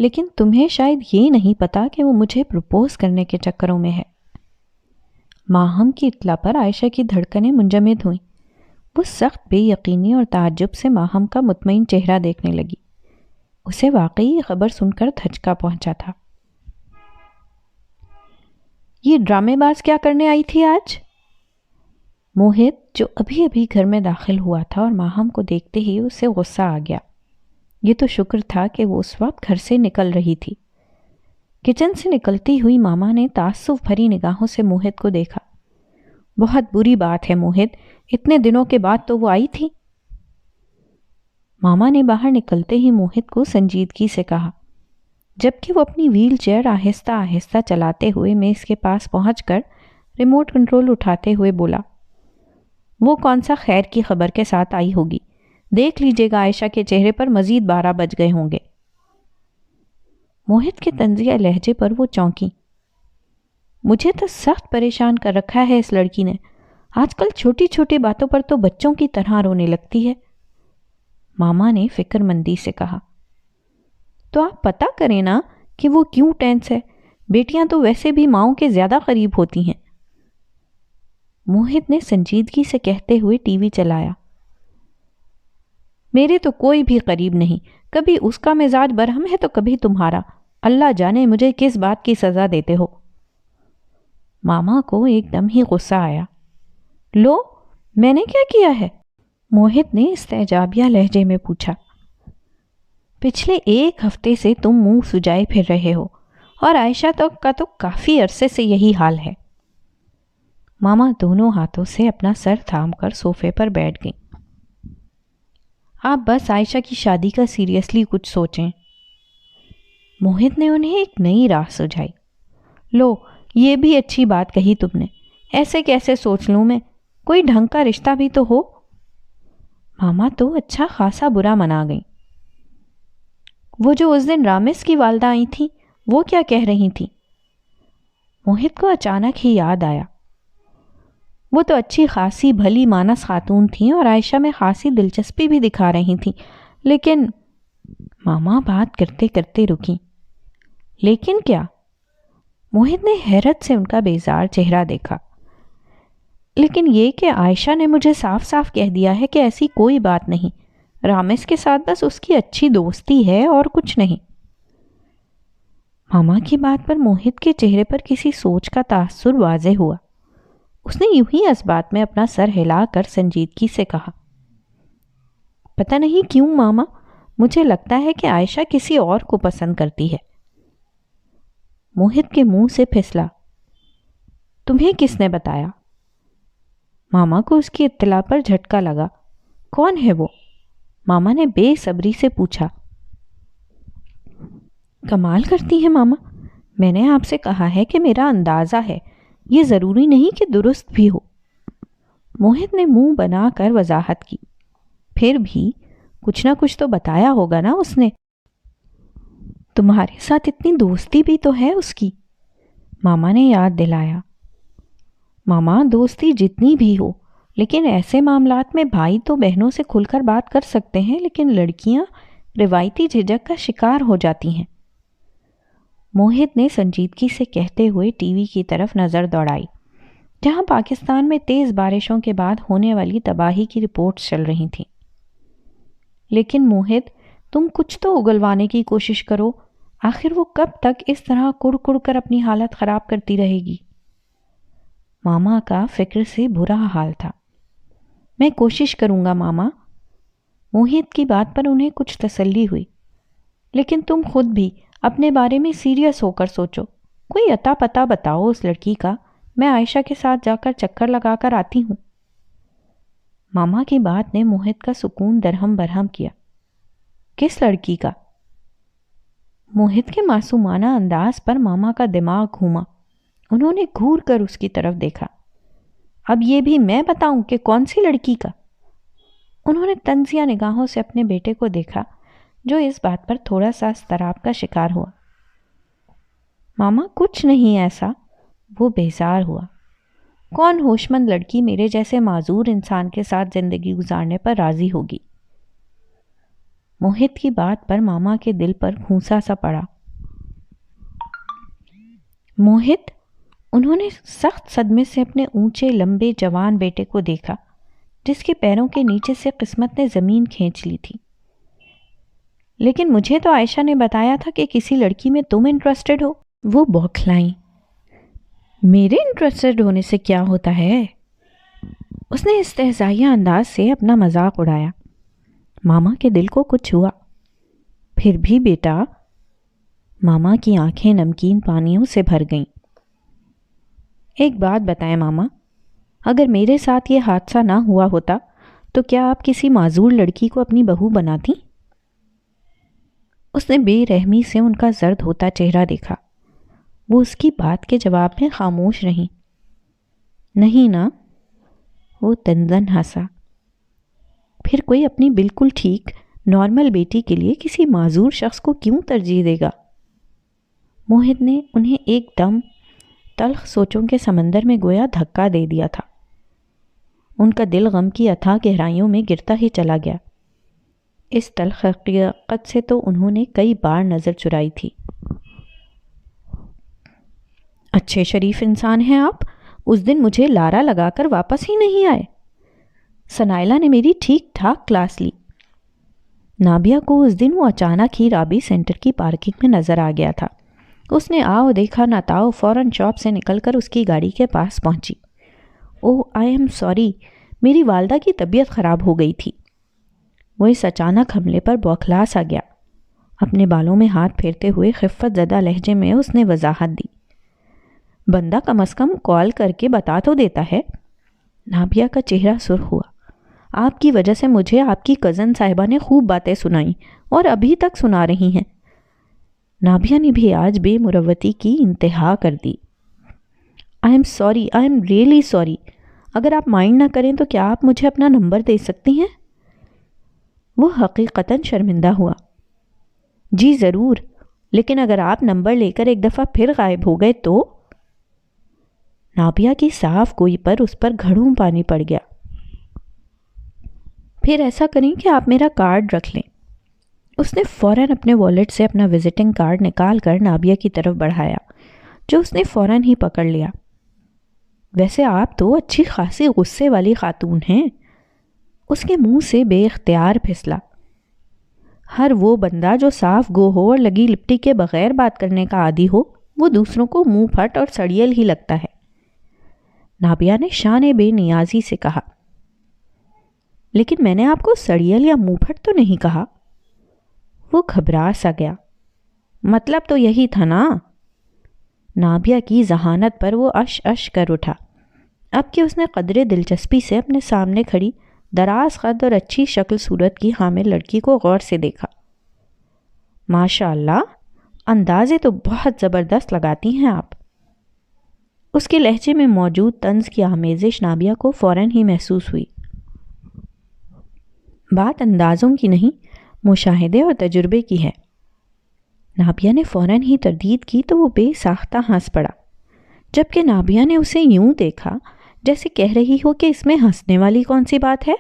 لیکن تمہیں شاید یہ نہیں پتا کہ وہ مجھے پروپوز کرنے کے چکروں میں ہے۔ ماہم کی اطلاع پر عائشہ کی دھڑکنیں منجمد ہوئیں۔ وہ سخت بے یقینی اور تعجب سے ماہم کا مطمئن چہرہ دیکھنے لگی۔ اسے واقعی یہ خبر سن کر دھچکا پہنچا تھا۔ یہ ڈرامے باز کیا کرنے آئی تھی آج؟ موہت جو ابھی ابھی گھر میں داخل ہوا تھا اور ماہم کو دیکھتے ہی اسے غصہ آ گیا۔ یہ تو شکر تھا کہ وہ اس وقت گھر سے نکل رہی تھی۔ کچن سے نکلتی ہوئی ماما نے تعصب بھری نگاہوں سے موہت کو دیکھا۔ بہت بری بات ہے موہت، اتنے دنوں کے بعد تو وہ آئی تھی۔ ماما نے باہر نکلتے ہی موہت کو سنجیدگی سے کہا، جبکہ وہ اپنی ویل چیئر آہستہ آہستہ چلاتے ہوئے میز کے پاس پہنچ کر ریموٹ کنٹرول اٹھاتے ہوئے بولا، وہ کون سا خیر کی خبر کے ساتھ آئی ہوگی؟ دیکھ لیجیے گا عائشہ کے چہرے پر مزید 12 بج گئے ہوں گے۔ موہت کے طنزیہ لہجے پر وہ چونکی۔ مجھے تو سخت پریشان کر رکھا ہے اس لڑکی نے، آج کل چھوٹی چھوٹی باتوں پر تو بچوں کی طرح رونے لگتی ہے۔ ماما نے فکر مندی سے کہا، تو آپ پتہ کریں نا کہ وہ کیوں ٹینس ہے، بیٹیاں تو ویسے بھی ماؤں کے زیادہ قریب ہوتی ہیں۔ موہت نے سنجیدگی سے کہتے ہوئے ٹی وی چلایا، میرے تو کوئی بھی قریب نہیں، کبھی اس کا مزاج برہم ہے تو کبھی تمہارا، اللہ جانے مجھے کس بات کی سزا دیتے ہو۔ ماما کو ایک دم ہی غصہ آیا۔ لو، میں نے کیا کیا ہے؟ موہت نے استعجابیہ لہجے میں پوچھا۔ پچھلے 1 ہفتے سے تم منہ سجائے پھر رہے ہو اور عائشہ کا تو کافی عرصے سے یہی حال ہے۔ ماما دونوں ہاتھوں سے اپنا سر تھام کر صوفے پر بیٹھ گئیں۔ آپ بس عائشہ کی شادی کا سیریسلی کچھ سوچیں۔ موہت نے انہیں ایک نئی راہ سجھائی۔ لو، یہ بھی اچھی بات کہی تم نے، ایسے کیسے سوچ لوں میں، کوئی ڈھنگ کا رشتہ بھی تو ہو۔ ماما تو اچھا خاصا برا منا گئیں۔ وہ جو اس دن رامس کی والدہ آئی تھیں، وہ کیا کہہ رہی تھیں؟ موہت کو اچانک ہی یاد آیا، وہ تو اچھی خاصی بھلی مانس خاتون تھیں اور عائشہ میں خاصی دلچسپی بھی دکھا رہی تھیں، لیکن ماما بات کرتے کرتے رکیں۔ لیکن کیا؟ موہت نے حیرت سے ان کا بیزار چہرہ دیکھا۔ لیکن یہ کہ عائشہ نے مجھے صاف صاف کہہ دیا ہے کہ ایسی کوئی بات نہیں، رامس کے ساتھ بس اس کی اچھی دوستی ہے اور کچھ نہیں۔ ماما کی بات پر موہت کے چہرے پر کسی سوچ کا تاثر واضح ہوا۔ اس نے یوں ہی اس بات میں اپنا سر ہلا کر سنجیدگی سے کہا، پتہ نہیں کیوں ماما، مجھے لگتا ہے کہ عائشہ کسی اور کو پسند کرتی ہے۔ موہت کے منہ سے پھسلا، تمہیں کس نے بتایا؟ ماما کو اس کی اطلاع پر جھٹکا لگا۔ کون ہے وہ؟ ماما نے بے صبری سے پوچھا۔ کمال کرتی ہے ماما، میں نے آپ سے کہا ہے کہ میرا اندازہ ہے، یہ ضروری نہیں کہ درست بھی ہو۔ موہت نے منہ بنا کر وضاحت کی، پھر بھی کچھ نہ کچھ تو بتایا ہوگا نا اس نے، تمہارے ساتھ اتنی دوستی بھی تو ہے اس کی، ماما نے یاد دلایا۔ ماما دوستی جتنی بھی ہو، لیکن ایسے معاملات میں بھائی تو بہنوں سے کھل کر بات کر سکتے ہیں، لیکن لڑکیاں روایتی جھجک کا شکار ہو جاتی ہیں۔ موہت نے سنجیدگی سے کہتے ہوئے ٹی وی کی طرف نظر دوڑائی، جہاں پاکستان میں تیز بارشوں کے بعد ہونے والی تباہی کی رپورٹس چل رہی تھیں۔ لیکن موہت، تم کچھ تو اگلوانے کی کوشش کرو، آخر وہ کب تک اس طرح کڑ کڑ کر اپنی حالت خراب کرتی رہے گی؟ ماما کا فکر سے برا حال تھا۔ میں کوشش کروں گا ماما۔ موہت کی بات پر انہیں کچھ تسلی ہوئی۔ لیکن تم خود بھی اپنے بارے میں سیریس ہو کر سوچو، کوئی اتا پتا بتاؤ اس لڑکی کا، میں عائشہ کے ساتھ جا کر چکر لگا کر آتی ہوں۔ ماما کی بات نے موہت کا سکون درہم برہم کیا۔ کس لڑکی کا؟ موہت کے معصومانہ انداز پر ماما کا دماغ گھوما۔ انہوں نے گھور کر اس کی طرف دیکھا۔ اب یہ بھی میں بتاؤں کہ کون سی لڑکی کا؟ انہوں نے طنزیہ نگاہوں سے اپنے بیٹے کو دیکھا، جو اس بات پر تھوڑا سا اضطراب کا شکار ہوا۔ ماما کچھ نہیں ایسا، وہ بیزار ہوا۔ کون ہوش مند لڑکی میرے جیسے معذور انسان کے ساتھ زندگی گزارنے پر راضی ہوگی؟ موہت کی بات پر ماما کے دل پر گھونسا سا پڑا۔ موہت، انہوں نے سخت صدمے سے اپنے اونچے لمبے جوان بیٹے کو دیکھا جس کے پیروں کے نیچے سے قسمت نے زمین کھینچ لی تھی۔ لیکن مجھے تو عائشہ نے بتایا تھا کہ کسی لڑکی میں تم انٹرسٹڈ ہو۔ وہ بوکھلائیں۔ میرے انٹرسٹڈ ہونے سے کیا ہوتا ہے؟ اس نے استہزائیہ انداز سے اپنا مذاق اڑایا۔ ماما کے دل کو کچھ ہوا۔ پھر بھی بیٹا، ماما کی آنکھیں نمکین پانیوں سے بھر گئیں۔ ایک بات بتائیں ماما، اگر میرے ساتھ یہ حادثہ نہ ہوا ہوتا تو کیا آپ کسی معذور لڑکی کو اپنی بہو بناتی؟ اس نے بے رحمی سے ان کا زرد ہوتا چہرہ دیکھا۔ وہ اس کی بات کے جواب میں خاموش رہیں۔ نہیں نا؟ وہ تنزن ہنسا۔ پھر کوئی اپنی بالکل ٹھیک نارمل بیٹی کے لیے کسی معذور شخص کو کیوں ترجیح دے گا؟ موہت نے انہیں ایک دم تلخ سوچوں کے سمندر میں گویا دھکا دے دیا تھا۔ ان کا دل غم کی اتھاہ گہرائیوں میں گرتا ہی چلا گیا۔ اس تلخ حقیقت سے تو انہوں نے کئی بار نظر چرائی تھی۔ اچھے شریف انسان ہیں آپ، اس دن مجھے لارا لگا کر واپس ہی نہیں آئے۔ سنائلہ نے میری ٹھیک ٹھاک کلاس لی۔ نابیہ کو اس دن وہ اچانک ہی رابی سینٹر کی پارکنگ میں نظر آ گیا تھا۔ اس نے آؤ دیکھا نہ تاؤ فوراً شاپ سے نکل کر اس کی گاڑی کے پاس پہنچی۔ اوہ آئی ایم سوری، میری والدہ کی طبیعت خراب ہو گئی تھی۔ وہ اس اچانک حملے پر بوکھلا سا گیا۔ اپنے بالوں میں ہاتھ پھیرتے ہوئے خفت زدہ لہجے میں اس نے وضاحت دی۔ بندہ کم از کم کال کر کے بتا تو دیتا ہے۔ نابیہ کا چہرہ سرخ ہوا۔ آپ کی وجہ سے مجھے آپ کی کزن صاحبہ نے خوب باتیں سنائیں اور ابھی تک سنا رہی ہیں۔ نابیہ نے بھی آج بے مروتی کی انتہا کر دی۔ I am sorry, I am really sorry. اگر آپ مائنڈ نہ کریں تو کیا آپ مجھے اپنا نمبر دے سکتی ہیں؟ وہ حقیقتاً شرمندہ ہوا۔ جی ضرور، لیکن اگر آپ نمبر لے کر ایک دفعہ پھر غائب ہو گئے تو؟ نابیہ کی صاف گوئی پر اس پر گھڑوں پانی پڑ گیا۔ پھر ایسا کریں کہ آپ میرا کارڈ رکھ لیں۔ اس نے فوراً اپنے والیٹ سے اپنا وزٹنگ کارڈ نکال کر نابیہ کی طرف بڑھایا، جو اس نے فوراً ہی پکڑ لیا۔ ویسے آپ تو اچھی خاصی غصے والی خاتون ہیں۔ اس کے منہ سے بے اختیار پھسلا۔ ہر وہ بندہ جو صاف گو ہو اور لگی لپٹی کے بغیر بات کرنے کا عادی ہو، وہ دوسروں کو منہ پھٹ اور سڑیل ہی لگتا ہے۔ نابیہ نے شان بے نیازی سے کہا۔ لیکن میں نے آپ کو سڑیل یا منہ پھٹ تو نہیں کہا۔ وہ گھبرا سا گیا۔ مطلب تو یہی تھا نا؟ نابیہ کی ذہانت پر وہ اش اش کر اٹھا، اب کہ اس نے قدرے دلچسپی سے اپنے سامنے کھڑی دراز قد اور اچھی شکل صورت کی حامل لڑکی کو غور سے دیکھا۔ ماشاء اللہ، اندازے تو بہت زبردست لگاتی ہیں آپ۔ اس کے لہجے میں موجود طنز کی آمیزش نابیہ کو فوراً ہی محسوس ہوئی۔ بات اندازوں کی نہیں، مشاہدے اور تجربے کی ہے۔ نابیہ نے فوراً ہی تردید کی تو وہ بے ساختہ ہنس پڑا، جبکہ نابیہ نے اسے یوں دیکھا جیسے کہہ رہی ہو کہ اس میں ہنسنے والی کون سی بات ہے؟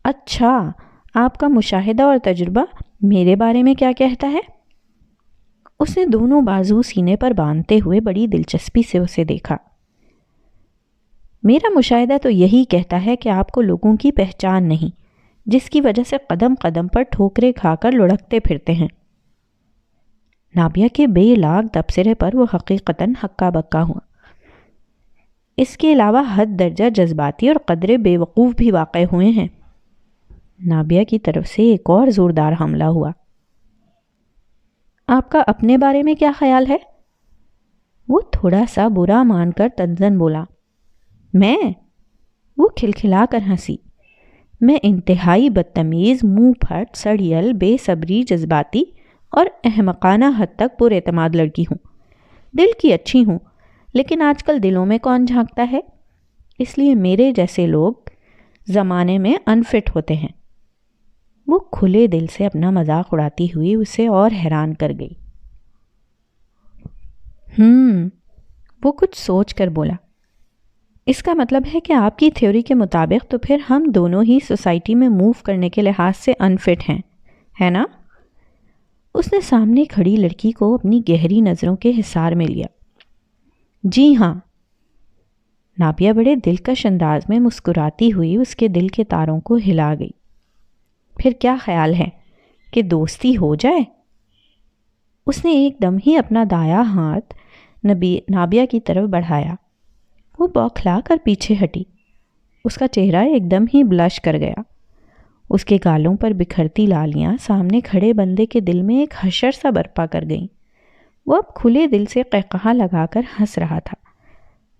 اچھا، آپ کا مشاہدہ اور تجربہ میرے بارے میں کیا کہتا ہے؟ اس نے دونوں بازو سینے پر باندھتے ہوئے بڑی دلچسپی سے اسے دیکھا۔ میرا مشاہدہ تو یہی کہتا ہے کہ آپ کو لوگوں کی پہچان نہیں، جس کی وجہ سے قدم قدم پر ٹھوکریں کھا کر لڑکتے پھرتے ہیں۔ نابیہ کے بے لاگ تبصرے پر وہ حقیقتاً ہکا بکا ہوا۔ اس کے علاوہ حد درجہ جذباتی اور قدرے بے وقوف بھی واقع ہوئے ہیں۔ نابیہ کی طرف سے ایک اور زوردار حملہ ہوا۔ آپ کا اپنے بارے میں کیا خیال ہے؟ وہ تھوڑا سا برا مان کر تنزن بولا۔ میں؟ وہ کھلکھلا کر ہنسی۔ میں انتہائی بدتمیز، منہ پھٹ، سڑیل، بے صبری، جذباتی اور احمقانہ حد تک پر اعتماد لڑکی ہوں۔ دل کی اچھی ہوں، لیکن آج کل دلوں میں کون جھانکتا ہے؟ اس لیے میرے جیسے لوگ زمانے میں انفٹ ہوتے ہیں۔ وہ کھلے دل سے اپنا مذاق اڑاتی ہوئی اسے اور حیران کر گئی۔ وہ کچھ سوچ کر بولا۔ اس کا مطلب ہے کہ آپ کی تھیوری کے مطابق تو پھر ہم دونوں ہی سوسائٹی میں موو کرنے کے لحاظ سے انفٹ ہیں، ہے نا؟ اس نے سامنے کھڑی لڑکی کو اپنی گہری نظروں کے حصار میں لیا۔ جی ہاں۔ نابیہ بڑے دلکش انداز میں مسکراتی ہوئی اس کے دل کے تاروں کو ہلا گئی۔ پھر کیا خیال ہے کہ دوستی ہو جائے؟ اس نے ایک دم ہی اپنا دایاں ہاتھ نابیہ کی طرف بڑھایا۔ وہ بوکھلا کر پیچھے ہٹی۔ اس کا چہرہ ایک دم ہی بلش کر گیا۔ اس کے گالوں پر بکھرتی لالیاں سامنے کھڑے بندے کے دل میں ایک حشر سا برپا کر گئیں۔ وہ اب کھلے دل سے قہقہا لگا کر ہنس رہا تھا،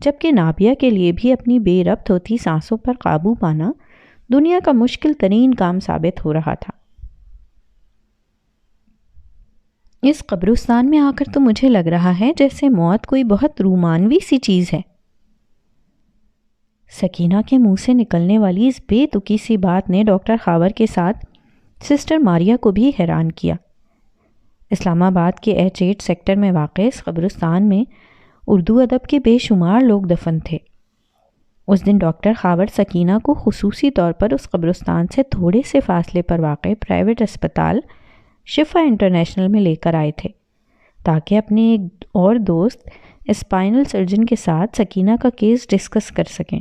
جبکہ نابیہ کے لیے بھی اپنی بے ربط ہوتی سانسوں پر قابو پانا دنیا کا مشکل ترین کام ثابت ہو رہا تھا۔ اس قبرستان میں آ کر تو مجھے لگ رہا ہے جیسے موت کوئی بہت رومانوی سی چیز ہے۔ سکینہ کے منہ سے نکلنے والی اس بے تکی سی بات نے ڈاکٹر خاور کے ساتھ سسٹر ماریہ کو بھی حیران کیا۔ اسلام آباد کے H8 سیکٹر میں واقع اس قبرستان میں اردو ادب کے بے شمار لوگ دفن تھے۔ اس دن ڈاکٹر خاور سکینہ کو خصوصی طور پر اس قبرستان سے تھوڑے سے فاصلے پر واقع پرائیویٹ اسپتال شفا انٹرنیشنل میں لے کر آئے تھے، تاکہ اپنے ایک اور دوست اسپائنل سرجن کے ساتھ سکینہ کا کیس ڈسکس کر سکیں۔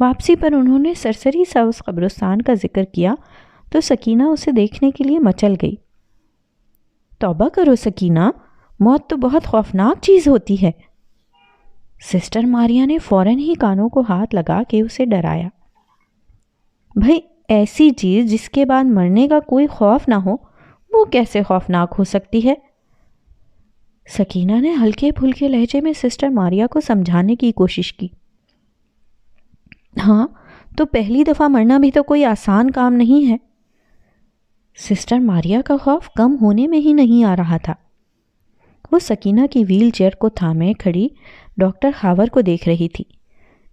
واپسی پر انہوں نے سرسری سا اس قبرستان کا ذکر کیا تو سکینہ اسے دیکھنے کے لیے مچل گئی۔ توبہ کرو سکینہ، موت تو بہت خوفناک چیز ہوتی ہے۔ سسٹر ماریہ نے فوراً ہی کانوں کو ہاتھ لگا کے اسے ڈرایا۔ بھئی ایسی چیز جس کے بعد مرنے کا کوئی خوف نہ ہو، وہ کیسے خوفناک ہو سکتی ہے؟ سکینہ نے ہلکے پھلکے لہجے میں سسٹر ماریہ کو سمجھانے کی کوشش کی۔ ہاں تو پہلی دفعہ مرنا بھی تو کوئی آسان کام نہیں ہے۔ سسٹر ماریہ کا خوف کم ہونے میں ہی نہیں آ رہا تھا۔ وہ سکینہ کی ویل چیئر کو تھامے کھڑی ڈاکٹر خاور کو دیکھ رہی تھی،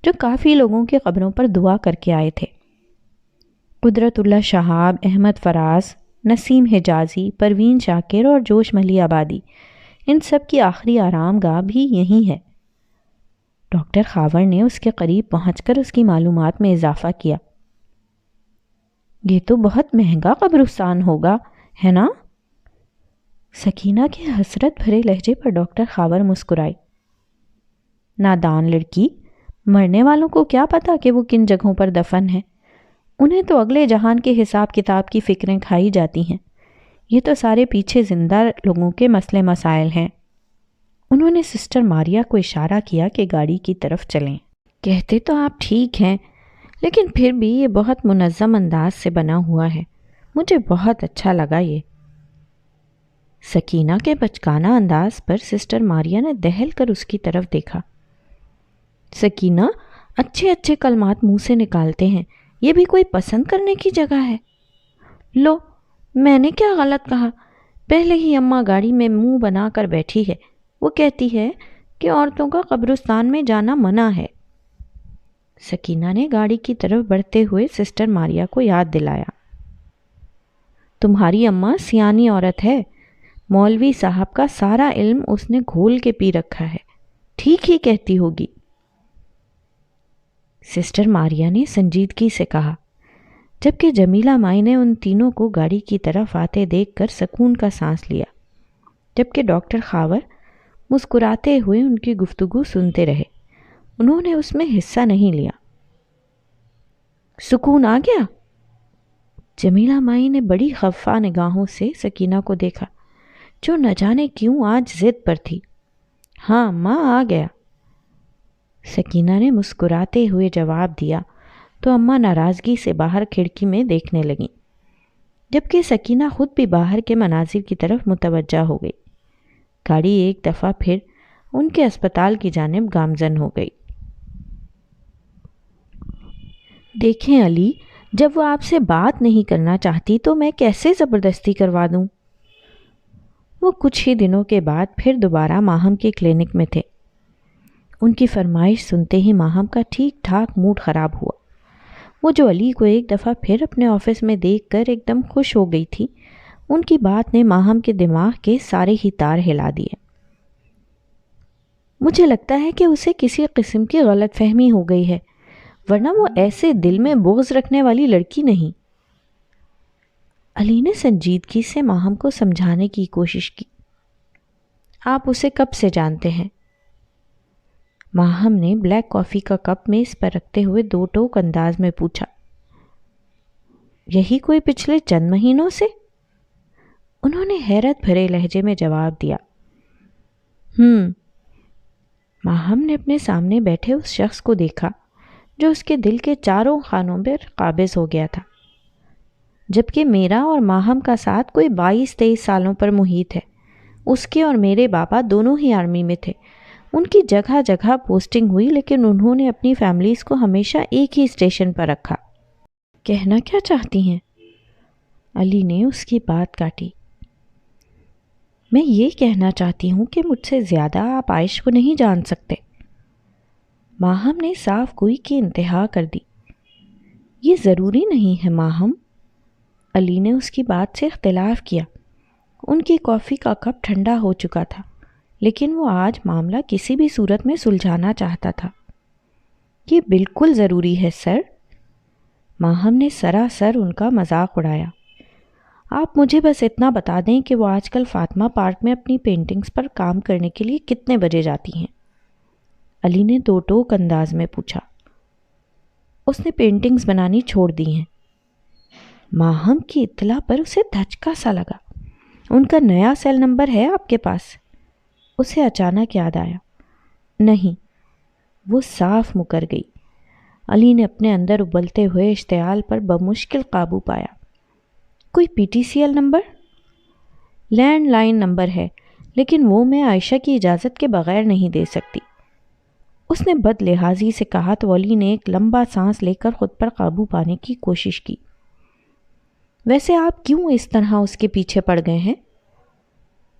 جو کافی لوگوں کی قبروں پر دعا کر کے آئے تھے۔ قدرت اللہ شہاب، احمد فراز، نسیم حجازی، پروین شاکر اور جوش ملی آبادی، ان سب کی آخری آرام گاہ بھی یہی ہے۔ ڈاکٹر خاور نے اس کے قریب پہنچ کر اس کی معلومات میں اضافہ کیا۔ یہ تو بہت مہنگا قبرستان ہوگا، ہے نا؟ سکینہ کے حسرت بھرے لہجے پر ڈاکٹر خاور مسکرائی۔ نادان لڑکی، مرنے والوں کو کیا پتا کہ وہ کن جگہوں پر دفن ہیں؟ انہیں تو اگلے جہان کے حساب کتاب کی فکریں کھائی جاتی ہیں۔ یہ تو سارے پیچھے زندہ لوگوں کے مسئلے مسائل ہیں۔ انہوں نے سسٹر ماریہ کو اشارہ کیا کہ گاڑی کی طرف چلیں۔ کہتے تو آپ ٹھیک ہیں، لیکن پھر بھی یہ بہت منظم انداز سے بنا ہوا ہے۔ مجھے بہت اچھا لگا یہ۔ سکینہ کے بچکانہ انداز پر سسٹر ماریہ نے دہل کر اس کی طرف دیکھا۔ سکینہ، اچھے اچھے کلمات منہ سے نکالتے ہیں، یہ بھی کوئی پسند کرنے کی جگہ ہے؟ لو، میں نے کیا غلط کہا؟ پہلے ہی اماں گاڑی میں منہ بنا کر بیٹھی ہے۔ وہ کہتی ہے کہ عورتوں کا قبرستان میں جانا منع ہے۔ سکینہ نے گاڑی کی طرف بڑھتے ہوئے سسٹر ماریہ کو یاد دلایا۔ تمہاری اماں سیانی عورت ہے، مولوی صاحب کا سارا علم اس نے گھول کے پی رکھا ہے، ٹھیک ہی کہتی ہوگی۔ سسٹر ماریہ نے سنجیدگی سے کہا، جبکہ جمیلہ مائی نے ان تینوں کو گاڑی کی طرف آتے دیکھ کر سکون کا سانس لیا، جبکہ ڈاکٹر خاور مسکراتے ہوئے ان کی گفتگو سنتے رہے۔ انہوں نے اس میں حصہ نہیں لیا۔ سکون آ گیا؟ جمیلہ مائی نے بڑی خفا نگاہوں سے سکینہ کو دیکھا، جو نہ جانے کیوں آج ضد پر تھی۔ ہاں ماں، آ گیا، سکینہ نے مسکراتے ہوئے جواب دیا تو اماں ناراضگی سے باہر کھڑکی میں دیکھنے لگیں، جبکہ سکینہ خود بھی باہر کے مناظر کی طرف متوجہ ہو گئی۔ گاڑی ایک دفعہ پھر ان کے اسپتال کی جانب گامزن ہو گئی۔ دیکھیں علی، جب وہ آپ سے بات نہیں کرنا چاہتی تو میں کیسے زبردستی کروا دوں؟ وہ کچھ ہی دنوں کے بعد پھر دوبارہ ماہم کے کلینک میں تھے۔ ان کی فرمائش سنتے ہی ماہم کا ٹھیک ٹھاک موڈ خراب ہوا۔ وہ جو علی کو ایک دفعہ پھر اپنے آفس میں دیکھ کر ایک دم خوش ہو گئی تھی، ان کی بات نے ماہم کے دماغ کے سارے ہی تار ہلا دیے۔ مجھے لگتا ہے کہ اسے کسی قسم کی غلط فہمی ہو گئی ہے، ورنہ وہ ایسے دل میں بغض رکھنے والی لڑکی نہیں۔ علی نے سنجیدگی سے ماہم کو سمجھانے کی کوشش کی۔ آپ اسے کب سے جانتے ہیں؟ ماہم نے بلیک کافی کا کپ میز پر رکھتے ہوئے دو ٹوک انداز میں پوچھا۔ یہی کوئی پچھلے چند مہینوں سے؟ انہوں نے حیرت بھرے لہجے میں جواب دیا۔ ماہم نے اپنے سامنے بیٹھے اس شخص کو دیکھا جو اس کے دل کے چاروں خانوں پر قابض ہو گیا تھا، جبکہ میرا اور ماہم کا ساتھ کوئی 22-23 سالوں پر محیط ہے۔ اس کے اور میرے بابا دونوں ہی آرمی میں تھے۔ ان کی جگہ جگہ پوسٹنگ ہوئی، لیکن انہوں نے اپنی فیملیز کو ہمیشہ ایک ہی اسٹیشن پر رکھا۔ کہنا کیا چاہتی ہیں؟ علی نے اس کی بات کاٹی۔ میں یہ کہنا چاہتی ہوں کہ مجھ سے زیادہ آپ عائش کو نہیں جان سکتے۔ ماہم نے صاف گوئی کی انتہا کر دی۔ یہ ضروری نہیں ہے ماہم۔ علی نے اس کی بات سے اختلاف کیا۔ ان کی کافی کا کپ ٹھنڈا ہو چکا تھا، لیکن وہ آج معاملہ کسی بھی صورت میں سلجھانا چاہتا تھا۔ یہ بالکل ضروری ہے سر۔ ماہم نے سراسر ان کا مذاق اڑایا۔ آپ مجھے بس اتنا بتا دیں کہ وہ آج کل فاطمہ پارک میں اپنی پینٹنگز پر کام کرنے کے لیے کتنے بجے جاتی ہیں؟ علی نے دو ٹوک انداز میں پوچھا۔ اس نے پینٹنگز بنانی چھوڑ دی ہیں۔ ماہم کی اطلاع پر اسے دھچکا سا لگا۔ ان کا نیا سیل نمبر ہے آپ کے پاس؟ اسے اچانک یاد آیا۔ نہیں، وہ صاف مکر گئی۔ علی نے اپنے اندر ابلتے ہوئے اشتعال پر بمشکل قابو پایا۔ کوئی P T C L number? Land line number ہے، لیکن وہ میں عائشہ کی اجازت کے بغیر نہیں دے سکتی۔ اس نے بد لحاظی سے کہا تو علی نے ایک لمبا سانس لے کر خود پر قابو پانے کی کوشش کی۔ ویسے آپ کیوں اس طرح اس کے پیچھے پڑ گئے ہیں؟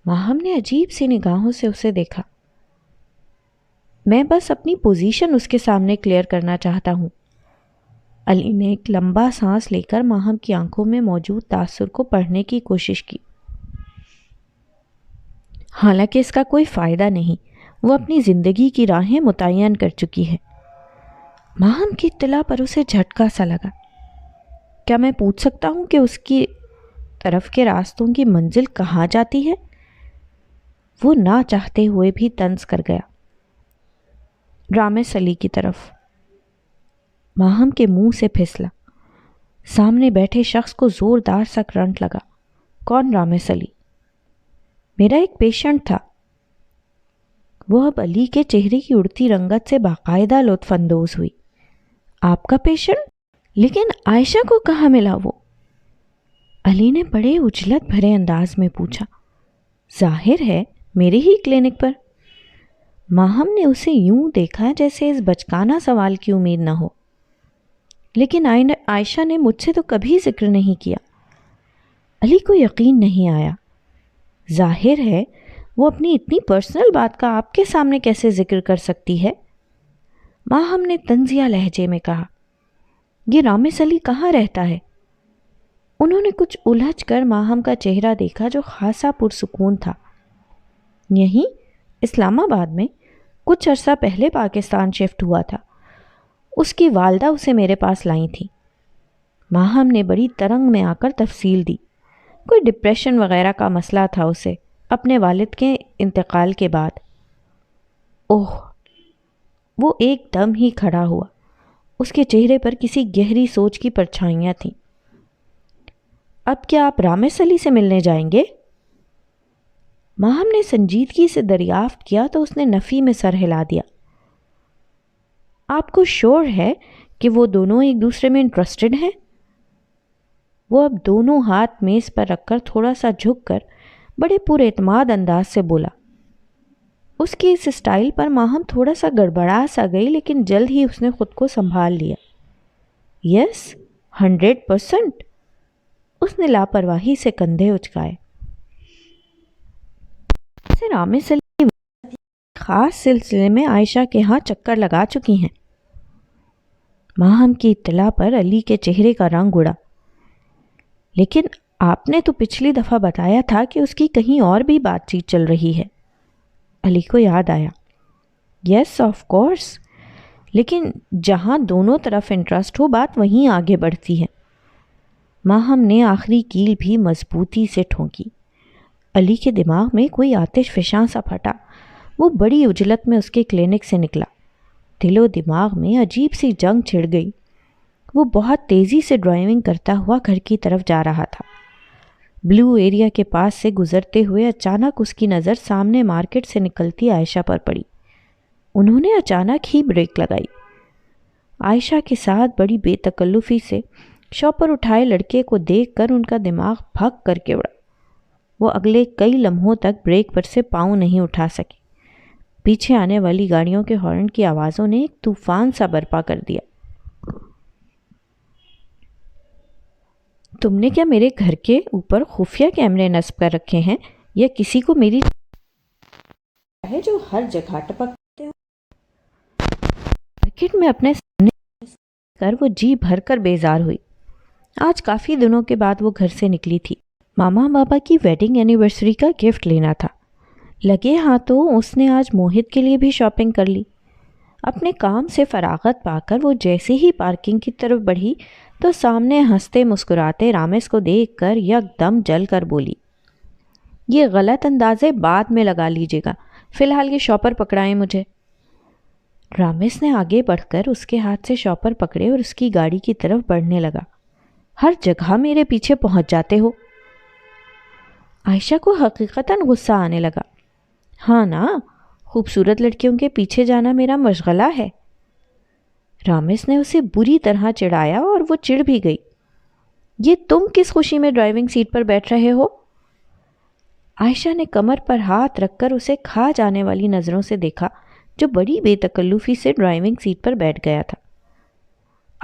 ماہم نے عجیب سی نگاہوں سے اسے دیکھا۔ میں بس اپنی پوزیشن اس کے سامنے کلیئر کرنا چاہتا ہوں۔ علی نے ایک لمبا سانس لے کر ماہم کی آنکھوں میں موجود تاثر کو پڑھنے کی کوشش کی۔ حالانکہ اس کا کوئی فائدہ نہیں، وہ اپنی زندگی کی راہیں متعین کر چکی ہے۔ ماہم کی اطلاع پر اسے جھٹکا سا لگا۔ کیا میں پوچھ سکتا ہوں کہ اس کی طرف کے راستوں کی منزل کہاں جاتی ہے؟ وہ نہ چاہتے ہوئے بھی طنز کر گیا۔ رامس علی کی طرف۔ ماہم کے منہ سے پھسلا۔ سامنے بیٹھے شخص کو زوردار سا کرنٹ لگا۔ کون رامس علی؟ میرا ایک پیشنٹ تھا۔ وہ اب علی کے چہرے کی اڑتی رنگت سے باقاعدہ لطف اندوز ہوئی۔ آپ کا پیشنٹ؟ لیکن عائشہ کو کہاں ملا وہ؟ علی نے بڑے اجلت بھرے انداز میں پوچھا۔ ظاہر ہے میرے ہی کلینک پر۔ ماہم نے اسے یوں دیکھا جیسے اس بچکانہ سوال کی امید نہ ہو۔ لیکن عائشہ نے مجھ سے تو کبھی ذکر نہیں کیا۔ علی کو یقین نہیں آیا۔ ظاہر ہے وہ اپنی اتنی پرسنل بات کا آپ کے سامنے کیسے ذکر کر سکتی ہے؟ ماہم نے طنزیہ لہجے میں کہا۔ یہ رامس علی کہاں رہتا ہے؟ انہوں نے کچھ الجھ کر ماہم کا چہرہ دیکھا جو خاصا پرسکون تھا۔ یہیں اسلام آباد میں، کچھ عرصہ پہلے پاکستان شفٹ ہوا تھا۔ اس کی والدہ اسے میرے پاس لائی تھیں۔ ماہم نے بڑی ترنگ میں آ کر تفصیل دی۔ کوئی ڈپریشن وغیرہ کا مسئلہ تھا اسے اپنے والد کے انتقال کے بعد۔ اوہ! وہ ایک دم ہی کھڑا ہوا۔ اس کے چہرے پر کسی گہری سوچ کی پرچھائیاں تھیں۔ اب کیا آپ رامس علی سے ملنے جائیں گے؟ ماہم نے سنجیدگی سے دریافت کیا تو اس نے نفی میں سر ہلا دیا۔ آپ کو شور ہے کہ وہ دونوں ایک دوسرے میں انٹرسٹڈ ہیں؟ وہ اب دونوں ہاتھ میز پر رکھ کر تھوڑا سا جھک کر بڑے پر اعتماد انداز سے بولا۔ اس کی اس اسٹائل پر ماہم تھوڑا سا گڑبڑا سا گئی، لیکن جلد ہی اس نے خود کو سنبھال لیا۔ یس، 100%۔ اس نے لاپرواہی سے کندھے اچکائے۔ رامس علی خاص سلسلے میں عائشہ کے ہاں چکر لگا چکی ہیں۔ ماہم کی اطلاع پر علی کے چہرے کا رنگ اڑا۔ لیکن آپ نے تو پچھلی دفعہ بتایا تھا کہ اس کی کہیں اور بھی بات چیت چل رہی ہے۔ علی کو یاد آیا۔ یس آف کورس، لیکن جہاں دونوں طرف انٹرسٹ ہو بات وہیں آگے بڑھتی ہے۔ ماہم نے آخری کیل بھی مضبوطی سے ٹھونکی۔ علی کے دماغ میں کوئی آتش فشاں سا پھٹا۔ وہ بڑی عجلت میں اس کے کلینک سے نکلا۔ دل و دماغ میں عجیب سی جنگ چھڑ گئی۔ وہ بہت تیزی سے ڈرائیونگ کرتا ہوا گھر کی طرف جا رہا تھا۔ بلو ایریا کے پاس سے گزرتے ہوئے اچانک اس کی نظر سامنے مارکیٹ سے نکلتی عائشہ پر پڑی۔ انہوں نے اچانک ہی بریک لگائی۔ عائشہ کے ساتھ بڑی بے تکلفی سے شاپر اٹھائے لڑکے کو دیکھ کر ان کا دماغ بھگ کر کے اڑا۔ وہ اگلے کئی لمحوں تک بریک پر سے پاؤں نہیں اٹھا سکے۔ پیچھے آنے والی گاڑیوں کے ہارن کی آوازوں نے ایک طوفان سا برپا کر دیا۔ تم نے کیا میرے گھر کے اوپر خفیہ کیمرے نصب کر رکھے ہیں یا کسی کو میری ہے جو ہر جگہ ٹپکتے ہو؟ مارکیٹ میں اپنے سامنے کر وہ جی بھر کر بیزار ہوئی۔ آج کافی دنوں کے بعد وہ گھر سے نکلی تھی۔ ماما بابا کی ویڈنگ اینیورسری کا گفٹ لینا تھا۔ لگے ہاتھوں اس نے آج موہت کے لیے بھی شاپنگ کر لی۔ اپنے کام سے فراغت پا کر وہ جیسے ہی پارکنگ کی طرف بڑھی تو سامنے ہنستے مسکراتے رامس کو دیکھ کر یک دم جل کر بولی، یہ غلط اندازے بعد میں لگا لیجیے گا، فی الحال یہ شاپر پکڑائیں مجھے۔ رامس نے آگے بڑھ کر اس کے ہاتھ سے شاپر پکڑے اور اس کی گاڑی کی طرف بڑھنے لگا۔ ہر جگہ میرے پیچھے پہنچ جاتے ہو۔ عائشہ کو حقیقتاً غصہ آنے لگا۔ ہاں نا، خوبصورت لڑکیوں کے پیچھے جانا میرا مشغلہ ہے۔ رامس نے اسے بری طرح چڑھایا اور وہ چڑھ بھی گئی۔ یہ تم کس خوشی میں ڈرائیونگ سیٹ پر بیٹھ رہے ہو؟ عائشہ نے کمر پر ہاتھ رکھ کر اسے کھا جانے والی نظروں سے دیکھا جو بڑی بے تکلفی سے ڈرائیونگ سیٹ پر بیٹھ گیا تھا۔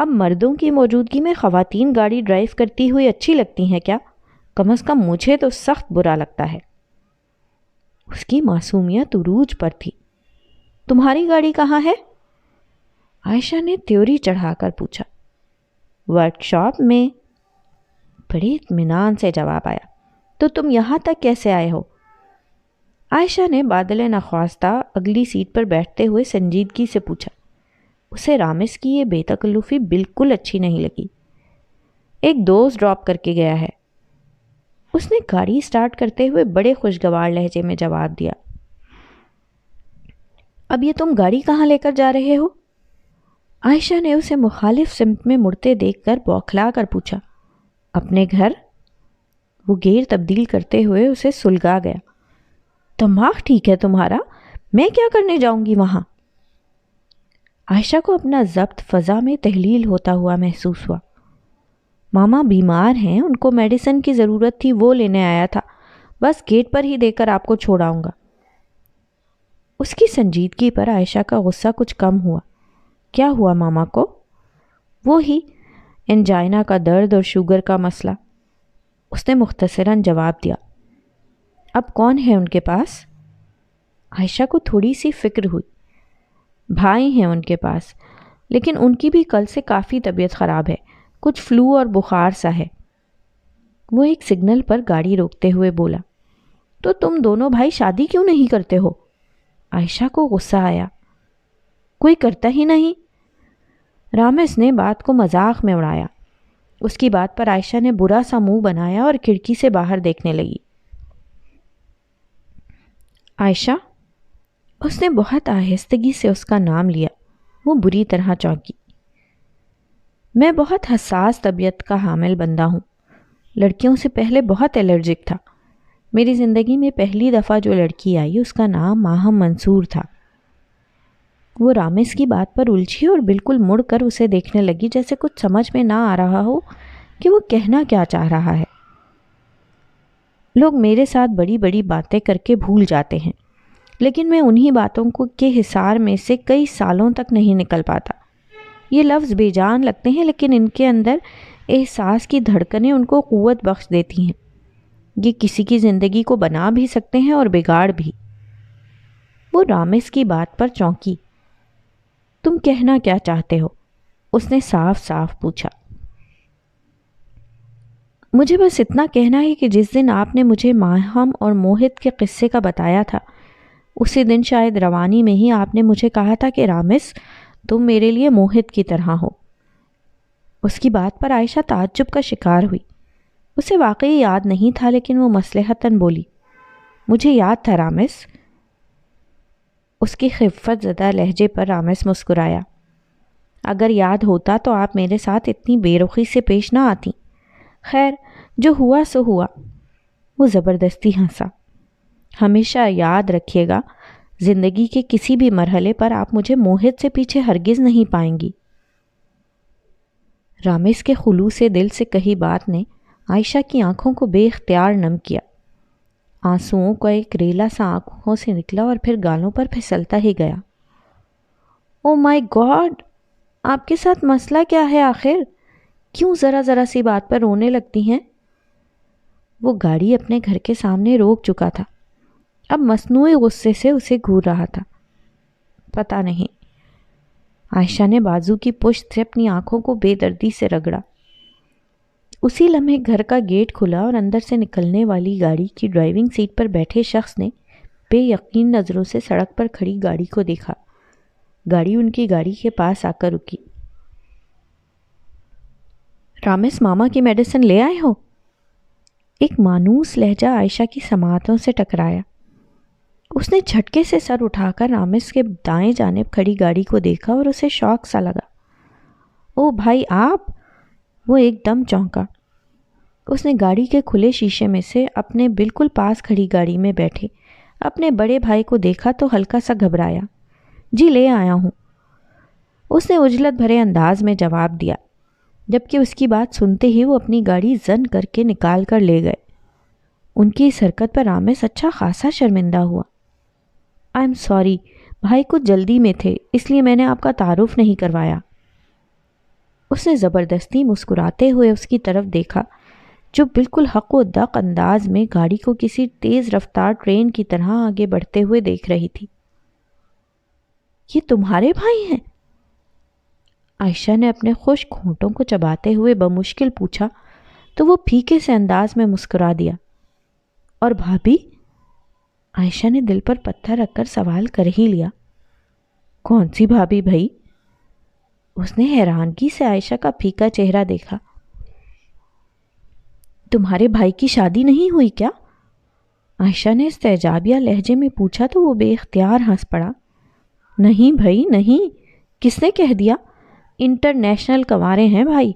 اب مردوں کی موجودگی میں خواتین گاڑی ڈرائیو کرتی ہوئی اچھی لگتی ہیں کیا؟ کم از کم مجھے تو سخت برا لگتا ہے۔ اس کی معصومیت عروج پر تھی۔ تمہاری گاڑی کہاں ہے؟ عائشہ نے تیوری چڑھا کر پوچھا۔ ورک شاپ میں، بڑے اطمینان سے جواب آیا۔ تو تم یہاں تک کیسے آئے ہو؟ عائشہ نے بادل نخواستہ اگلی سیٹ پر بیٹھتے ہوئے سنجیدگی سے پوچھا۔ اسے رامس کی یہ بے تکلفی بالکل اچھی نہیں لگی۔ ایک دوست ڈراپ کر کے گیا ہے، اس نے گاڑی سٹارٹ کرتے ہوئے بڑے خوشگوار لہجے میں جواب دیا۔ اب یہ تم گاڑی کہاں لے کر جا رہے ہو؟ عائشہ نے اسے مخالف سمت میں مڑتے دیکھ کر بوکھلا کر پوچھا۔ اپنے گھر؟ وہ گیئر تبدیل کرتے ہوئے اسے سلگا گیا۔ دماغ ٹھیک ہے تمہارا؟ میں کیا کرنے جاؤں گی وہاں؟ عائشہ کو اپنا ضبط فضا میں تحلیل ہوتا ہوا محسوس ہوا۔ ماما بیمار ہیں، ان کو میڈیسن کی ضرورت تھی، وہ لینے آیا تھا، بس گیٹ پر ہی دے کر آپ کو چھوڑ آؤں گا۔ اس کی سنجیدگی پر عائشہ کا غصہ کچھ کم ہوا۔ کیا ہوا ماما کو؟ وہی انجائنا کا درد اور شوگر کا مسئلہ، اس نے مختصراً جواب دیا۔ اب کون ہے ان کے پاس؟ عائشہ کو تھوڑی سی فکر ہوئی۔ بھائی ہیں ان کے پاس، لیکن ان کی بھی کل سے کافی طبیعت خراب ہے، کچھ فلو اور بخار سا ہے۔ وہ ایک سگنل پر گاڑی روکتے ہوئے بولا۔ تو تم دونوں بھائی شادی کیوں نہیں کرتے ہو؟ عائشہ کو غصہ آیا۔ کوئی کرتا ہی نہیں۔ رامس نے بات کو مذاق میں اڑایا۔ اس کی بات پر عائشہ نے برا سا منہ بنایا اور کھڑکی سے باہر دیکھنے لگی۔ عائشہ، اس نے بہت آہستگی سے اس کا نام لیا۔ وہ بری طرح چونکی۔ میں بہت حساس طبیعت کا حامل بندہ ہوں، لڑکیوں سے پہلے بہت الرجک تھا۔ میری زندگی میں پہلی دفعہ جو لڑکی آئی اس کا نام ماہم منصور تھا۔ وہ رامس کی بات پر الجھی اور بالکل مڑ کر اسے دیکھنے لگی جیسے کچھ سمجھ میں نہ آ رہا ہو کہ وہ کہنا کیا چاہ رہا ہے۔ لوگ میرے ساتھ بڑی بڑی باتیں کر کے بھول جاتے ہیں، لیکن میں انہی باتوں کے حصار میں سے کئی سالوں تک نہیں نکل پاتا۔ یہ لفظ بے جان لگتے ہیں، لیکن ان کے اندر احساس کی دھڑکنیں ان کو قوت بخش دیتی ہیں۔ یہ کسی کی زندگی کو بنا بھی سکتے ہیں اور بگاڑ بھی۔ وہ رامس کی بات پر چونکی۔ تم کہنا کیا چاہتے ہو؟ اس نے صاف صاف پوچھا۔ مجھے بس اتنا کہنا ہے کہ جس دن آپ نے مجھے ماہم اور موہت کے قصے کا بتایا تھا، اسی دن شاید روانی میں ہی آپ نے مجھے کہا تھا کہ رامس، تم میرے لیے موہت کی طرح ہو۔ اس کی بات پر عائشہ تعجب کا شکار ہوئی۔ اسے واقعی یاد نہیں تھا، لیکن وہ مصلحتاً بولی۔ مجھے یاد تھا رامس۔ اس کی خفت زدہ لہجے پر رامس مسکرایا۔ اگر یاد ہوتا تو آپ میرے ساتھ اتنی بے رخی سے پیش نہ آتی۔ خیر، جو ہوا سو ہوا۔ وہ زبردستی ہنسا۔ ہمیشہ یاد رکھیے گا، زندگی کے کسی بھی مرحلے پر آپ مجھے موہت سے پیچھے ہرگز نہیں پائیں گی۔ رامس کے خلوص دل سے کہی بات نے عائشہ کی آنکھوں کو بے اختیار نم کیا۔ آنسوؤں کا ایک ریلا سا آنکھوں سے نکلا اور پھر گالوں پر پھسلتا ہی گیا۔ او مائی گاڈ، آپ کے ساتھ مسئلہ کیا ہے آخر؟ کیوں ذرا ذرا سی بات پر رونے لگتی ہیں؟ وہ گاڑی اپنے گھر کے سامنے روک چکا تھا، اب مصنوعی غصے سے اسے گھور رہا تھا۔ پتہ نہیں۔ عائشہ نے بازو کی پشت سے اپنی آنکھوں کو بے دردی سے رگڑا۔ اسی لمحے گھر کا گیٹ کھلا اور اندر سے نکلنے والی گاڑی کی ڈرائیونگ سیٹ پر بیٹھے شخص نے بے یقین نظروں سے سڑک پر کھڑی گاڑی کو دیکھا۔ گاڑی ان کی گاڑی کے پاس آ کر رکی۔ رامس ماما کی میڈیسن لے آئے ہو؟ ایک مانوس لہجہ عائشہ کی سماعتوں سے ٹکرایا۔ اس نے جھٹکے سے سر اٹھا کر رامس کے دائیں جانب کھڑی گاڑی کو دیکھا اور اسے شوق سا لگا۔ او بھائی آپ! وہ ایک دم چونکا۔ اس نے گاڑی کے کھلے شیشے میں سے اپنے بالکل پاس کھڑی گاڑی میں بیٹھے اپنے بڑے بھائی کو دیکھا تو ہلکا سا گھبرایا۔ جی لے آیا ہوں، اس نے عجلت بھرے انداز میں جواب دیا، جبکہ اس کی بات سنتے ہی وہ اپنی گاڑی زن کر کے نکال کر لے گئے۔ ان کی اس حرکت پر رامس اچھا خاصا شرمندہ ہوا۔ آئی ایم سوری، بھائی کچھ جلدی میں تھے اس لیے میں نے آپ کا تعارف نہیں کروایا۔ اس نے زبردستی مسکراتے ہوئے اس کی طرف دیکھا جو بالکل حق و دق انداز میں گاڑی کو کسی تیز رفتار ٹرین کی طرح آگے بڑھتے ہوئے دیکھ رہی تھی۔ یہ تمہارے بھائی ہیں؟ عائشہ نے اپنے خشک ہونٹوں کو چباتے ہوئے بمشکل پوچھا تو وہ پھیکے سے انداز میں مسکرا دیا۔ اور بھابھی؟ عائشہ نے دل پر پتھر رکھ کر سوال کر ہی لیا۔ کون سی بھابھی بھائی؟ اس نے حیرانگی سے عائشہ کا پھیکا چہرہ دیکھا۔ تمہارے بھائی کی شادی نہیں ہوئی کیا؟ عائشہ نے استعجابیہ لہجے میں پوچھا تو وہ بے اختیار ہنس پڑا۔ نہیں بھائی نہیں، کس نے کہہ دیا؟ انٹرنیشنل کنوارے ہیں بھائی۔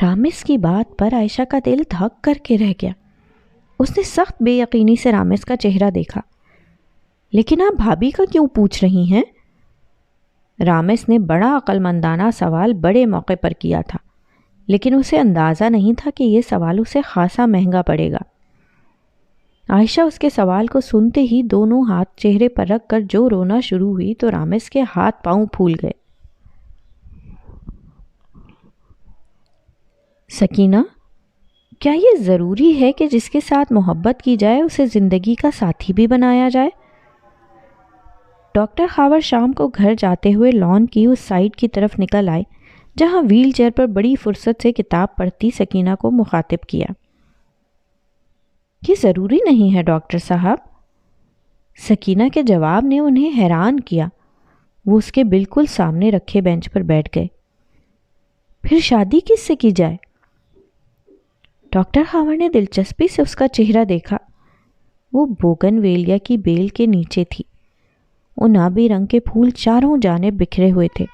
رامس کی بات پر عائشہ کا دل دھک کر کے رہ گیا۔ اس نے سخت بے یقینی سے رامس کا چہرہ دیکھا۔ لیکن آپ بھابھی کا کیوں پوچھ رہی ہیں؟ رامس نے بڑا عقل مندانہ سوال بڑے موقع پر کیا تھا، لیکن اسے اندازہ نہیں تھا کہ یہ سوال اسے خاصا مہنگا پڑے گا۔ عائشہ اس کے سوال کو سنتے ہی دونوں ہاتھ چہرے پر رکھ کر جو رونا شروع ہوئی تو رامس کے ہاتھ پاؤں پھول گئے۔ سکینہ، کیا یہ ضروری ہے کہ جس کے ساتھ محبت کی جائے اسے زندگی کا ساتھی بھی بنایا جائے؟ ڈاکٹر خاور شام کو گھر جاتے ہوئے لان کی اس سائڈ کی طرف نکل آئے جہاں ویل چیئر پر بڑی فرصت سے کتاب پڑھتی سکینہ کو مخاطب کیا۔ یہ ضروری نہیں ہے ڈاکٹر صاحب۔ سکینہ کے جواب نے انہیں حیران کیا۔ وہ اس کے بالکل سامنے رکھے بینچ پر بیٹھ گئے۔ پھر شادی کس سے کی جائے؟ ڈاکٹر خاور نے دلچسپی سے اس کا چہرہ دیکھا۔ وہ بوگن ویلیا کی بیل کے نیچے تھی۔ ان آبی رنگ کے پھول چاروں جانب بکھرے ہوئے تھے۔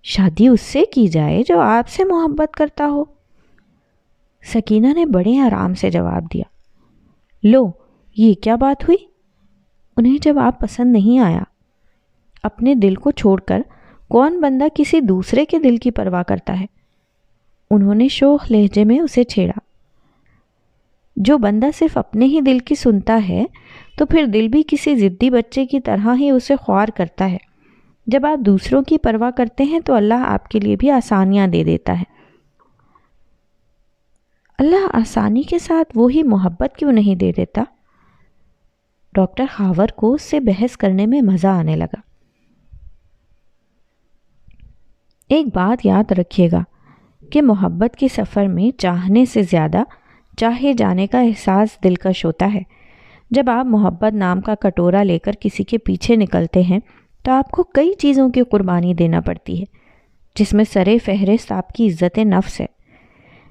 شادی اس سے کی جائے جو آپ سے محبت کرتا ہو، سکینہ نے بڑے آرام سے جواب دیا۔ لو، یہ کیا بات ہوئی؟ انہیں جواب پسند نہیں آیا۔ اپنے دل کو چھوڑ کر کون بندہ کسی دوسرے کے دل کی پرواہ کرتا ہے؟ انہوں نے شوخ لہجے میں اسے چھیڑا۔ جو بندہ صرف اپنے ہی دل کی سنتا ہے تو پھر دل بھی کسی ضدی بچے کی طرح ہی اسے خوار کرتا ہے۔ جب آپ دوسروں کی پرواہ کرتے ہیں تو اللہ آپ کے لیے بھی آسانیاں دے دیتا ہے۔ اللہ آسانی کے ساتھ وہی محبت کیوں نہیں دے دیتا؟ ڈاکٹر خاور کو اس سے بحث کرنے میں مزہ آنے لگا۔ ایک بات یاد رکھیے گا کہ محبت کے سفر میں چاہنے سے زیادہ چاہے جانے کا احساس دلکش ہوتا ہے۔ جب آپ محبت نام کا کٹورا لے کر کسی کے پیچھے نکلتے ہیں تو آپ کو کئی چیزوں کی قربانی دینا پڑتی ہے، جس میں سرِ فہرست آپ کی عزت نفس ہے۔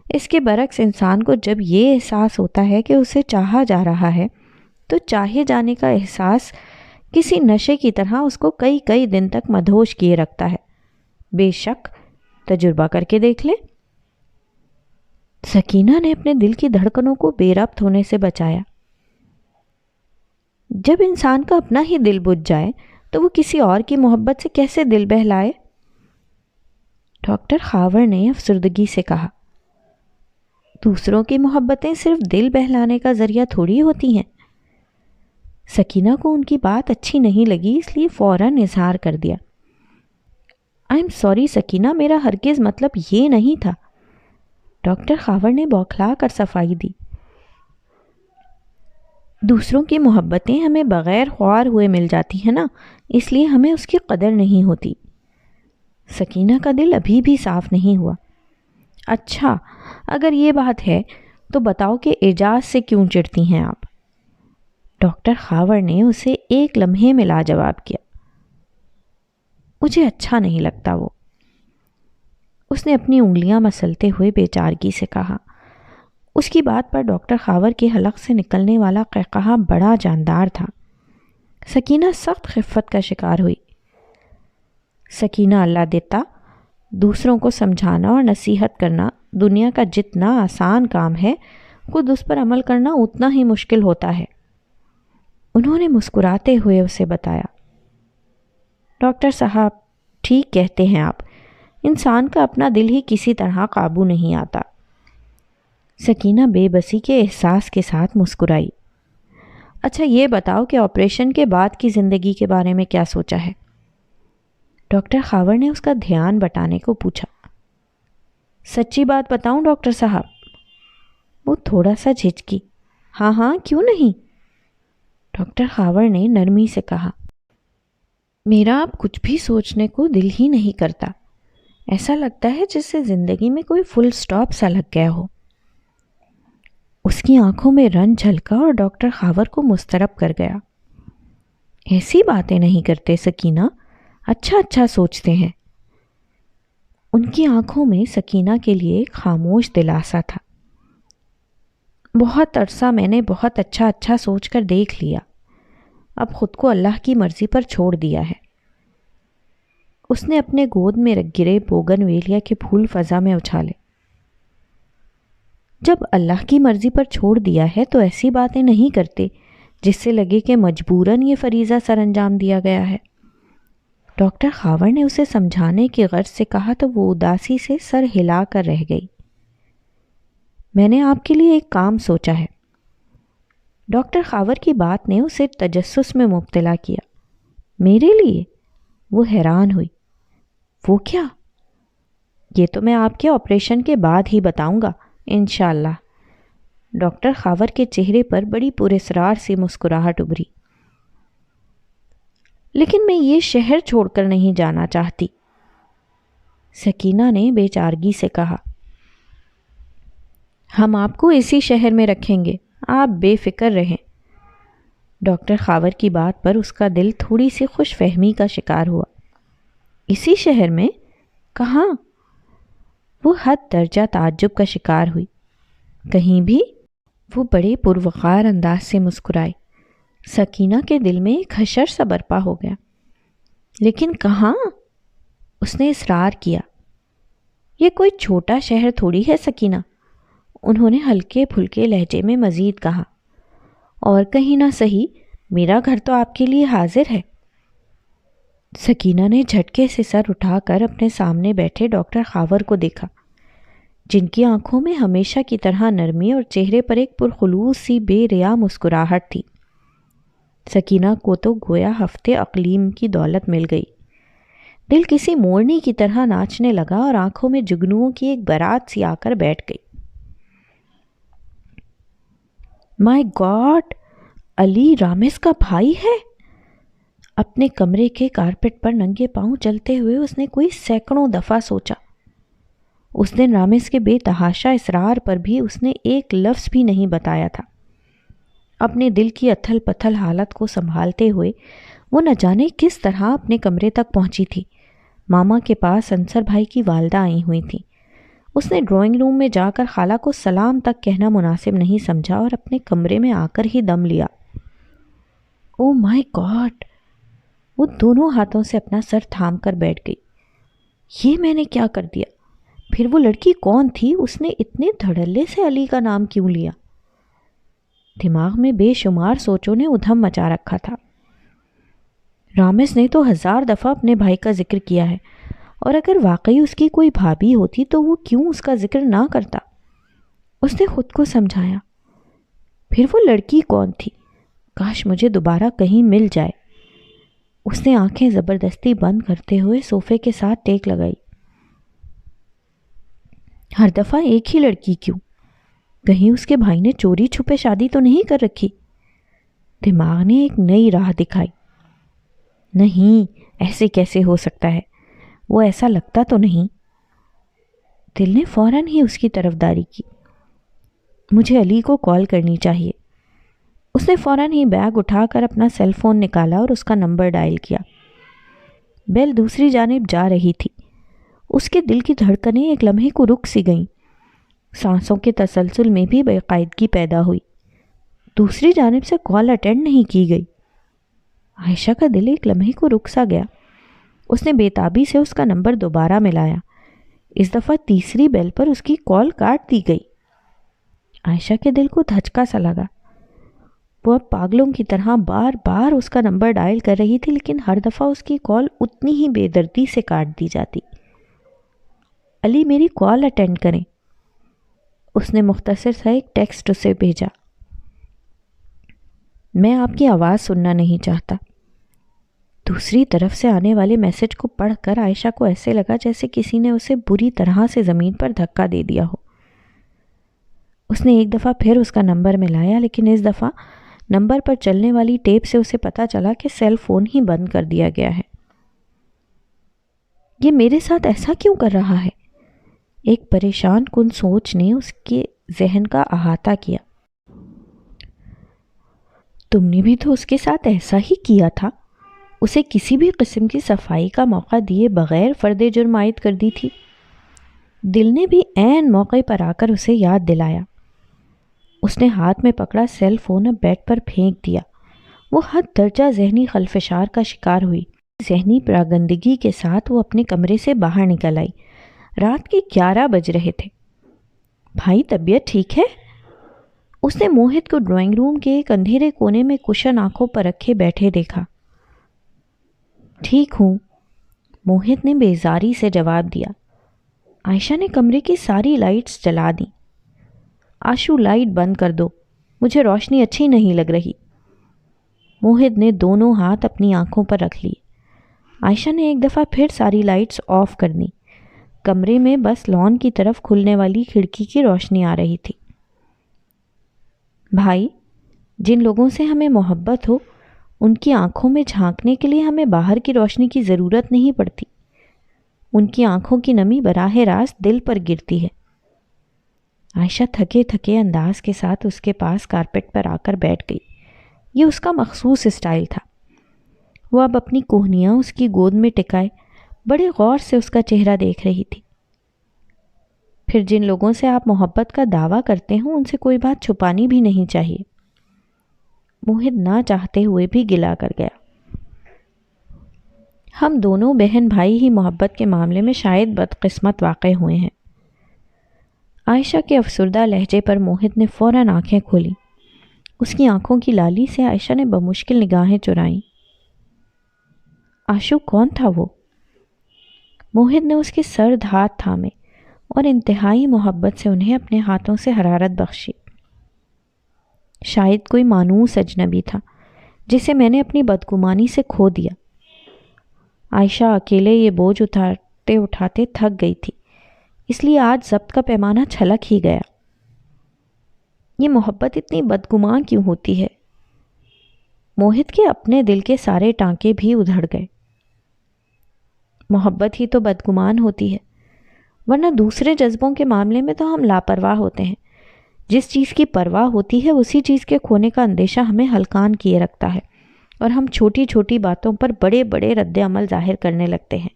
اس کے برعکس انسان کو جب یہ احساس ہوتا ہے کہ اسے چاہا جا رہا ہے تو چاہے جانے کا احساس کسی نشے کی طرح اس کو کئی کئی دن تک مدہوش کیے رکھتا ہے۔ بے شک تجربہ کر کے دیکھ لیں۔ سکینہ نے اپنے دل کی دھڑکنوں کو بے ربط ہونے سے بچایا۔ جب انسان کا اپنا ہی دل بجھ جائے تو وہ کسی اور کی محبت سے کیسے دل بہلائے؟ ڈاکٹر خاور نے افسردگی سے کہا، دوسروں کی محبتیں صرف دل بہلانے کا ذریعہ تھوڑی ہوتی ہیں۔ سکینہ کو ان کی بات اچھی نہیں لگی، اس لیے فوراً اظہار کر دیا، آئی ایم سوری سکینہ، میرا ہرگز مطلب یہ نہیں تھا۔ ڈاکٹر خاور نے بوکھلا کر صفائی دی، دوسروں کی محبتیں ہمیں بغیر خوار ہوئے مل جاتی ہیں نا، اس لیے ہمیں اس کی قدر نہیں ہوتی۔ سکینہ کا دل ابھی بھی صاف نہیں ہوا۔ اچھا، اگر یہ بات ہے تو بتاؤ کہ اعجاز سے کیوں چڑھتی ہیں آپ؟ ڈاکٹر خاور نے اسے ایک لمحے میں لاجواب کیا، مجھے اچھا نہیں لگتا وہ۔ اس نے اپنی انگلیاں مسلتے ہوئے بے چارگی سے کہا۔ اس کی بات پر ڈاکٹر خاور کے حلق سے نکلنے والا قہقہا بڑا جاندار تھا۔ سکینہ سخت خفت کا شکار ہوئی۔ سکینہ، اللہ دیتا، دوسروں کو سمجھانا اور نصیحت کرنا دنیا کا جتنا آسان کام ہے، خود اس پر عمل کرنا اتنا ہی مشکل ہوتا ہے۔ انہوں نے مسکراتے ہوئے اسے بتایا، ڈاکٹر صاحب ٹھیک کہتے ہیں آپ، انسان کا اپنا دل ہی کسی طرح قابو نہیں آتا۔ سکینہ بے بسی کے احساس کے ساتھ مسکرائی۔ اچھا یہ بتاؤ کہ آپریشن کے بعد کی زندگی کے بارے میں کیا سوچا ہے؟ ڈاکٹر خاور نے اس کا دھیان بٹانے کو پوچھا۔ سچی بات بتاؤں ڈاکٹر صاحب؟ وہ تھوڑا سا جھجکی۔ ہاں ہاں کیوں نہیں؟ ڈاکٹر خاور نے نرمی سے کہا، میرا اب کچھ بھی سوچنے کو دل ہی نہیں کرتا، ایسا لگتا ہے جس سے زندگی میں کوئی فل سٹاپ سا لگ گیا ہو۔ اس کی آنکھوں میں رنج جھلکا اور ڈاکٹر خاور کو مضطرب کر گیا۔ ایسی باتیں نہیں کرتے سکینہ، اچھا اچھا سوچتے ہیں۔ ان کی آنکھوں میں سکینہ کے لیے ایک خاموش دلاسا تھا۔ بہت عرصہ میں نے بہت اچھا اچھا سوچ کر دیکھ لیا، اب خود کو اللہ کی مرضی پر چھوڑ دیا ہے۔ اس نے اپنے گود میں گرے بوگن ویلیا کے پھول فضا میں اچھالے۔ جب اللہ کی مرضی پر چھوڑ دیا ہے تو ایسی باتیں نہیں کرتے جس سے لگے کہ مجبوراً یہ فریضہ سر انجام دیا گیا ہے۔ ڈاکٹر خاور نے اسے سمجھانے کی غرض سے کہا تو وہ اداسی سے سر ہلا کر رہ گئی۔ میں نے آپ کے لیے ایک کام سوچا ہے۔ ڈاکٹر خاور کی بات نے اسے تجسس میں مبتلا کیا۔ میرے لیے؟ وہ حیران ہوئی۔ وہ کیا؟ یہ تو میں آپ کے آپریشن کے بعد ہی بتاؤں گا انشاءاللہ۔ ڈاکٹر خاور کے چہرے پر بڑی پراسرار سی مسکراہٹ ابھری۔ لیکن میں یہ شہر چھوڑ کر نہیں جانا چاہتی، سکینہ نے بے چارگی سے کہا۔ ہم آپ کو اسی شہر میں رکھیں گے، آپ بے فکر رہیں۔ ڈاکٹر خاور کی بات پر اس کا دل تھوڑی سی خوش فہمی کا شکار ہوا۔ اسی شہر میں؟ کہاں؟ وہ حد درجہ تعجب کا شکار ہوئی۔ کہیں بھی؟ وہ بڑے پروقار انداز سے مسکرائی۔ سکینہ کے دل میں ایک حشر سا برپا ہو گیا۔ لیکن کہاں؟ اس نے اصرار کیا۔ یہ کوئی چھوٹا شہر تھوڑی ہے سکینہ، انہوں نے ہلکے پھلکے لہجے میں مزید کہا، اور کہیں نہ سہی میرا گھر تو آپ کے لیے حاضر ہے۔ سکینہ نے جھٹکے سے سر اٹھا کر اپنے سامنے بیٹھے ڈاکٹر خاور کو دیکھا، جن کی آنکھوں میں ہمیشہ کی طرح نرمی اور چہرے پر ایک پرخلوص سی بے ریا مسکراہٹ تھی۔ سکینہ کو تو گویا ہفتے اقلیم کی دولت مل گئی۔ دل کسی مورنی کی طرح ناچنے لگا اور آنکھوں میں جگنوؤں کی ایک بارات سی آ کر بیٹھ گئی۔ مائی گاڈ، علی رامز کا بھائی ہے؟ اپنے کمرے کے کارپٹ پر ننگے پاؤں چلتے ہوئے اس نے کوئی سینکڑوں دفعہ سوچا۔ اس دن رامز کے بے تحاشا اصرار پر بھی اس نے ایک لفظ بھی نہیں بتایا تھا۔ اپنے دل کی اتھل پتھل حالت کو سنبھالتے ہوئے وہ نہ جانے کس طرح اپنے کمرے تک پہنچی تھی۔ ماما کے پاس انصر بھائی کی والدہ آئی ہوئی تھیں۔ اس نے ڈرائنگ روم میں جا کر خالہ کو سلام تک کہنا مناسب نہیں سمجھا اور اپنے کمرے میں آ کر ہی دم لیا۔ او مائی گاڈ! وہ دونوں ہاتھوں سے اپنا سر تھام کر بیٹھ گئی. یہ میں نے کیا کر دیا؟ پھر وہ لڑکی کون تھی؟ اس نے اتنے دھڑلے سے علی کا نام کیوں لیا؟ دماغ میں بے شمار سوچوں نے ادھم مچا رکھا تھا. رامز نے تو 1000 دفعہ اپنے بھائی کا ذکر کیا ہے، اور اگر واقعی اس کی کوئی بھابھی ہوتی تو وہ کیوں اس کا ذکر نہ کرتا؟ اس نے خود کو سمجھایا. پھر وہ لڑکی کون تھی؟ کاش مجھے دوبارہ کہیں مل جائے. اس نے آنکھیں زبردستی بند کرتے ہوئے صوفے کے ساتھ ٹیک لگائی. ہر دفعہ ایک ہی لڑکی کیوں؟ کہیں اس کے بھائی نے چوری چھپے شادی تو نہیں کر رکھی؟ دماغ نے ایک نئی راہ دکھائی. نہیں، ایسے کیسے ہو سکتا ہے؟ وہ ایسا لگتا تو نہیں. دل نے فوراً ہی اس کی طرفداری کی. مجھے علی کو کال کرنی چاہیے. اس نے فوراً ہی بیگ اٹھا کر اپنا سیل فون نکالا اور اس کا نمبر ڈائل کیا. بیل دوسری جانب جا رہی تھی. اس کے دل کی دھڑکنیں ایک لمحے کو رک سی گئیں. سانسوں کے تسلسل میں بھی بے قاعدگی پیدا ہوئی. دوسری جانب سے کال اٹینڈ نہیں کی گئی. عائشہ کا دل ایک لمحے کو رک سا گیا. اس نے بے تابی سے اس کا نمبر دوبارہ ملایا. اس دفعہ تیسری بیل پر اس کی کال کاٹ دی گئی. عائشہ کے دل کو دھچکا سا لگا. وہ اب پاگلوں کی طرح بار بار اس کا نمبر ڈائل کر رہی تھی، لیکن ہر دفعہ اس کی کال اتنی ہی بے دردی سے کاٹ دی جاتی. علی، میری کال اٹینڈ کریں. اس نے مختصر سا ایک ٹیکسٹ اسے بھیجا. میں آپ کی آواز سننا نہیں چاہتا. دوسری طرف سے آنے والے میسج کو پڑھ کر عائشہ کو ایسے لگا جیسے کسی نے اسے بری طرح سے زمین پر دھکا دے دیا ہو. اس نے ایک دفعہ پھر اس کا نمبر ملایا، لیکن اس دفعہ نمبر پر چلنے والی ٹیپ سے اسے پتا چلا کہ سیل فون ہی بند کر دیا گیا ہے. یہ میرے ساتھ ایسا کیوں کر رہا ہے؟ ایک پریشان کن سوچ نے اس کے ذہن کا احاطہ کیا. تم نے بھی تو اس کے ساتھ ایسا ہی کیا تھا. اسے کسی بھی قسم کی صفائی کا موقع دیے بغیر فرد جرم عائد کر دی تھی. دل نے بھی عین موقع پر آ کر اسے یاد دلایا. اس نے ہاتھ میں پکڑا سیل فون اب بیڈ پر پھینک دیا. وہ حد درجہ ذہنی خلفشار کا شکار ہوئی. ذہنی پراگندگی کے ساتھ وہ اپنے کمرے سے باہر نکل آئی. رات کے 11 بج رہے تھے. بھائی، طبیعت ٹھیک ہے؟ اس نے موہت کو ڈرائنگ روم کے ایک اندھیرے کونے میں کشن آنکھوں پر رکھے بیٹھے دیکھا. ٹھیک ہوں، موہت نے بیزاری سے جواب دیا. عائشہ نے کمرے کی ساری لائٹس جلا دیں. آشو، لائٹ بند کر دو، مجھے روشنی اچھی نہیں لگ رہی. موہت نے دونوں ہاتھ اپنی آنکھوں پر رکھ لیے. عائشہ نے ایک دفعہ پھر ساری لائٹس آف کر دیں. کمرے میں بس لان کی طرف کھلنے والی کھڑکی کی روشنی آ رہی تھی. بھائی، جن لوگوں سے ہمیں محبت ہو ان کی آنکھوں میں جھانکنے کے لیے ہمیں باہر کی روشنی کی ضرورت نہیں پڑتی. ان کی آنکھوں کی نمی براہ راست دل پر گرتی ہے. عائشہ تھکے تھکے انداز کے ساتھ اس کے پاس کارپیٹ پر آ کر بیٹھ گئی. یہ اس کا مخصوص اسٹائل تھا. وہ اب اپنی کوہنیاں اس کی گود میں ٹکائے بڑے غور سے اس کا چہرہ دیکھ رہی تھی. پھر جن لوگوں سے آپ محبت کا دعویٰ کرتے ہوں ان سے کوئی بات چھپانی بھی نہیں چاہیے. موہت نہ چاہتے ہوئے بھی گلا کر گیا. ہم دونوں بہن بھائی ہی محبت کے معاملے میں شاید بدقسمت واقع ہوئے ہیں. عائشہ کے افسردہ لہجے پر موہت نے فوراً آنکھیں کھولیں. اس کی آنکھوں کی لالی سے عائشہ نے بمشکل نگاہیں چرائیں. آشو، کون تھا وہ؟ موہت نے اس کے سرد ہاتھ تھامے اور انتہائی محبت سے انہیں اپنے ہاتھوں سے حرارت بخشی. شاید کوئی مانوس اجنبی تھا جسے میں نے اپنی بدگمانی سے کھو دیا. عائشہ اکیلے یہ بوجھ اٹھاتے اٹھاتے تھک گئی تھی، اس لیے آج ضبط کا پیمانہ چھلک ہی گیا. یہ محبت اتنی بدگمان کیوں ہوتی ہے؟ موہت کے اپنے دل کے سارے ٹانکے بھی ادھڑ گئے. محبت ہی تو بدگمان ہوتی ہے، ورنہ دوسرے جذبوں کے معاملے میں تو ہم لاپرواہ ہوتے ہیں. جس چیز کی پرواہ ہوتی ہے اسی چیز کے کھونے کا اندیشہ ہمیں ہلکان کیے رکھتا ہے اور ہم چھوٹی چھوٹی باتوں پر بڑے بڑے رد عمل ظاہر کرنے لگتے ہیں.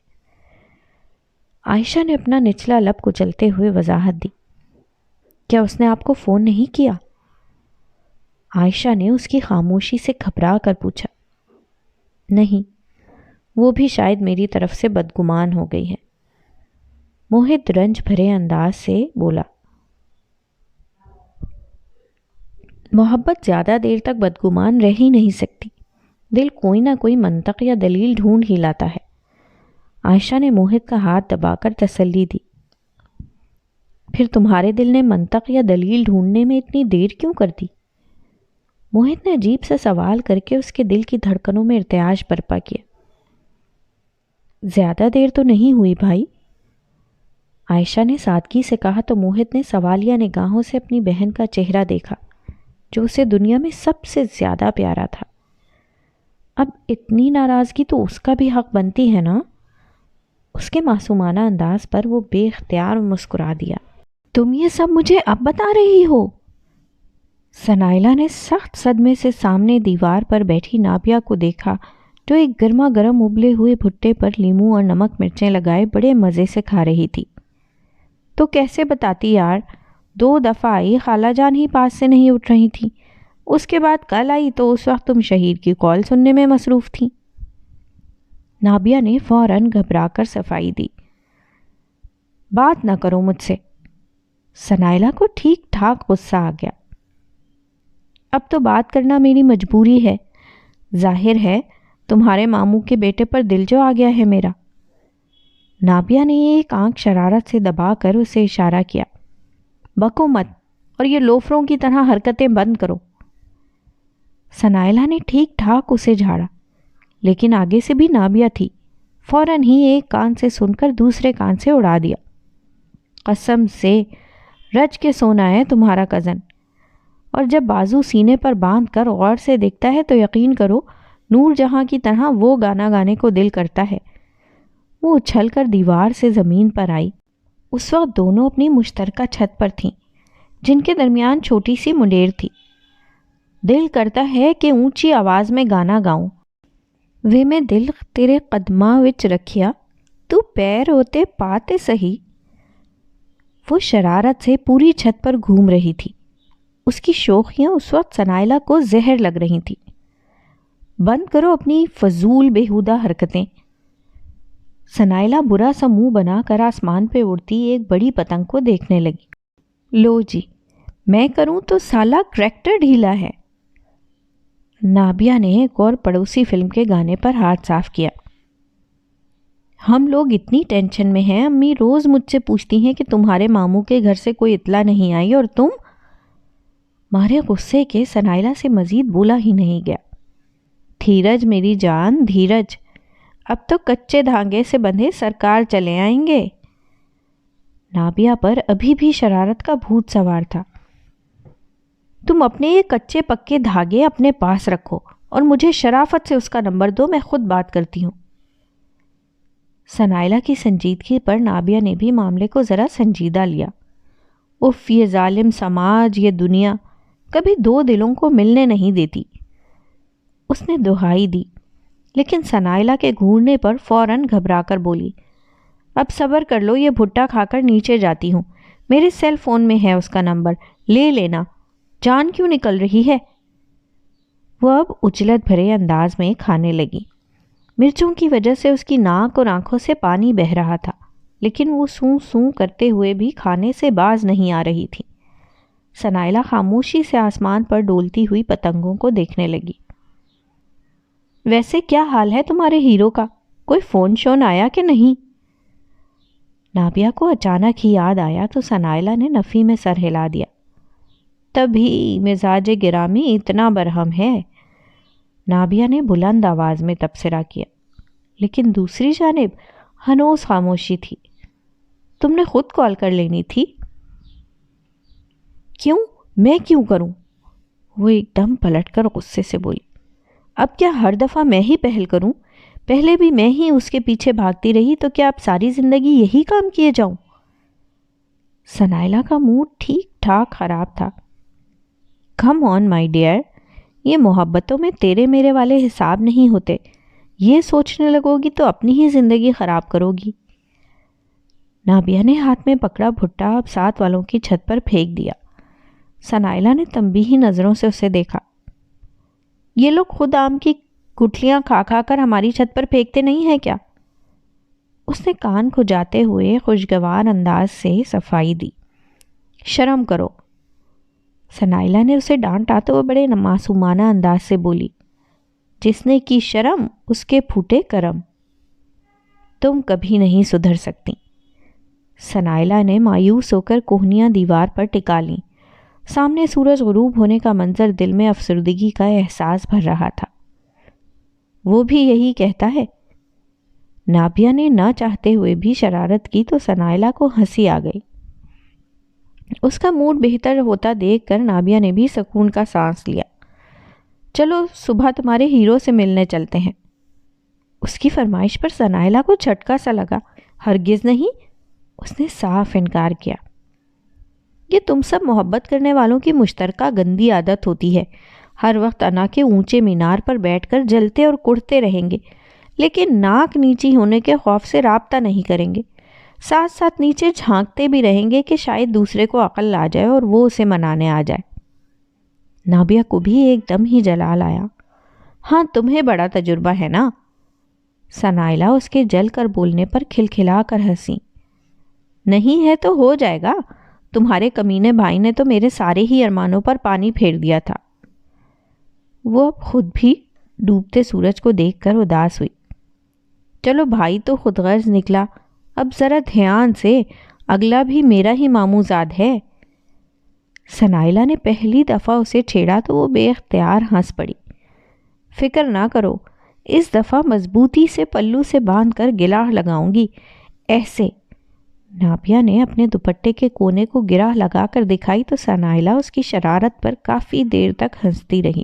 عائشہ نے اپنا نچلا لب کچلتے ہوئے وضاحت دی. کیا اس نے آپ کو فون نہیں کیا؟ عائشہ نے اس کی خاموشی سے گھبرا کر پوچھا۔ نہیں، وہ بھی شاید میری طرف سے بدگمان ہو گئی ہے۔ موہت رنج بھرے انداز سے بولا۔ محبت زیادہ دیر تک بدگمان رہ ہی نہیں سکتی، دل کوئی نہ کوئی منطق یا دلیل ڈھونڈ ہی لاتا ہے۔ عائشہ نے موہت کا ہاتھ دبا کر تسلی دی۔ پھر تمہارے دل نے منطق یا دلیل ڈھونڈنے میں اتنی دیر کیوں کر دی؟ موہت نے عجیب سا سوال کر کے اس کے دل کی دھڑکنوں میں ارتعاش برپا کیا۔ زیادہ دیر تو نہیں ہوئی بھائی، عائشہ نے سادگی سے کہا تو موہت نے سوالیہ نگاہوں سے اپنی بہن کا چہرہ دیکھا جو اسے دنیا میں سب سے زیادہ پیارا تھا۔ اب اتنی ناراضگی تو اس کا بھی حق بنتی ہے نا؟ اس کے معصومانہ انداز پر وہ بے اختیار مسکرا دیا۔ تم یہ سب مجھے اب بتا رہی ہو؟ ثنائلہ نے سخت صدمے سے سامنے دیوار پر بیٹھی نابیہ کو دیکھا جو ایک گرما گرم ابلے ہوئے بھٹے پر لیموں اور نمک مرچیں لگائے بڑے مزے سے کھا رہی تھی۔ تو کیسے بتاتی یار، 2 دفعہ آئی، خالہ جان ہی پاس سے نہیں اٹھ رہی تھیں، اس کے بعد کل آئی تو اس وقت تم شہیر کی کال سننے میں مصروف تھیں۔ نابیہ نے فوراً گھبرا کر صفائی دی۔ بات نہ کرو مجھ سے۔ ثنائلہ کو ٹھیک ٹھاک غصہ آ گیا۔ اب تو بات کرنا میری مجبوری ہے، ظاہر ہے تمہارے ماموں کے بیٹے پر دل جو آ گیا ہے میرا۔ نابیہ نے ایک آنکھ شرارت سے دبا کر اسے اشارہ کیا۔ بکو مت اور یہ لوفروں کی طرح حرکتیں بند کرو۔ ثنائلہ نے ٹھیک ٹھاک اسے جھاڑا، لیکن آگے سے بھی نابیہ تھی، فوراً ہی ایک کان سے سن کر دوسرے کان سے اڑا دیا۔ قسم سے رج کے سونا ہے تمہارا کزن، اور جب بازو سینے پر باندھ کر غور سے دیکھتا ہے تو یقین کرو نور جہاں کی طرح وہ گانا گانے کو دل کرتا ہے۔ وہ اچھل کر دیوار سے زمین پر آئی۔ اس وقت دونوں اپنی مشترکہ چھت پر تھیں جن کے درمیان چھوٹی سی منڈیر تھی۔ دل کرتا ہے کہ اونچی آواز میں گانا گاؤں، وے میں دل تیرے قدماں وچ رکھیا، تو پیر ہوتے پاتے سہی۔ وہ شرارت سے پوری چھت پر گھوم رہی تھی۔ اس کی شوخیاں اس وقت ثنائلہ کو زہر لگ رہی تھیں۔ بند کرو اپنی فضول بیہودہ حرکتیں۔ ثنائلہ برا سا منہ بنا کر آسمان پہ اڑتی ایک بڑی پتنگ کو دیکھنے لگی۔ لو جی، میں کروں تو سالہ کریکٹر ڈھیلا ہے۔ نابیہ نے ایک اور پڑوسی فلم کے گانے پر ہاتھ صاف کیا۔ ہم لوگ اتنی ٹینشن میں ہیں، امی روز مجھ سے پوچھتی ہیں کہ تمہارے ماموں کے گھر سے کوئی اطلاع نہیں آئی اور تم۔ مارے غصے کے ثنائلہ سے مزید بولا ہی نہیں گیا۔ دھیرج میری جان، دھیرج، اب تو کچے دھانگے سے بندھے سرکار چلے آئیں گے۔ نابیہ پر ابھی بھی شرارت کا بھوت سوار تھا۔ تم اپنے یہ کچے پکے دھاگے اپنے پاس رکھو اور مجھے شرافت سے اس کا نمبر دو، میں خود بات کرتی ہوں۔ ثنائلہ کی سنجیدگی پر نابیہ نے بھی معاملے کو ذرا سنجیدہ لیا۔ اف، یہ ظالم سماج، یہ دنیا کبھی 2 دلوں کو ملنے نہیں دیتی۔ اس نے دہائی دی، لیکن ثنائلہ کے گھورنے پر فوراً گھبرا کر بولی، اب صبر کر لو، یہ بھٹا کھا کر نیچے جاتی ہوں، میرے سیل فون میں ہے اس کا نمبر، لے لینا، جان کیوں نکل رہی ہے؟ وہ اب اجلت بھرے انداز میں کھانے لگی۔ مرچوں کی وجہ سے اس کی ناک اور آنکھوں سے پانی بہہ رہا تھا، لیکن وہ سوں سوں کرتے ہوئے بھی کھانے سے باز نہیں آ رہی تھی۔ ثنائلہ خاموشی سے آسمان پر ڈولتی ہوئی پتنگوں کو دیکھنے لگی۔ ویسے کیا حال ہے تمہارے ہیرو کا؟ کوئی فون شون آیا کہ نہیں؟ نابیہ کو اچانک ہی یاد آیا تو ثنائلہ نے نفی میں سر ہلا دیا۔ تبھی مزاج گرامی اتنا برہم ہے، نابیہ نے بلند آواز میں تبصرہ کیا، لیکن دوسری جانب ہنوز خاموشی تھی۔ تم نے خود کال کر لینی تھی۔ کیوں؟ میں کیوں کروں؟ وہ ایک دم پلٹ کر غصے سے بولی۔ اب کیا ہر دفعہ میں ہی پہل کروں؟ پہلے بھی میں ہی اس کے پیچھے بھاگتی رہی، تو کیا اب ساری زندگی یہی کام کیے جاؤں؟ ثنائلہ کا موڈ ٹھیک ٹھاک خراب تھا۔ کم آن مائی ڈیئر، یہ محبتوں میں تیرے میرے والے حساب نہیں ہوتے، یہ سوچنے لگو گی تو اپنی ہی زندگی خراب کرو گی۔ نابیہ نے ہاتھ میں پکڑا بھٹا اب ساتھ والوں کی چھت پر پھینک دیا۔ ثنائلہ نے تنبیہی نظروں سے اسے دیکھا۔ یہ لوگ خود آم کی گٹھلیاں کھا کھا کر ہماری چھت پر پھینکتے نہیں ہیں کیا؟ اس نے کان کھجاتے ہوئے خوشگوار انداز سے صفائی دی۔ شرم کرو۔ ثنائلہ نے اسے ڈانٹا تو وہ بڑے معصومانہ انداز سے بولی، جس نے کی شرم اس کے پھوٹے کرم۔ تم کبھی نہیں سدھر سکتی۔ ثنائلہ نے مایوس ہو کر کوہنیاں دیوار پر ٹکا لیں۔ سامنے سورج غروب ہونے کا منظر دل میں افسردگی کا احساس بھر رہا تھا۔ وہ بھی یہی کہتا ہے؟ نابیہ نے نہ چاہتے ہوئے بھی شرارت کی تو ثنائلہ کو ہنسی آ گئی۔ اس کا موڈ بہتر ہوتا دیکھ کر نابیہ نے بھی سکون کا سانس لیا۔ چلو صبح تمہارے ہیرو سے ملنے چلتے ہیں۔ اس کی فرمائش پر ثنائلہ کو جھٹکا سا لگا۔ ہرگز نہیں، اس نے صاف انکار کیا۔ یہ تم سب محبت کرنے والوں کی مشترکہ گندی عادت ہوتی ہے۔ ہر وقت انا کے اونچے مینار پر بیٹھ کر جلتے اور کڑتے رہیں گے، لیکن ناک نیچی ہونے کے خوف سے رابطہ نہیں کریں گے۔ ساتھ ساتھ نیچے جھانکتے بھی رہیں گے کہ شاید دوسرے کو عقل آ جائے اور وہ اسے منانے آ جائے۔ نابیہ کو بھی ایک دم ہی جلال آیا۔ ہاں تمہیں بڑا تجربہ ہے نا؟ ثنائلہ اس کے جل کر بولنے پر کھلکھلا کر ہنسی۔ نہیں ہے تو ہو جائے گا۔ تمہارے کمینے بھائی نے تو میرے سارے ہی ارمانوں پر پانی پھیر دیا تھا۔ وہ اب خود بھی ڈوبتے سورج کو دیکھ کر اداس ہوئی۔ چلو بھائی تو خود غرض نکلا، اب ذرا دھیان سے، اگلا بھی میرا ہی ماموزاد ہے۔ ثنائلہ نے پہلی دفعہ اسے چھیڑا تو وہ بے اختیار ہنس پڑی۔ فکر نہ کرو، اس دفعہ مضبوطی سے پلو سے باندھ کر گرہ لگاؤں گی، ایسے۔ نابیہ نے اپنے دوپٹے کے کونے کو گرہ لگا کر دکھائی تو ثنائلہ اس کی شرارت پر کافی دیر تک ہنستی رہی۔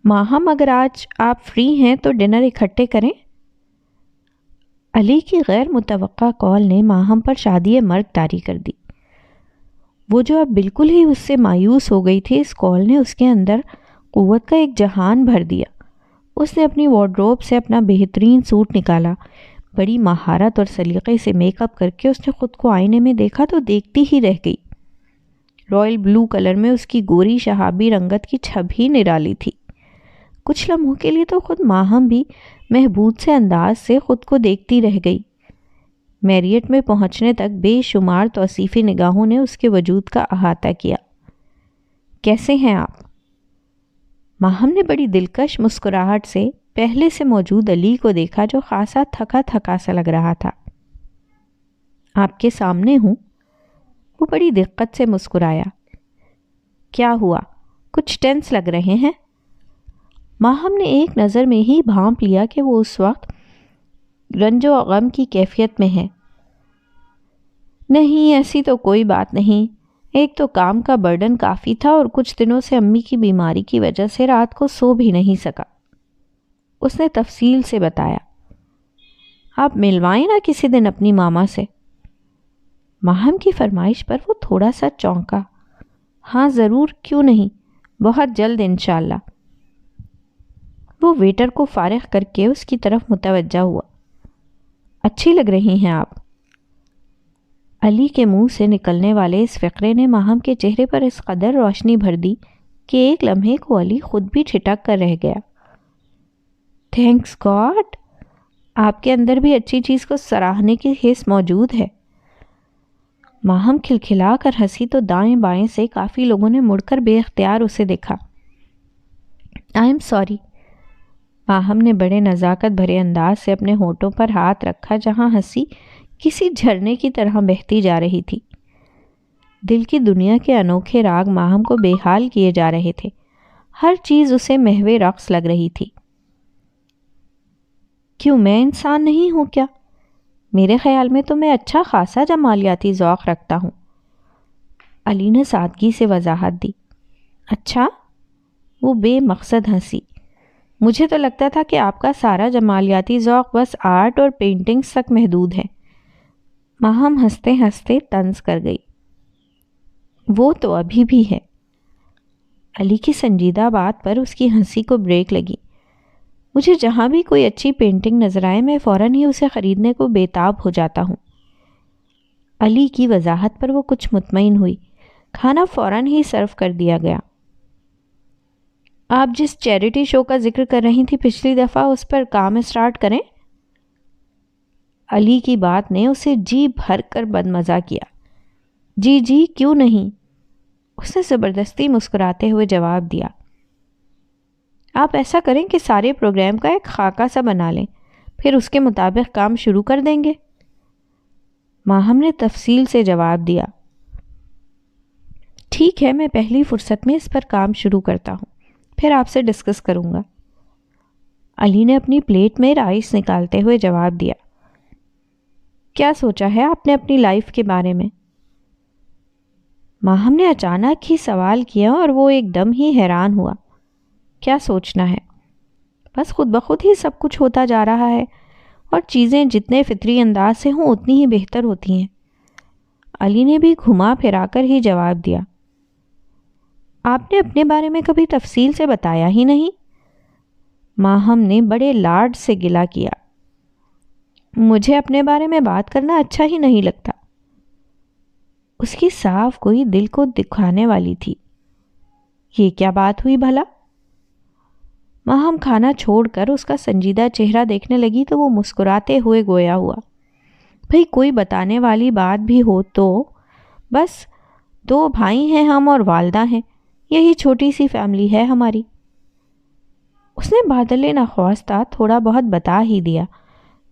ماہم اگر آج آپ فری ہیں تو ڈنر اکٹھے کریں؟ علی کی غیر متوقع کال نے ماہم پر شادی مرگ طاری کر دی۔ وہ جو اب بالکل ہی اس سے مایوس ہو گئی تھی، اس کال نے اس کے اندر قوت کا ایک جہان بھر دیا۔ اس نے اپنی وارڈروب سے اپنا بہترین سوٹ نکالا۔ بڑی مہارت اور سلیقے سے میک اپ کر کے اس نے خود کو آئینے میں دیکھا تو دیکھتی ہی رہ گئی۔ رائل بلو کلر میں اس کی گوری شہابی رنگت کی چھب ہی نرالی تھی۔ کچھ لمحوں کے لیے تو خود ماہم بھی محبوب سے انداز سے خود کو دیکھتی رہ گئی۔ میریٹ میں پہنچنے تک بے شمار توصیفی نگاہوں نے اس کے وجود کا احاطہ کیا۔ کیسے ہیں آپ؟ ماہم نے بڑی دلکش مسکراہٹ سے پہلے سے موجود علی کو دیکھا جو خاصا تھکا تھکا سا لگ رہا تھا۔ آپ کے سامنے ہوں؟ وہ بڑی دقت سے مسکرایا۔ کیا ہوا؟ کچھ ٹینس لگ رہے ہیں؟ ماہم نے ایک نظر میں ہی بھانپ لیا کہ وہ اس وقت رنج و غم کی کیفیت میں ہے۔ نہیں ایسی تو کوئی بات نہیں، ایک تو کام کا برڈن کافی تھا اور کچھ دنوں سے امی کی بیماری کی وجہ سے رات کو سو بھی نہیں سکا۔ اس نے تفصیل سے بتایا۔ آپ ملوائیں نا کسی دن اپنی ماما سے۔ ماہم کی فرمائش پر وہ تھوڑا سا چونکا۔ ہاں ضرور، کیوں نہیں، بہت جلد انشاءاللہ۔ وہ ویٹر کو فارغ کر کے اس کی طرف متوجہ ہوا۔ اچھی لگ رہی ہیں آپ۔ علی کے منہ سے نکلنے والے اس فقرے نے ماہم کے چہرے پر اس قدر روشنی بھر دی کہ ایک لمحے کو علی خود بھی ٹھٹک کر رہ گیا۔ تھینکس گاڈ، آپ کے اندر بھی اچھی چیز کو سراہنے کی حس موجود ہے۔ ماہم کھلکھلا کر ہنسی تو دائیں بائیں سے کافی لوگوں نے مڑ کر بے اختیار اسے دیکھا۔ آئی ایم سوری۔ ماہم نے بڑے نزاکت بھرے انداز سے اپنے ہونٹوں پر ہاتھ رکھا جہاں ہنسی کسی جھرنے کی طرح بہتی جا رہی تھی۔ دل کی دنیا کے انوکھے راگ ماہم کو بے حال کیے جا رہے تھے۔ ہر چیز اسے محو رقص لگ رہی تھی۔ کیوں میں انسان نہیں ہوں کیا؟ میرے خیال میں تو میں اچھا خاصا جمالیاتی ذوق رکھتا ہوں۔ علی نے سادگی سے وضاحت دی۔ اچھا؟ وہ بے مقصد ہنسی۔ مجھے تو لگتا تھا کہ آپ کا سارا جمالیاتی ذوق بس آرٹ اور پینٹنگز تک محدود ہے۔ ماہم ہنستے ہنستے طنز کر گئی۔ وہ تو ابھی بھی ہے۔ علی کی سنجیدہ بات پر اس کی ہنسی کو بریک لگی۔ مجھے جہاں بھی کوئی اچھی پینٹنگ نظر آئے میں فوراً ہی اسے خریدنے کو بے تاب ہو جاتا ہوں۔ علی کی وضاحت پر وہ کچھ مطمئن ہوئی۔ کھانا فوراً ہی سرو کر دیا گیا۔ آپ جس چیریٹی شو کا ذکر کر رہی تھی پچھلی دفعہ، اس پر کام اسٹارٹ کریں؟ علی کی بات نے اسے جی بھر کر بدمزہ کیا۔ جی جی کیوں نہیں، اس نے زبردستی مسکراتے ہوئے جواب دیا۔ آپ ایسا کریں کہ سارے پروگرام کا ایک خاکہ سا بنا لیں، پھر اس کے مطابق کام شروع کر دیں گے۔ ماہم نے تفصیل سے جواب دیا۔ ٹھیک ہے، میں پہلی فرصت میں اس پر کام شروع کرتا ہوں، پھر آپ سے ڈسکس کروں گا۔ علی نے اپنی پلیٹ میں رائس نکالتے ہوئے جواب دیا۔ کیا سوچا ہے آپ نے اپنی لائف کے بارے میں؟ ماہم نے اچانک ہی سوال کیا اور وہ ایک دم ہی حیران ہوا۔ کیا سوچنا ہے؟ بس خود بخود ہی سب کچھ ہوتا جا رہا ہے، اور چیزیں جتنے فطری انداز سے ہوں اتنی ہی بہتر ہوتی ہیں۔ علی نے بھی گھما پھرا کر ہی جواب دیا۔ آپ نے اپنے بارے میں کبھی تفصیل سے بتایا ہی نہیں۔ ماہم نے بڑے لاڈ سے گلہ کیا۔ مجھے اپنے بارے میں بات کرنا اچھا ہی نہیں لگتا۔ اس کی صاف کوئی دل کو دکھانے والی تھی۔ یہ کیا بات ہوئی بھلا؟ ماہم کھانا چھوڑ کر اس کا سنجیدہ چہرہ دیکھنے لگی تو وہ مسکراتے ہوئے گویا ہوا۔ بھئی کوئی بتانے والی بات بھی ہو تو؟ بس 2 بھائی ہیں ہم اور والدہ ہیں، یہی چھوٹی سی فیملی ہے ہماری۔ اس نے بادل نخواستہ تھوڑا بہت بتا ہی دیا،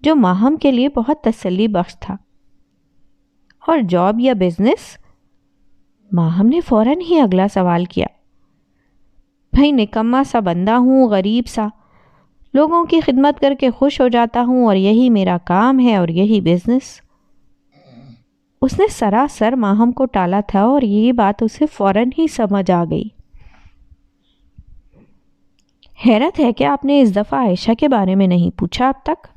جو ماہم کے لیے بہت تسلی بخش تھا۔ اور جاب یا بزنس؟ ماہم نے فوراً ہی اگلا سوال کیا۔ بھائی نکما سا بندہ ہوں، غریب سا، لوگوں کی خدمت کر کے خوش ہو جاتا ہوں، اور یہی میرا کام ہے اور یہی بزنس۔ اس نے سراسر ماہم کو ٹالا تھا اور یہ بات اسے فوراً ہی سمجھ آ گئی۔ حیرت ہے کہ آپ نے اس دفعہ عائشہ کے بارے میں نہیں پوچھا اب تک۔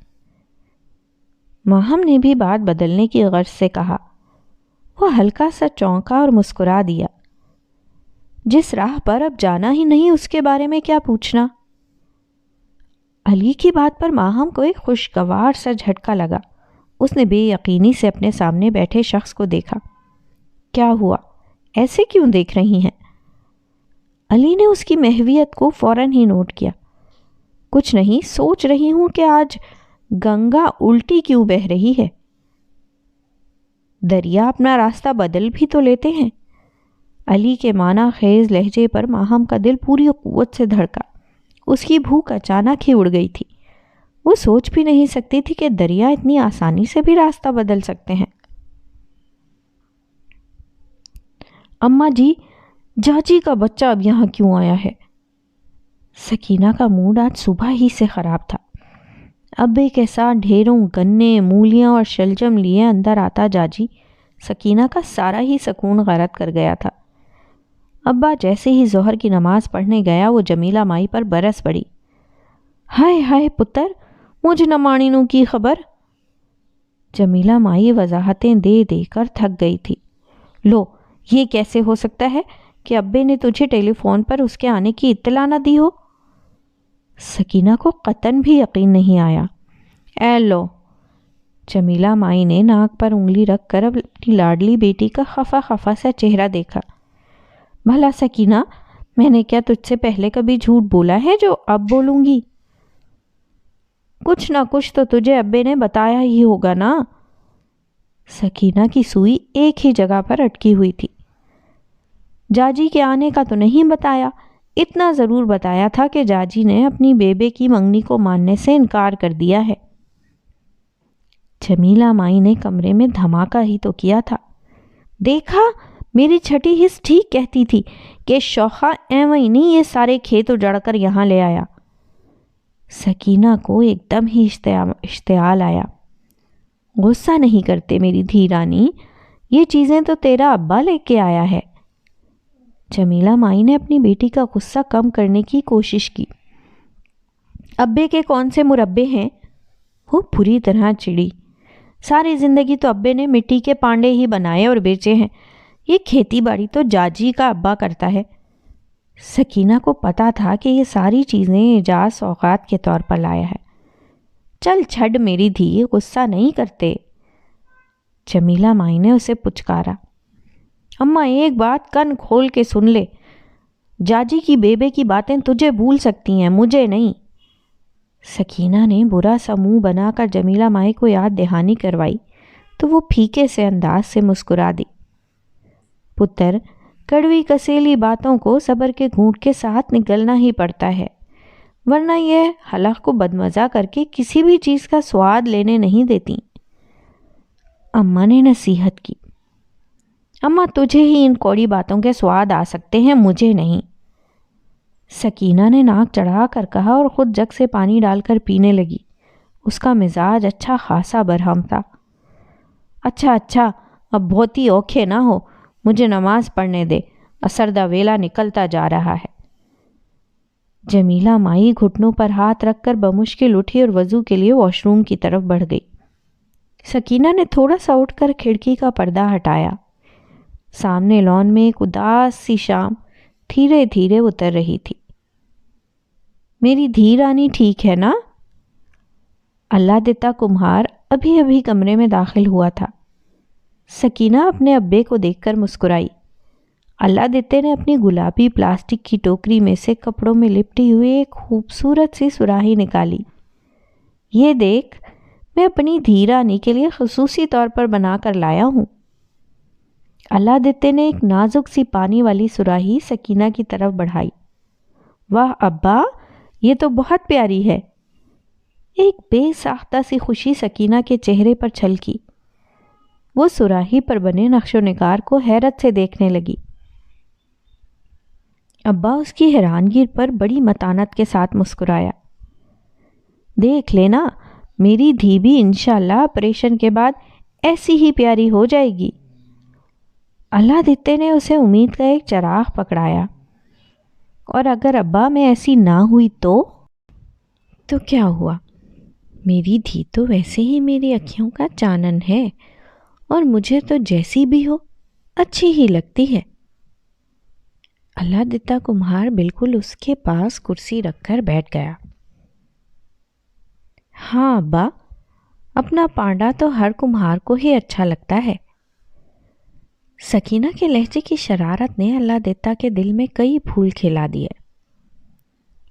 ماہم نے بھی بات بدلنے کی غرض سے کہا۔ وہ ہلکا سا چونکا اور مسکرا دیا۔ جس راہ پر اب جانا ہی نہیں اس کے بارے میں کیا پوچھنا؟ علی کی بات پر ماہم کو ایک خوشگوار سا جھٹکا لگا۔ اس نے بے یقینی سے اپنے سامنے بیٹھے شخص کو دیکھا۔ کیا ہوا؟ ایسے کیوں دیکھ رہی ہیں؟ علی نے اس کی محویت کو فوراً ہی نوٹ کیا۔ کچھ نہیں، سوچ رہی ہوں کہ آج گنگا الٹی کیوں بہہ رہی ہے۔ دریا اپنا راستہ بدل بھی تو لیتے ہیں۔ علی کے معنی خیز لہجے پر ماہم کا دل پوری قوت سے دھڑکا۔ اس کی بھوک اچانک ہی اڑ گئی تھی۔ وہ سوچ بھی نہیں سکتی تھی کہ دریا اتنی آسانی سے بھی راستہ بدل سکتے ہیں۔ اماں جی، جاجی کا بچہ اب یہاں کیوں آیا ہے؟ سکینہ کا موڈ آج صبح ہی سے خراب تھا۔ ابے کے ساتھ ڈھیروں گنے، مولیاں اور شلجم لیے اندر آتا جاجی سکینہ کا سارا ہی سکون غارت کر گیا تھا۔ ابا جیسے ہی ظہر کی نماز پڑھنے گیا وہ جمیلہ مائی پر برس پڑی۔ ہائے ہائے پتر، مجھ نہ مانینو کی خبر۔ جمیلہ مائی وضاحتیں دے دے کر تھک گئی تھی۔ لو، یہ کیسے ہو سکتا ہے کہ ابے نے تجھے ٹیلی فون پر اس کے آنے کی اطلاع نہ دی ہو؟ سکینہ کو قطعاً بھی یقین نہیں آیا۔ اے لو، جمیلہ مائی نے ناک پر انگلی رکھ کر اپنی لاڈلی بیٹی کا خفا خفا سا چہرہ دیکھا۔ بھلا سکینہ، میں نے کیا تجھ سے پہلے کبھی جھوٹ بولا ہے جو اب بولوں گی؟ کچھ نہ کچھ تو تجھے ابے نے بتایا ہی ہوگا نا۔ سکینہ کی سوئی ایک ہی جگہ پر اٹکی ہوئی تھی۔ جاجی کے آنے کا تو نہیں بتایا، اتنا ضرور بتایا تھا کہ جاجی نے اپنی بیبے کی منگنی کو ماننے سے انکار کر دیا ہے۔ جمیلہ مائی نے کمرے میں دھماکہ ہی تو کیا تھا۔ دیکھا، میری چھٹی حس ٹھیک کہتی تھی کہ شوخہ ایویں نہیں یہ سارے کھیت اجڑ کر یہاں لے آیا۔ سکینہ کو ایک دم ہی اشتعال آیا۔ غصہ نہیں کرتے میری دھی رانی، یہ چیزیں تو تیرا ابا لے کے آیا ہے۔ جمیلہ مائی نے اپنی بیٹی کا غصہ کم کرنے کی کوشش کی۔ ابے کے کون سے مربے ہیں؟ وہ بری طرح چڑی۔ ساری زندگی تو ابے نے مٹی کے پانڈے ہی بنائے اور بیچے ہیں، یہ کھیتی باڑی تو جاجی کا ابا کرتا ہے۔ سکینہ کو پتا تھا کہ یہ ساری چیزیں اعجاز سوغات کے طور پر لایا ہے۔ چل چھڈ میری دھی، غصہ نہیں کرتے۔ جمیلہ مائی نے اسے پچکارا۔ اماں ایک بات کن کھول کے سن لے، جاجی کی بیبے کی باتیں تجھے بھول سکتی ہیں، مجھے نہیں۔ سکینہ نے برا سا منہ بنا کر جمیلہ مائی کو یاد دہانی کروائی تو وہ پھیکے سے انداز سے مسکرا دی۔ پتر، کڑوی کسیلی باتوں کو صبر کے گھونٹ کے ساتھ نگلنا ہی پڑتا ہے، ورنہ یہ حلق کو بدمزہ کر کے کسی بھی چیز کا سواد لینے نہیں دیتی۔ اماں نے نصیحت کی۔ اماں تجھے ہی ان کوڑی باتوں کے سواد آ سکتے ہیں، مجھے نہیں۔ سکینہ نے ناک چڑھا کر کہا اور خود جگ سے پانی ڈال کر پینے لگی۔ اس کا مزاج اچھا خاصا برہم تھا۔ اچھا اب بہتی اوکھے نہ ہو، مجھے نماز پڑھنے دے، عصر دا ویلا نکلتا جا رہا ہے۔ جمیلہ مائی گھٹنوں پر ہاتھ رکھ کر بمشکل اٹھی اور وضو کے لیے واش روم کی طرف بڑھ گئی۔ سکینہ نے تھوڑا سا اٹھ کر کھڑکی کا پردہ ہٹایا۔ سامنے لان میں ایک اداس سی شام دھیرے دھیرے اتر رہی تھی۔ میری دھی رانی ٹھیک ہے نا؟ اللہ دیتا کمہار ابھی ابھی کمرے میں داخل ہوا تھا۔ سکینہ اپنے ابے کو دیکھ کر مسکرائی۔ اللہ دیتے نے اپنی گلابی پلاسٹک کی ٹوکری میں سے کپڑوں میں لپٹی ہوئی ایک خوبصورت سی سراہی نکالی۔ یہ دیکھ، میں اپنی دھی رانی کے لیے خصوصی طور پر بنا کر لایا ہوں۔ اللہ دیتے نے ایک نازک سی پانی والی سراہی سکینہ کی طرف بڑھائی۔ واہ ابا، یہ تو بہت پیاری ہے۔ ایک بے ساختہ سی خوشی سکینہ کے چہرے پر چھلکی۔ وہ سراہی پر بنے نقش و نگار کو حیرت سے دیکھنے لگی۔ ابا اس کی حیرانگی پر بڑی متانت کے ساتھ مسکرایا۔ دیکھ لینا، میری دھی بھی انشاءاللہ آپریشن کے بعد ایسی ہی پیاری ہو جائے گی۔ اللہ دیتے نے اسے امید کا ایک چراغ پکڑایا۔ اور اگر ابا میں ایسی نہ ہوئی تو کیا ہوا؟ میری دھی تو ویسے ہی میری اکھیوں کا چانن ہے، اور مجھے تو جیسی بھی ہو اچھی ہی لگتی ہے۔ اللہ دیتا کمہار بالکل اس کے پاس کرسی رکھ کر بیٹھ گیا۔ ہاں ابا، اپنا پانڈا تو ہر کمہار کو ہی اچھا لگتا ہے۔ سکینہ کے لہجے کی شرارت نے اللہ دیتا کے دل میں کئی پھول کھلا دیے۔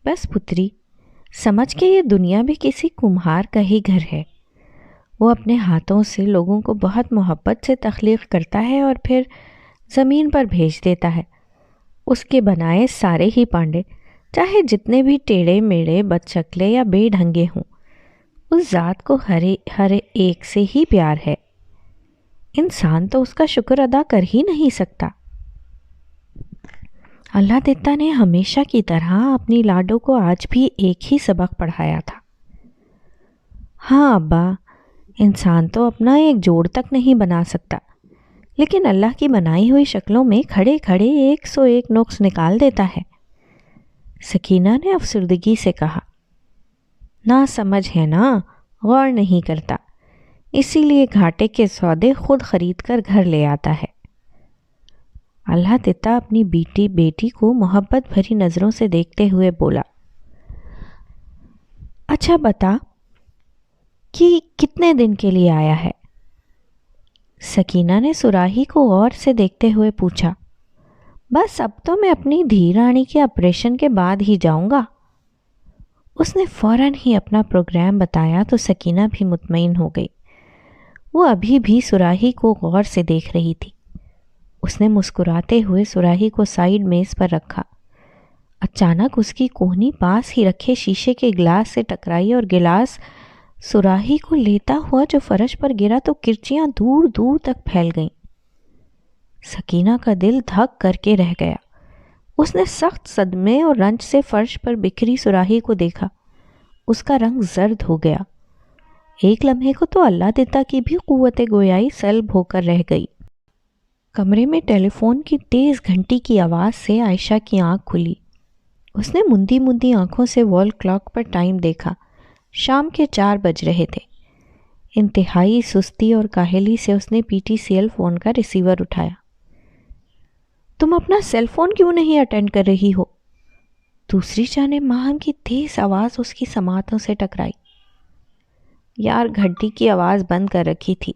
بس پتری، سمجھ کے یہ دنیا بھی کسی کمہار کا ہی گھر ہے۔ وہ اپنے ہاتھوں سے لوگوں کو بہت محبت سے تخلیق کرتا ہے اور پھر زمین پر بھیج دیتا ہے۔ اس کے بنائے سارے ہی پانڈے، چاہے جتنے بھی ٹیڑھے میڑھے، بد شکلے یا بے ڈھنگے ہوں، اس ذات کو ہر ایک سے ہی پیار ہے۔ انسان تو اس کا شکر ادا کر ہی نہیں سکتا۔ اللہ دیتا نے ہمیشہ کی طرح اپنی لاڈو کو آج بھی ایک ہی سبق پڑھایا تھا۔ ہاں ابا، انسان تو اپنا ایک جوڑ تک نہیں بنا سکتا، لیکن اللہ کی بنائی ہوئی شکلوں میں کھڑے کھڑے 101 نقص نکال دیتا ہے۔ سکینہ نے افسردگی سے کہا۔ نا سمجھ ہے نا، غور نہیں کرتا، اسی لیے گھاٹے کے سودے خود خرید کر گھر لے آتا ہے۔ اللہ دیتا اپنی بیٹی کو محبت بھری نظروں سے دیکھتے ہوئے بولا۔ اچھا بتا کہ کتنے دن کے لیے آیا ہے؟ سکینہ نے سراہی کو غور سے دیکھتے ہوئے پوچھا۔ بس اب تو میں اپنی دھی رانی کے آپریشن کے بعد ہی جاؤں گا۔ اس نے فوراً ہی اپنا پروگرام بتایا تو سکینہ بھی مطمئن ہو گئی۔ وہ ابھی بھی سراہی کو غور سے دیکھ رہی تھی۔ اس نے مسکراتے ہوئے سراہی کو سائیڈ میز پر رکھا۔ اچانک اس کی کوہنی پاس ہی رکھے شیشے کے گلاس سے ٹکرائی اور گلاس سراہی کو لیتا ہوا جو فرش پر گرا تو کرچیاں دور دور تک پھیل گئیں۔ سکینہ کا دل دھک کر کے رہ گیا۔ اس نے سخت صدمے اور رنج سے فرش پر بکھری سراہی کو دیکھا۔ اس کا رنگ زرد ہو گیا۔ ایک لمحے کو تو اللہ دیتا کی بھی قوت گویائی سلب ہو کر رہ گئی۔ کمرے میں ٹیلی فون کی تیز گھنٹی کی آواز سے عائشہ کی آنکھ کھلی۔ اس نے مندی مندی آنکھوں سے وال کلاک پر ٹائم دیکھا۔ شام کے 4 بج رہے تھے۔ انتہائی سستی اور کاہلی سے اس نے PTCL فون کا ریسیور اٹھایا۔ تم اپنا سیل فون کیوں نہیں اٹینڈ کر رہی ہو؟ دوسری جانب ماہم کی تیز آواز اس کی سماعتوں سے ٹکرائی۔ یار، گھنٹی کی آواز بند کر رکھی تھی،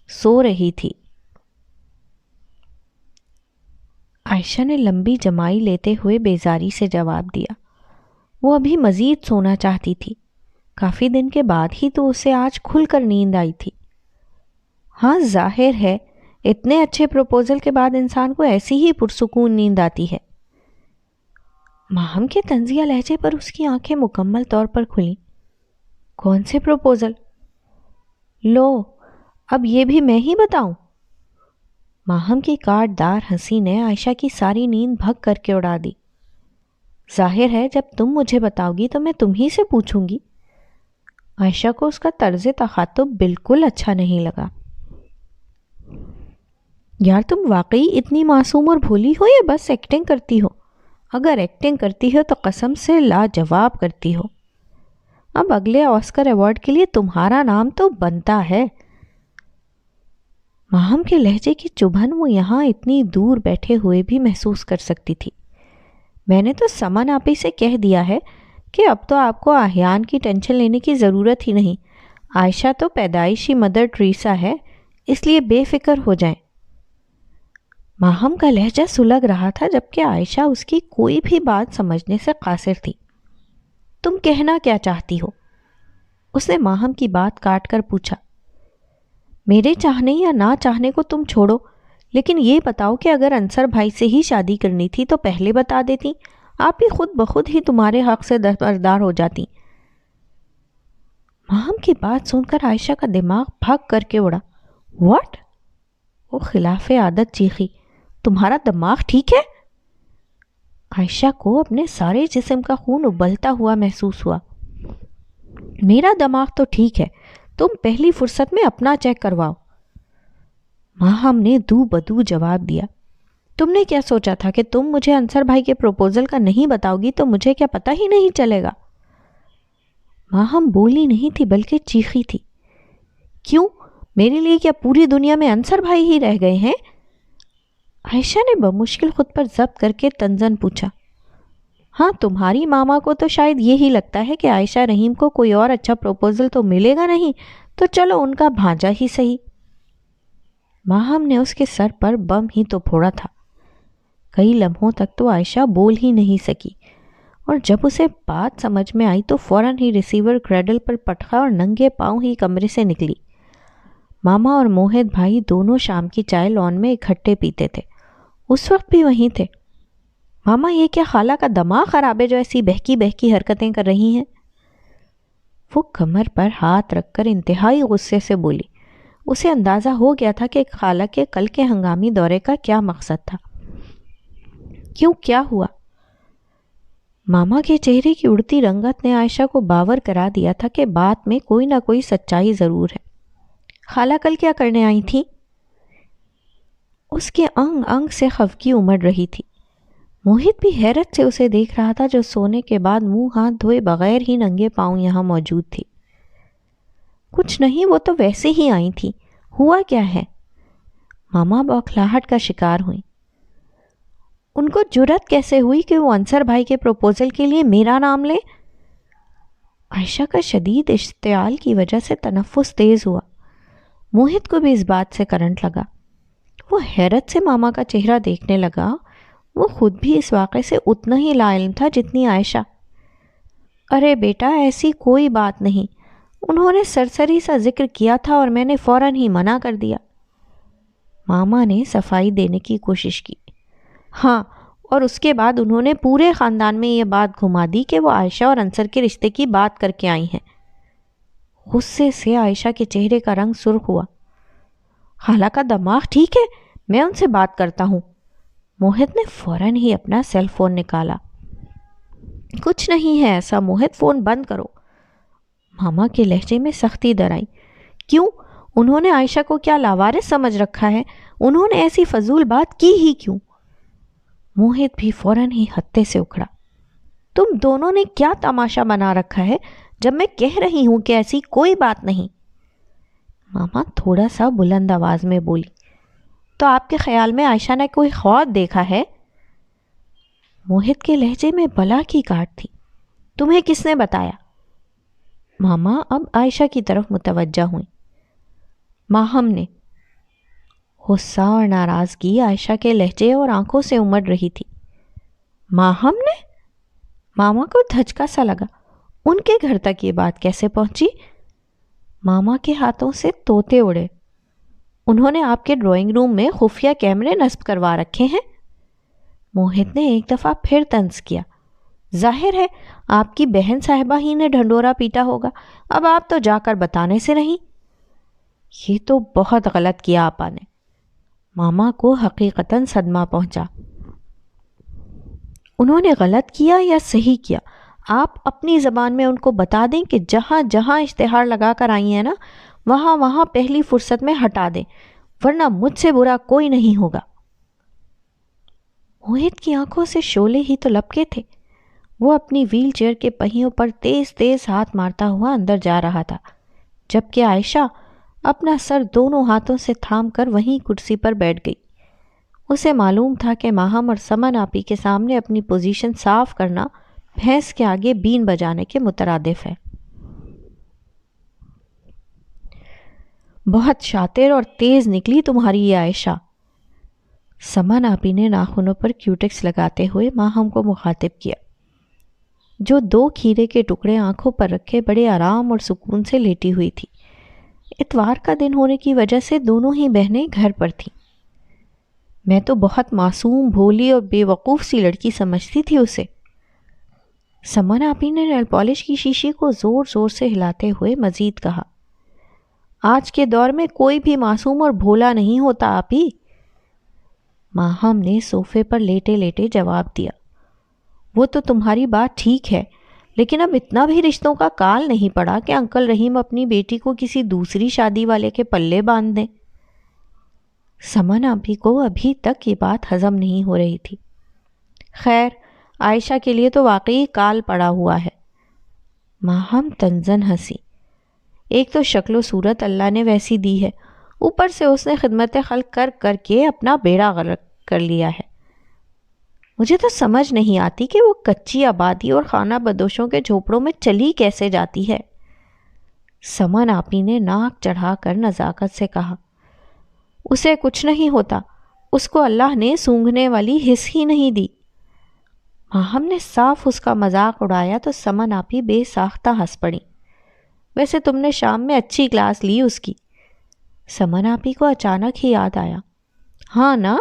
سو رہی تھی۔ عائشہ نے لمبی جمائی لیتے ہوئے بیزاری سے جواب دیا۔ وہ ابھی مزید سونا چاہتی تھی۔ کافی دن کے بعد ہی تو اسے آج کھل کر نیند آئی تھی۔ ہاں ظاہر ہے اتنے اچھے پروپوزل کے بعد انسان کو ایسی ہی پرسکون نیند آتی ہے۔ ماہم کے طنزیہ لہجے پر اس کی آنکھیں مکمل طور پر کھلیں۔ کون سے پروپوزل؟ لو اب یہ بھی میں ہی بتاؤں؟ ماہم کی کاٹ دار ہنسی نے عائشہ کی ساری نیند بھگ کر کے اڑا دی۔ ظاہر ہے جب تم مجھے بتاؤ گی تو میں تم ہی سے پوچھوں گی۔ عائشہ کو اس کا طرز تخاطب بالکل اچھا نہیں لگا۔ یار تم واقعی اتنی معصوم اور بھولی ہو یا بس ایکٹنگ کرتی ہو؟ اگر ایکٹنگ کرتی ہو تو قسم سے لاجواب کرتی ہو۔ اب اگلے آسکر ایوارڈ کے لیے تمہارا نام تو بنتا ہے۔ ماہم کے لہجے کی چبھن وہ یہاں اتنی دور بیٹھے ہوئے بھی محسوس کر سکتی تھی۔ میں نے تو سمن آپی سے کہہ دیا ہے کہ اب تو آپ کو احیان کی ٹینشن لینے کی ضرورت ہی نہیں۔ عائشہ تو پیدائشی مدر ٹریسا ہے، اس لیے بے فکر ہو جائیں۔ ماہم کا لہجہ سلگ رہا تھا جبکہ عائشہ اس کی کوئی بھی بات سمجھنے سے قاصر تھی۔ تم کہنا کیا چاہتی ہو؟ اس نے ماہم کی بات کاٹ کر پوچھا۔ میرے چاہنے یا نہ چاہنے کو تم چھوڑو، لیکن یہ بتاؤ کہ اگر انصر بھائی سے ہی شادی کرنی تھی تو پہلے بتا دیتی، آپ ہی خود بخود ہی تمہارے حق سے دستبردار ہو جاتی۔ ماہم کی بات سن کر عائشہ کا دماغ بھگ کر کے اڑا۔ واٹ؟ وہ خلاف عادت چیخی۔ تمہارا دماغ ٹھیک ہے؟ عائشہ کو اپنے سارے جسم کا خون ابلتا ہوا محسوس ہوا۔ میرا دماغ تو ٹھیک ہے، تم پہلی فرصت میں اپنا چیک کرواؤ۔ ماہم نے دو بدو جواب دیا۔ تم نے کیا سوچا تھا کہ تم مجھے انصر بھائی کے پروپوزل کا نہیں بتاؤ گی تو مجھے کیا پتہ ہی نہیں چلے گا؟ ماہم بولی نہیں تھی بلکہ چیخی تھی۔ کیوں؟ میرے لیے کیا پوری دنیا میں انصر بھائی ہی رہ گئے ہیں؟ عائشہ نے بمشکل خود پر ضبط کر کے تنزن پوچھا۔ ہاں تمہاری ماما کو تو شاید یہی لگتا ہے کہ عائشہ رحیم کو کوئی اور اچھا پروپوزل تو ملے گا نہیں، تو چلو ان کا بھانجا ہی صحیح۔ ماہم نے اس کے سر پر بم ہی تو پھوڑا تھا۔ کئی لمحوں تک تو عائشہ بول ہی نہیں سکی، اور جب اسے بات سمجھ میں آئی تو فوراً ہی ریسیور کریڈل پر پٹخا اور ننگے پاؤں ہی کمرے سے نکلی۔ ماما اور موہت بھائی دونوں شام کی چائے لان میں اکٹھے پیتے تھے، اس وقت بھی وہیں تھے۔ ماما یہ کیا خالہ کا دماغ خراب ہے جو ایسی بہکی بہکی حرکتیں کر رہی ہیں؟ وہ کمر پر ہاتھ رکھ کر انتہائی غصے سے بولی۔ اسے اندازہ ہو گیا تھا کہ خالہ کے کل کے ہنگامی دورے کا کیا مقصد تھا۔ کیوں، کیا ہوا؟ ماما کے چہرے کی اڑتی رنگت نے عائشہ کو باور کرا دیا تھا کہ بات میں کوئی نہ کوئی سچائی ضرور ہے۔ خالہ کل کیا کرنے آئی تھی؟ اس کے انگ انگ سے خفگی امڑ رہی تھی۔ موہت بھی حیرت سے اسے دیکھ رہا تھا جو سونے کے بعد منہ ہاتھ دھوئے بغیر ہی ننگے پاؤں یہاں موجود تھی۔ کچھ نہیں، وہ تو ویسے ہی آئی تھی، ہوا کیا ہے؟ ماما بوکھلاہٹ کا شکار ہوئی۔ ان کو جرأت کیسے ہوئی کہ وہ انصر بھائی کے پروپوزل کے لیے میرا نام لے؟ عائشہ کا شدید اشتعال کی وجہ سے تنفس تیز ہوا۔ موہت کو بھی اس بات سے کرنٹ لگا۔ وہ حیرت سے ماما کا چہرہ دیکھنے لگا۔ وہ خود بھی اس واقعے سے اتنا ہی لا علم تھا جتنی عائشہ۔ ارے بیٹا ایسی کوئی بات نہیں، انہوں نے سرسری سا ذکر کیا تھا اور میں نے فوراً ہی منع کر دیا۔ ماما نے صفائی دینے کی کوشش کی۔ ہاں، اور اس کے بعد انہوں نے پورے خاندان میں یہ بات گھما دی کہ وہ عائشہ اور انصر کے رشتے کی بات کر کے آئی ہیں۔ غصے سے عائشہ کے چہرے کا رنگ سرخ ہوا۔ خالہ کا دماغ ٹھیک ہے، میں ان سے بات کرتا ہوں۔ موہت نے فوراً ہی اپنا سیل فون نکالا۔ کچھ نہیں ہے ایسا موہت، فون بند کرو۔ ماما کے لہجے میں سختی در آئی۔ کیوں؟ انہوں نے عائشہ کو کیا لاوارث سمجھ رکھا ہے؟ انہوں نے ایسی فضول بات کی ہی کیوں؟ موہت بھی فوراً ہی ہتے سے اکھڑا۔ تم دونوں نے کیا تماشا بنا رکھا ہے جب میں کہہ رہی ہوں کہ ایسی کوئی بات نہیں؟ ماما تھوڑا سا بلند آواز میں بولی۔ تو آپ کے خیال میں عائشہ نے کوئی خواب دیکھا ہے؟ موہت کے لہجے میں بلا کی کاٹ تھی۔ تمہیں کس نے بتایا؟ ماما اب عائشہ کی طرف متوجہ ہوئیں۔ ماہم نے۔ غصہ اور ناراضگی عائشہ کے لہجے اور آنکھوں سے امڑ رہی تھی۔ ماہم نے؟ ماما کو دھچکا سا لگا، ان کے گھر تک یہ بات کیسے پہنچی؟ ماما کے ہاتھوں سے طوطے اڑے۔ انہوں نے آپ کے ڈرائنگ روم میں خفیہ کیمرے نصب کروا رکھے ہیں؟ موہت نے ایک دفعہ پھر طنز کیا۔ ظاہر ہے آپ کی بہن صاحبہ ہی نے ڈھنڈورا پیٹا ہوگا، اب آپ تو جا کر بتانے سے نہیں۔ یہ تو بہت غلط کیا آپا نے۔ ماما کو حقیقتاً صدمہ پہنچا۔ انہوں نے غلط کیا یا صحیح کیا، آپ اپنی زبان میں ان کو بتا دیں کہ جہاں جہاں اشتہار لگا کر آئی ہیں نا، وہاں وہاں پہلی فرصت میں ہٹا دیں، ورنہ مجھ سے برا کوئی نہیں ہوگا۔ موہت کی آنکھوں سے شعلے ہی تو لپکے تھے۔ وہ اپنی ویل چیئر کے پہیوں پر تیز تیز ہاتھ مارتا ہوا اندر جا رہا تھا، جبکہ عائشہ اپنا سر دونوں ہاتھوں سے تھام کر وہیں کرسی پر بیٹھ گئی۔ اسے معلوم تھا کہ ماہم اور سمن آپی کے سامنے اپنی پوزیشن صاف کرنا بھینس کے آگے بین بجانے کے مترادف ہے۔ بہت شاطر اور تیز نکلی تمہاری یہ عائشہ۔ سمن آپی نے ناخنوں پر کیوٹکس لگاتے ہوئے ماہم کو مخاطب کیا، جو 2 کھیرے کے ٹکڑے آنکھوں پر رکھے بڑے آرام اور سکون سے لیٹی ہوئی تھی۔ اتوار کا دن ہونے کی وجہ سے دونوں ہی بہنیں گھر پر تھیں۔ میں تو بہت معصوم، بھولی اور بے وقوف سی لڑکی سمجھتی تھی اسے۔ سمن آپی نے نیل پالش کی شیشی کو زور زور سے ہلاتے ہوئے مزید کہا، آج کے دور میں کوئی بھی معصوم اور بھولا نہیں ہوتا آپی۔ ماہم نے صوفے پر لیٹے لیٹے جواب دیا، وہ تو تمہاری بات ٹھیک ہے، لیکن اب اتنا بھی رشتوں کا کال نہیں پڑا کہ انکل رحیم اپنی بیٹی کو کسی دوسری شادی والے کے پلے باندھ دیں۔ سمن آپی کو ابھی تک یہ بات ہضم نہیں ہو رہی تھی۔ خیر، عائشہ کے لیے تو واقعی کال پڑا ہوا ہے۔ ماہم طنزاً ہنسی۔ ایک تو شکل و صورت اللہ نے ویسی دی ہے، اوپر سے اس نے خدمت خلق کر کر کے اپنا بیڑا غرق کر لیا ہے۔ مجھے تو سمجھ نہیں آتی کہ وہ کچی آبادی اور خانہ بدوشوں کے جھوپڑوں میں چلی کیسے جاتی ہے۔ سمن آپی نے ناک چڑھا کر نزاکت سے کہا، اسے کچھ نہیں ہوتا، اس کو اللہ نے سونگھنے والی حس ہی نہیں دی۔ ماہم نے صاف اس کا مذاق اڑایا تو سمن آپی بے ساختہ ہنس پڑی۔ ویسے تم نے شام میں اچھی کلاس لی اس کی۔ سمن آپی کو اچانک ہی یاد آیا، ہاں نا،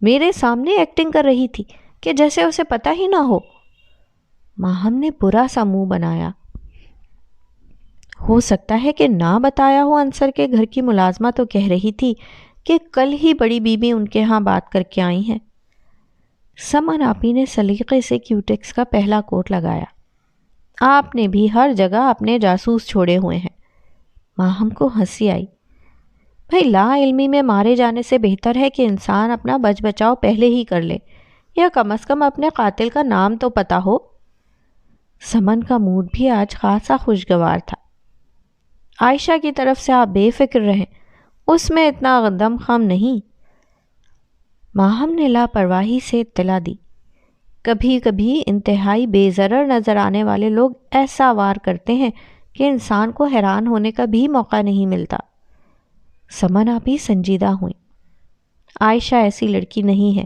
میرے سامنے ایکٹنگ کر رہی تھی کہ جیسے اسے پتہ ہی نہ ہو۔ ماہم نے برا سا منہ بنایا۔ ہو سکتا ہے کہ نہ بتایا ہو، انصر کے گھر کی ملازمہ تو کہہ رہی تھی کہ کل ہی بڑی بیوی ان کے ہاں بات کر کے آئی ہیں۔ سمن آپی نے سلیقے سے کیوٹکس کا پہلا کوٹ لگایا۔ آپ نے بھی ہر جگہ اپنے جاسوس چھوڑے ہوئے ہیں۔ ماہم کو ہنسی آئی۔ بھائی، لا علمی میں مارے جانے سے بہتر ہے کہ انسان اپنا بچ بچاؤ پہلے ہی کر لے، یا کم از کم اپنے قاتل کا نام تو پتہ ہو۔ سمن کا موڈ بھی آج خاصا خوشگوار تھا۔ عائشہ کی طرف سے آپ بے فکر رہیں، اس میں اتنا دم خم نہیں۔ ماہم نے لاپرواہی سے اطلاع دی، کبھی کبھی انتہائی بے ضرر نظر آنے والے لوگ ایسا وار کرتے ہیں کہ انسان کو حیران ہونے کا بھی موقع نہیں ملتا۔ سمن آپی سنجیدہ ہوئیں۔ عائشہ ایسی لڑکی نہیں ہے،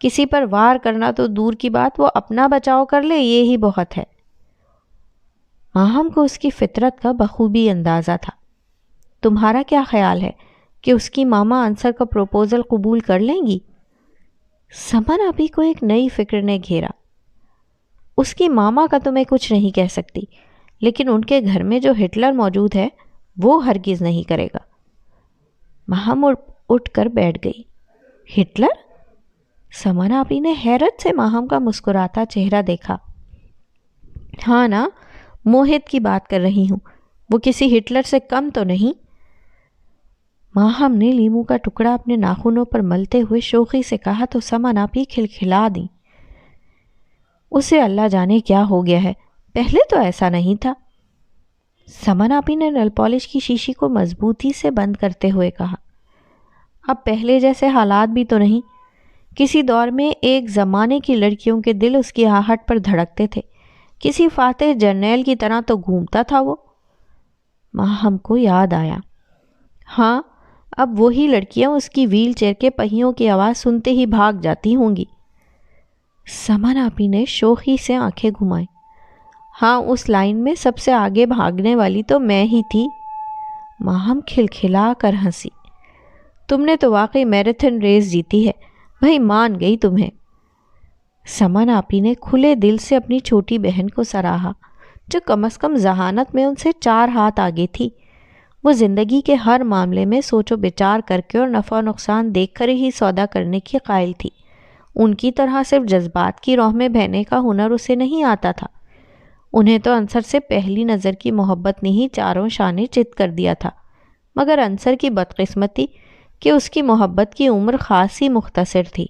کسی پر وار کرنا تو دور کی بات، وہ اپنا بچاؤ کر لے یہ ہی بہت ہے۔ ماہم کو اس کی فطرت کا بخوبی اندازہ تھا۔ تمہارا کیا خیال ہے کہ اس کی ماما انصر کا پروپوزل قبول کر لیں گی؟ سمن آپی کو ایک نئی فکر نے گھیرا۔ اس کی ماما کا تو میں کچھ نہیں کہہ سکتی، لیکن ان کے گھر میں جو ہٹلر موجود ہے وہ ہرگز نہیں کرے گا۔ ماہم اٹھ کر بیٹھ گئی۔ ہٹلر؟ سمن آپی نے حیرت سے ماہم کا مسکراتا چہرہ دیکھا۔ ہاں نا، موہت کی بات کر رہی ہوں، وہ کسی ہٹلر سے کم تو نہیں۔ ماہم نے لیمو کا ٹکڑا اپنے ناخنوں پر ملتے ہوئے شوخی سے کہا تو سمن آپی کھلکھلا دیں۔ اسے اللہ جانے کیا ہو گیا ہے، پہلے تو ایسا نہیں تھا۔ سمن آپی نے نیل پالش کی شیشی کو مضبوطی سے بند کرتے ہوئے کہا، اب پہلے جیسے حالات بھی تو نہیں۔ کسی دور میں ایک زمانے کی لڑکیوں کے دل اس کی آہٹ پر دھڑکتے تھے، کسی فاتح جرنیل کی طرح تو گھومتا تھا وہ۔ ماہم کو یاد آیا، ہاں، اب وہی لڑکیاں اس کی ویل چیئر کے پہیوں کی آواز سنتے ہی بھاگ جاتی ہوں گی۔ سمن آپی نے شوخی سے آنکھیں گھمائیں۔ ہاں، اس لائن میں سب سے آگے بھاگنے والی تو میں ہی تھی۔ ماہم کھلکھلا کر ہنسی۔ تم نے تو واقعی میراتھن ریس جیتی ہے، بھائی مان گئی تمہیں۔ سمن آپی نے کھلے دل سے اپنی چھوٹی بہن کو سراہا، جو کم از کم ذہانت میں ان سے 4 ہاتھ آگے تھی۔ وہ زندگی کے ہر معاملے میں سوچ و بچار کر کے اور نفع و نقصان دیکھ کر ہی سودا کرنے کی قائل تھی۔ ان کی طرح صرف جذبات کی راہ میں بہنے کا ہنر اسے نہیں آتا تھا۔ انہیں تو انصر سے پہلی نظر کی محبت نے ہی چاروں شانے چت کر دیا تھا، مگر انصر کی بدقسمتی کہ اس کی محبت کی عمر خاصی مختصر تھی۔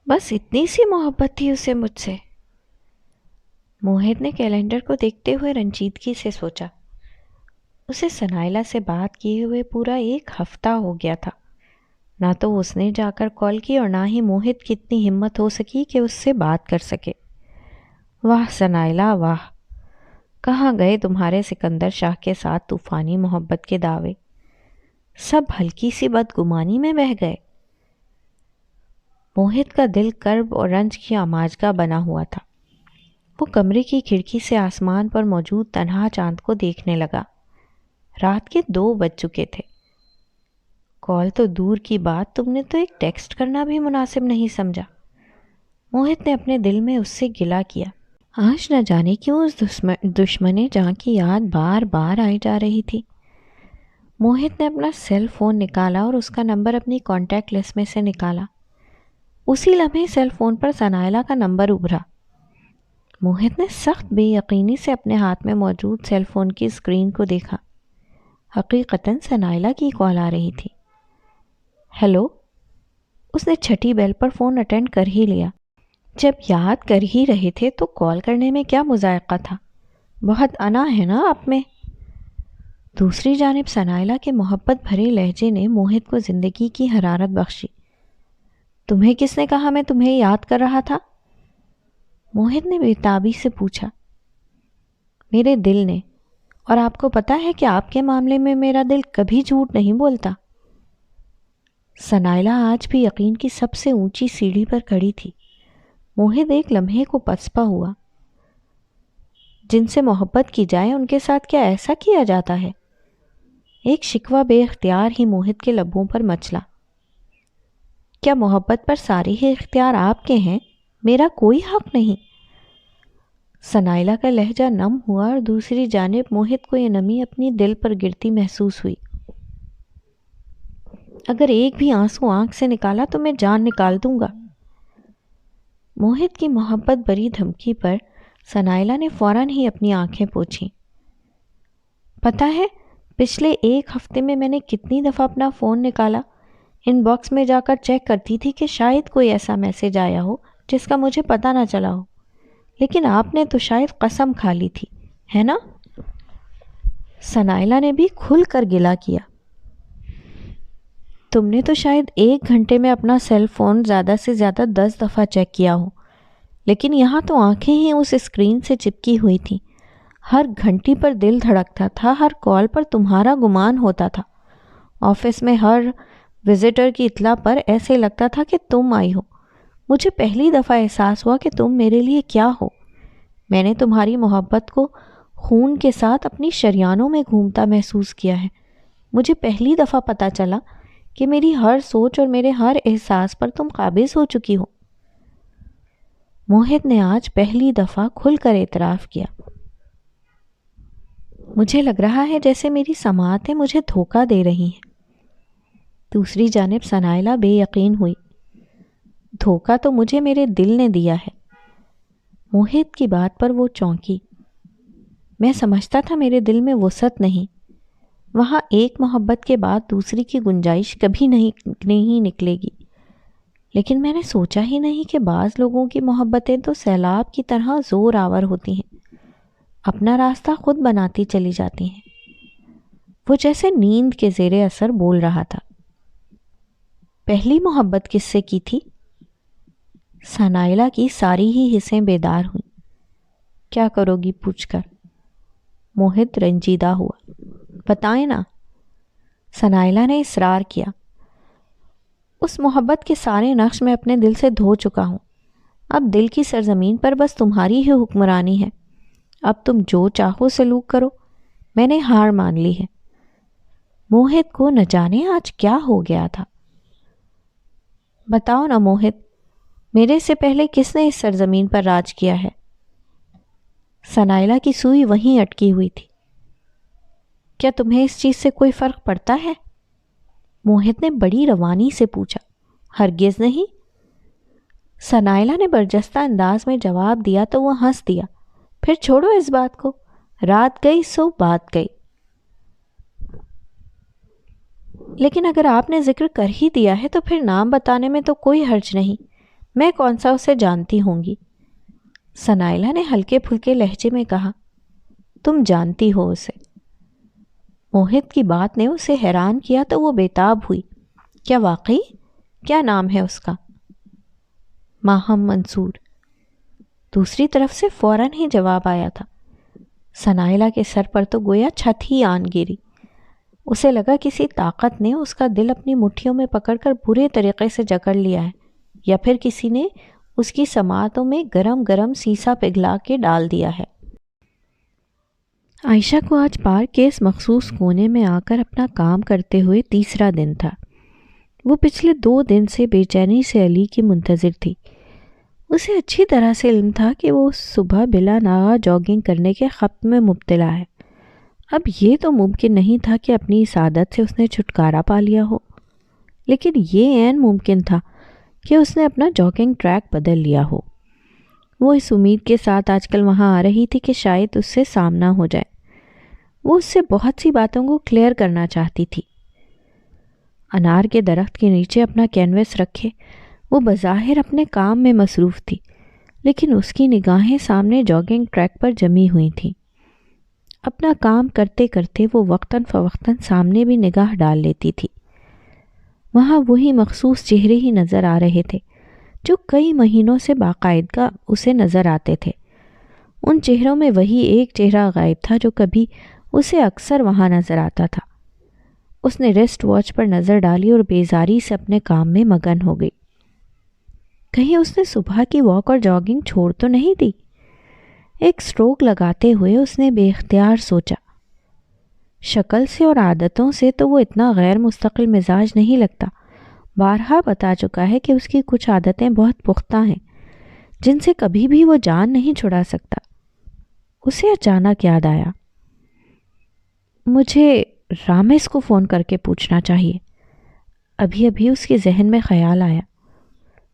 بس اتنی سی محبت تھی اسے مجھ سے۔ موہت نے کیلنڈر کو دیکھتے ہوئے رنجیدگی سے سوچا۔ اسے ثنائلہ سے بات کیے ہوئے پورا 1 ہفتہ ہو گیا تھا۔ نہ تو اس نے جا کر کال کی اور نہ ہی موہت کی اتنی ہمت ہو سکی کہ اس سے بات کر سکے۔ واہ ثنائلہ واہ، کہاں گئے تمہارے سکندر شاہ کے ساتھ طوفانی محبت کے دعوے؟ سب ہلکی سی بدگمانی میں بہہ گئے۔ موہت کا دل کرب اور رنج کی آماجگاہ بنا ہوا تھا۔ وہ کمرے کی کھڑکی سے آسمان پر موجود تنہا چاند کو دیکھنے لگا۔ رات کے 2 بج چکے تھے۔ کال تو دور کی بات، تم نے تو ایک ٹیکسٹ کرنا بھی مناسب نہیں سمجھا۔ موہت نے اپنے دل میں اس سے گلہ کیا۔ آج نہ جانے کیوں اس دشمن جہاں کی یاد بار بار آئی جا رہی تھی۔ موہت نے اپنا سیل فون نکالا اور اس کا نمبر اپنی کانٹیکٹ لسٹ میں سے نکالا۔ اسی لمحے سیل فون پر ثنائلہ کا نمبر ابھرا۔ موہت نے سخت بے یقینی سے اپنے ہاتھ میں موجود سیل فون کی اسکرین کو دیکھا۔ حقیقتاً ثنائلہ کی کال آ رہی تھی۔ ہیلو۔ اس نے چھٹی بیل پر فون اٹینڈ کر ہی لیا۔ جب یاد کر ہی رہے تھے تو کال کرنے میں کیا مذائقہ تھا؟ بہت انا ہے نا آپ میں؟ دوسری جانب ثنائلہ کے محبت بھرے لہجے نے موہت کو زندگی کی حرارت بخشی۔ تمہیں کس نے کہا میں تمہیں یاد کر رہا تھا؟ موہت نے بےتابی سے پوچھا۔ میرے دل نے، اور آپ کو پتا ہے کہ آپ کے معاملے میں میرا دل کبھی جھوٹ نہیں بولتا۔ ثنائلہ آج بھی یقین کی سب سے اونچی سیڑھی پر کھڑی تھی۔ موہت ایک لمحے کو پسپا ہوا۔ جن سے محبت کی جائے ان کے ساتھ کیا ایسا کیا جاتا ہے؟ ایک شکوہ بے اختیار ہی موہت کے لبوں پر مچلا۔ کیا محبت پر سارے ہی اختیار آپ کے ہیں؟ میرا کوئی حق نہیں؟ ثنائلہ کا لہجہ نم ہوا اور دوسری جانب موہت کو یہ نمی اپنی دل پر گرتی محسوس ہوئی۔ اگر ایک بھی آنسو آنکھ سے نکالا تو میں جان نکال دوں گا۔ موہت کی محبت بری دھمکی پر ثنائلہ نے فوراً ہی اپنی آنکھیں پوچھیں۔ پتہ ہے پچھلے 1 ہفتے میں نے کتنی دفعہ اپنا فون نکالا، ان باکس میں جا کر چیک کرتی تھی کہ شاید کوئی ایسا میسج آیا ہو جس کا مجھے پتہ نہ چلا ہو، لیکن آپ نے تو شاید قسم کھا لی تھی، ہے نا؟ ثنائلہ نے بھی کھل کر گلہ کیا۔ تم نے تو شاید 1 گھنٹے میں اپنا سیل فون زیادہ سے زیادہ 10 دفعہ چیک کیا ہو، لیکن یہاں تو آنکھیں ہی اس اسکرین سے چپکی ہوئی تھیں۔ ہر گھنٹی پر دل دھڑکتا تھا، ہر کال پر تمہارا گمان ہوتا تھا۔ آفس میں ہر وزٹر کی اطلاع پر ایسے لگتا تھا کہ تم آئی ہو۔ مجھے پہلی دفعہ احساس ہوا کہ تم میرے لیے کیا ہو۔ میں نے تمہاری محبت کو خون کے ساتھ اپنی شریانوں میں گھومتا محسوس کیا ہے۔ مجھے پہلی دفعہ پتہ چلا کہ میری ہر سوچ اور میرے ہر احساس پر تم قابض ہو چکی ہو۔ موہت نے آج پہلی دفعہ کھل کر اعتراف کیا۔ مجھے لگ رہا ہے جیسے میری سماعتیں مجھے دھوکہ دے رہی ہیں۔ دوسری جانب ثنائلہ بے یقین ہوئی۔ دھوکہ تو مجھے میرے دل نے دیا ہے۔ موہت کی بات پر وہ چونکی۔ میں سمجھتا تھا میرے دل میں وسعت نہیں، وہاں ایک محبت کے بعد دوسری کی گنجائش کبھی نہیں نکلے گی، لیکن میں نے سوچا ہی نہیں کہ بعض لوگوں کی محبتیں تو سیلاب کی طرح زور آور ہوتی ہیں، اپنا راستہ خود بناتی چلی جاتی ہیں۔ وہ جیسے نیند کے زیر اثر بول رہا تھا۔ پہلی محبت کس سے کی تھی؟ ثنائلہ کی ساری ہی حصیں بیدار ہوئیں۔ کیا کرو گی پوچھ کر؟ موہت رنجیدہ ہوا۔ بتائیں نا۔ ثنائلہ نے اصرار کیا۔ اس محبت کے سارے نقش میں اپنے دل سے دھو چکا ہوں، اب دل کی سرزمین پر بس تمہاری ہی حکمرانی ہے، اب تم جو چاہو سلوک کرو، میں نے ہار مان لی ہے۔ موہت کو نہ جانے آج کیا ہو گیا تھا۔ بتاؤ نا موہت، میرے سے پہلے کس نے اس سرزمین پر راج کیا ہے؟ ثنائلہ کی سوئی وہیں اٹکی ہوئی تھی۔ کیا تمہیں اس چیز سے کوئی فرق پڑتا ہے؟ موہت نے بڑی روانی سے پوچھا۔ ہرگز نہیں۔ ثنائلہ نے برجستہ انداز میں جواب دیا تو وہ ہنس دیا۔ پھر چھوڑو اس بات کو، رات گئی سو بات گئی۔ لیکن اگر آپ نے ذکر کر ہی دیا ہے تو پھر نام بتانے میں تو کوئی حرج نہیں، میں کون سا اسے جانتی ہوں گی؟ ثنائلہ نے ہلکے پھلکے لہجے میں کہا۔ تم جانتی ہو اسے؟ موہت کی بات نے اسے حیران کیا تو وہ بےتاب ہوئی۔ کیا واقعی؟ کیا نام ہے اس کا؟ ماہم منصور۔ دوسری طرف سے فوراً ہی جواب آیا تھا۔ ثنائلہ کے سر پر تو گویا چھت ہی آن گری۔ اسے لگا کسی طاقت نے اس کا دل اپنی مٹھیوں میں پکڑ کر برے طریقے سے جکڑ لیا ہے، یا پھر کسی نے اس کی سماعتوں میں گرم گرم سیسا پگھلا کے ڈال دیا ہے۔ عائشہ کو آج پارک کے اس مخصوص کونے میں آ کر اپنا کام کرتے ہوئے تیسرا دن تھا۔ وہ پچھلے 2 دن سے بے چینی سے علی کی منتظر تھی۔ اسے اچھی طرح سے علم تھا کہ وہ صبح بلا ناغہ جاگنگ کرنے کے خط میں مبتلا ہے۔ اب یہ تو ممکن نہیں تھا کہ اپنی اس عادت سے اس نے چھٹکارا پا لیا ہو، لیکن یہ عین ممکن تھا کہ اس نے اپنا جاگنگ ٹریک بدل لیا ہو۔ وہ اس امید کے ساتھ آج کل وہاں آ رہی تھی کہ شاید اس سے سامنا ہو جائے۔ وہ اس سے بہت سی باتوں کو کلیئر کرنا چاہتی تھی۔ انار کے درخت کے نیچے اپنا کینوس رکھے وہ بظاہر اپنے کام میں مصروف تھی، لیکن اس کی نگاہیں سامنے جاگنگ ٹریک پر جمی ہوئی تھیں۔ اپنا کام کرتے کرتے وہ وقتاً فوقتاً سامنے بھی نگاہ ڈال لیتی تھی۔ وہاں وہی مخصوص چہرے ہی نظر آ رہے تھے جو کئی مہینوں سے باقاعدگی اسے نظر آتے تھے۔ ان چہروں میں وہی ایک چہرہ غائب تھا جو کبھی اسے اکثر وہاں نظر آتا تھا۔ اس نے ریسٹ واچ پر نظر ڈالی اور بیزاری سے اپنے کام میں مگن ہو گئی۔ کہیں اس نے صبح کی واک اور جاگنگ چھوڑ تو نہیں دی؟ ایک سٹروک لگاتے ہوئے اس نے بے اختیار سوچا۔ شکل سے اور عادتوں سے تو وہ اتنا غیر مستقل مزاج نہیں لگتا۔ بارہا بتا چکا ہے کہ اس کی کچھ عادتیں بہت پختہ ہیں جن سے کبھی بھی وہ جان نہیں چھڑا سکتا۔ اسے اچانک یاد آیا، مجھے رامس کو فون کر کے پوچھنا چاہیے۔ ابھی ابھی اس کے ذہن میں خیال آیا،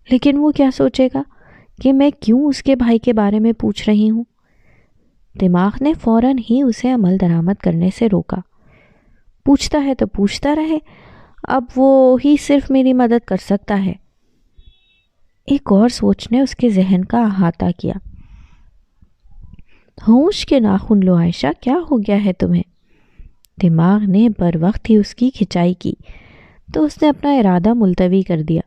لیکن وہ کیا سوچے گا کہ میں کیوں اس کے بھائی کے بارے میں پوچھ رہی ہوں؟ دماغ نے فوراً ہی اسے عمل درآمد کرنے سے روکا۔ پوچھتا ہے تو پوچھتا رہے، اب وہ ہی صرف میری مدد کر سکتا ہے۔ ایک اور سوچ نے اس کے ذہن کا احاطہ کیا۔ ہوش کے ناخن لو عائشہ، کیا ہو گیا ہے تمہیں؟ دماغ نے بر وقت ہی اس کی کھچائی کی تو اس نے اپنا ارادہ ملتوی کر دیا۔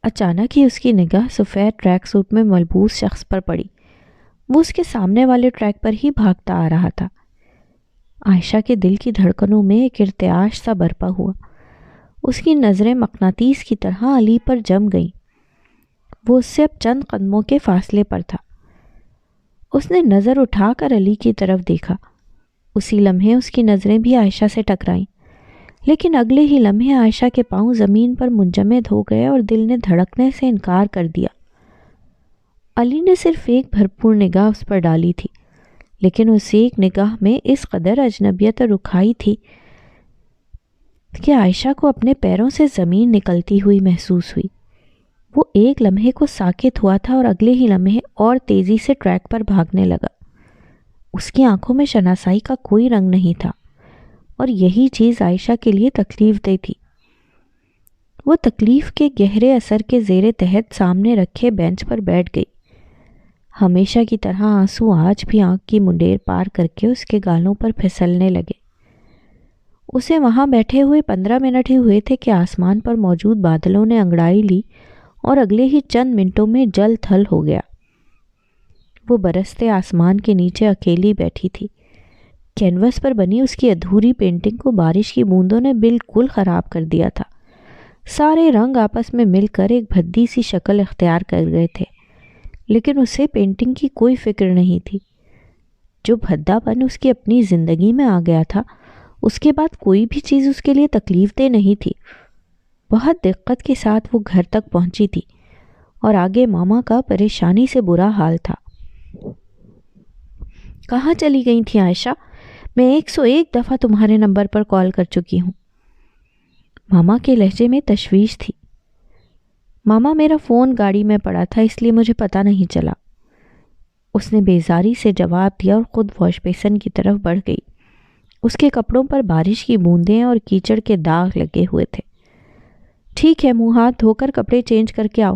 اچانک ہی اس کی نگاہ سفید ٹریک سوٹ میں ملبوس شخص پر پڑی۔ وہ اس کے سامنے والے ٹریک پر ہی بھاگتا آ رہا تھا۔ عائشہ کے دل کی دھڑکنوں میں ایک ارتعاش سا برپا ہوا۔ اس کی نظریں مقناطیس کی طرح علی پر جم گئیں۔ وہ اس سے اب چند قدموں کے فاصلے پر تھا۔ اس نے نظر اٹھا کر علی کی طرف دیکھا۔ اسی لمحے اس کی نظریں بھی عائشہ سے ٹکرائیں، لیکن اگلے ہی لمحے عائشہ کے پاؤں زمین پر منجمد ہو گئے اور دل نے دھڑکنے سے انکار کر دیا۔ علی نے صرف ایک بھرپور نگاہ اس پر ڈالی تھی، لیکن اس ایک نگاہ میں اس قدر اجنبیت اور رکھائی تھی کہ عائشہ کو اپنے پیروں سے زمین نکلتی ہوئی محسوس ہوئی۔ وہ ایک لمحے کو ساکت ہوا تھا اور اگلے ہی لمحے اور تیزی سے ٹریک پر بھاگنے لگا۔ اس کی آنکھوں میں شناسائی کا کوئی رنگ نہیں تھا، اور یہی چیز عائشہ کے لیے تکلیف دہ تھی۔ وہ تکلیف کے گہرے اثر کے زیر تحت سامنے رکھے بینچ پر بیٹھ گئی۔ ہمیشہ کی طرح آنسو آج بھی آنکھ کی منڈیر پار کر کے اس کے گالوں پر پھسلنے لگے۔ اسے وہاں بیٹھے ہوئے 15 منٹ ہی ہوئے تھے کہ آسمان پر موجود بادلوں نے انگڑائی لی اور اگلے ہی چند منٹوں میں جل تھل ہو گیا۔ وہ برستے آسمان کے نیچے اکیلی بیٹھی تھی۔ کینوس پر بنی اس کی ادھوری پینٹنگ کو بارش کی بوندوں نے بالکل خراب کر دیا تھا۔ سارے رنگ آپس میں مل کر ایک بھدی سی شکل اختیار کر گئے تھے، لیکن اسے پینٹنگ کی کوئی فکر نہیں تھی۔ جو بھدا پن اس کی اپنی زندگی میں آ گیا تھا، اس کے بعد کوئی بھی چیز اس کے لیے تکلیف دہ نہیں تھی۔ بہت دقت کے ساتھ وہ گھر تک پہنچی تھی اور آگے ماما کا پریشانی سے برا حال تھا۔ کہاں چلی گئی تھی عائشہ؟ میں 101 دفعہ تمہارے نمبر پر کال کر چکی ہوں۔ ماما کے لہجے میں تشویش تھی۔ ماما میرا فون گاڑی میں پڑا تھا، اس لیے مجھے پتہ نہیں چلا، اس نے بیزاری سے جواب دیا اور خود واش بیسن کی طرف بڑھ گئی۔ اس کے کپڑوں پر بارش کی بوندیں اور کیچڑ کے داغ لگے ہوئے تھے۔ ٹھیک ہے، منہ ہاتھ دھو کر کپڑے چینج کر کے آؤ،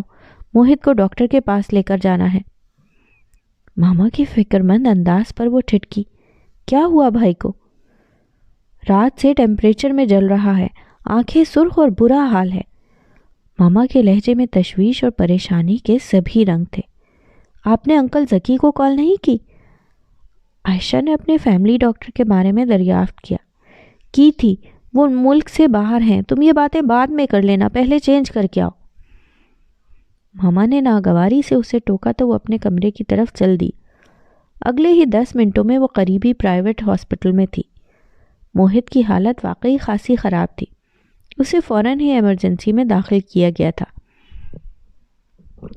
موہت کو ڈاکٹر کے پاس لے کر جانا ہے۔ ماما کے فکر مند انداز پر وہ ٹھٹکی۔ کیا ہوا بھائی کو؟ رات سے ٹیمپریچر میں جل رہا ہے، آنکھیں سرخ اور برا حال ہے۔ ماما کے لہجے میں تشویش اور پریشانی کے سبھی رنگ تھے۔ آپ نے انکل ذکی کو کال نہیں کی؟ عائشہ نے اپنے فیملی ڈاکٹر کے بارے میں دریافت کیا۔ کی تھی، وہ ملک سے باہر ہیں، تم یہ باتیں بعد میں کر لینا، پہلے چینج کر کے آؤ۔ ماما نے ناگواری سے اسے ٹوکا تو وہ اپنے کمرے کی طرف چل دی۔ اگلے ہی 10 منٹوں میں وہ قریبی پرائیویٹ ہاسپٹل میں تھی۔ موہت کی حالت واقعی خاصی خراب تھی، اسے فوراً ہی ایمرجنسی میں داخل کیا گیا تھا۔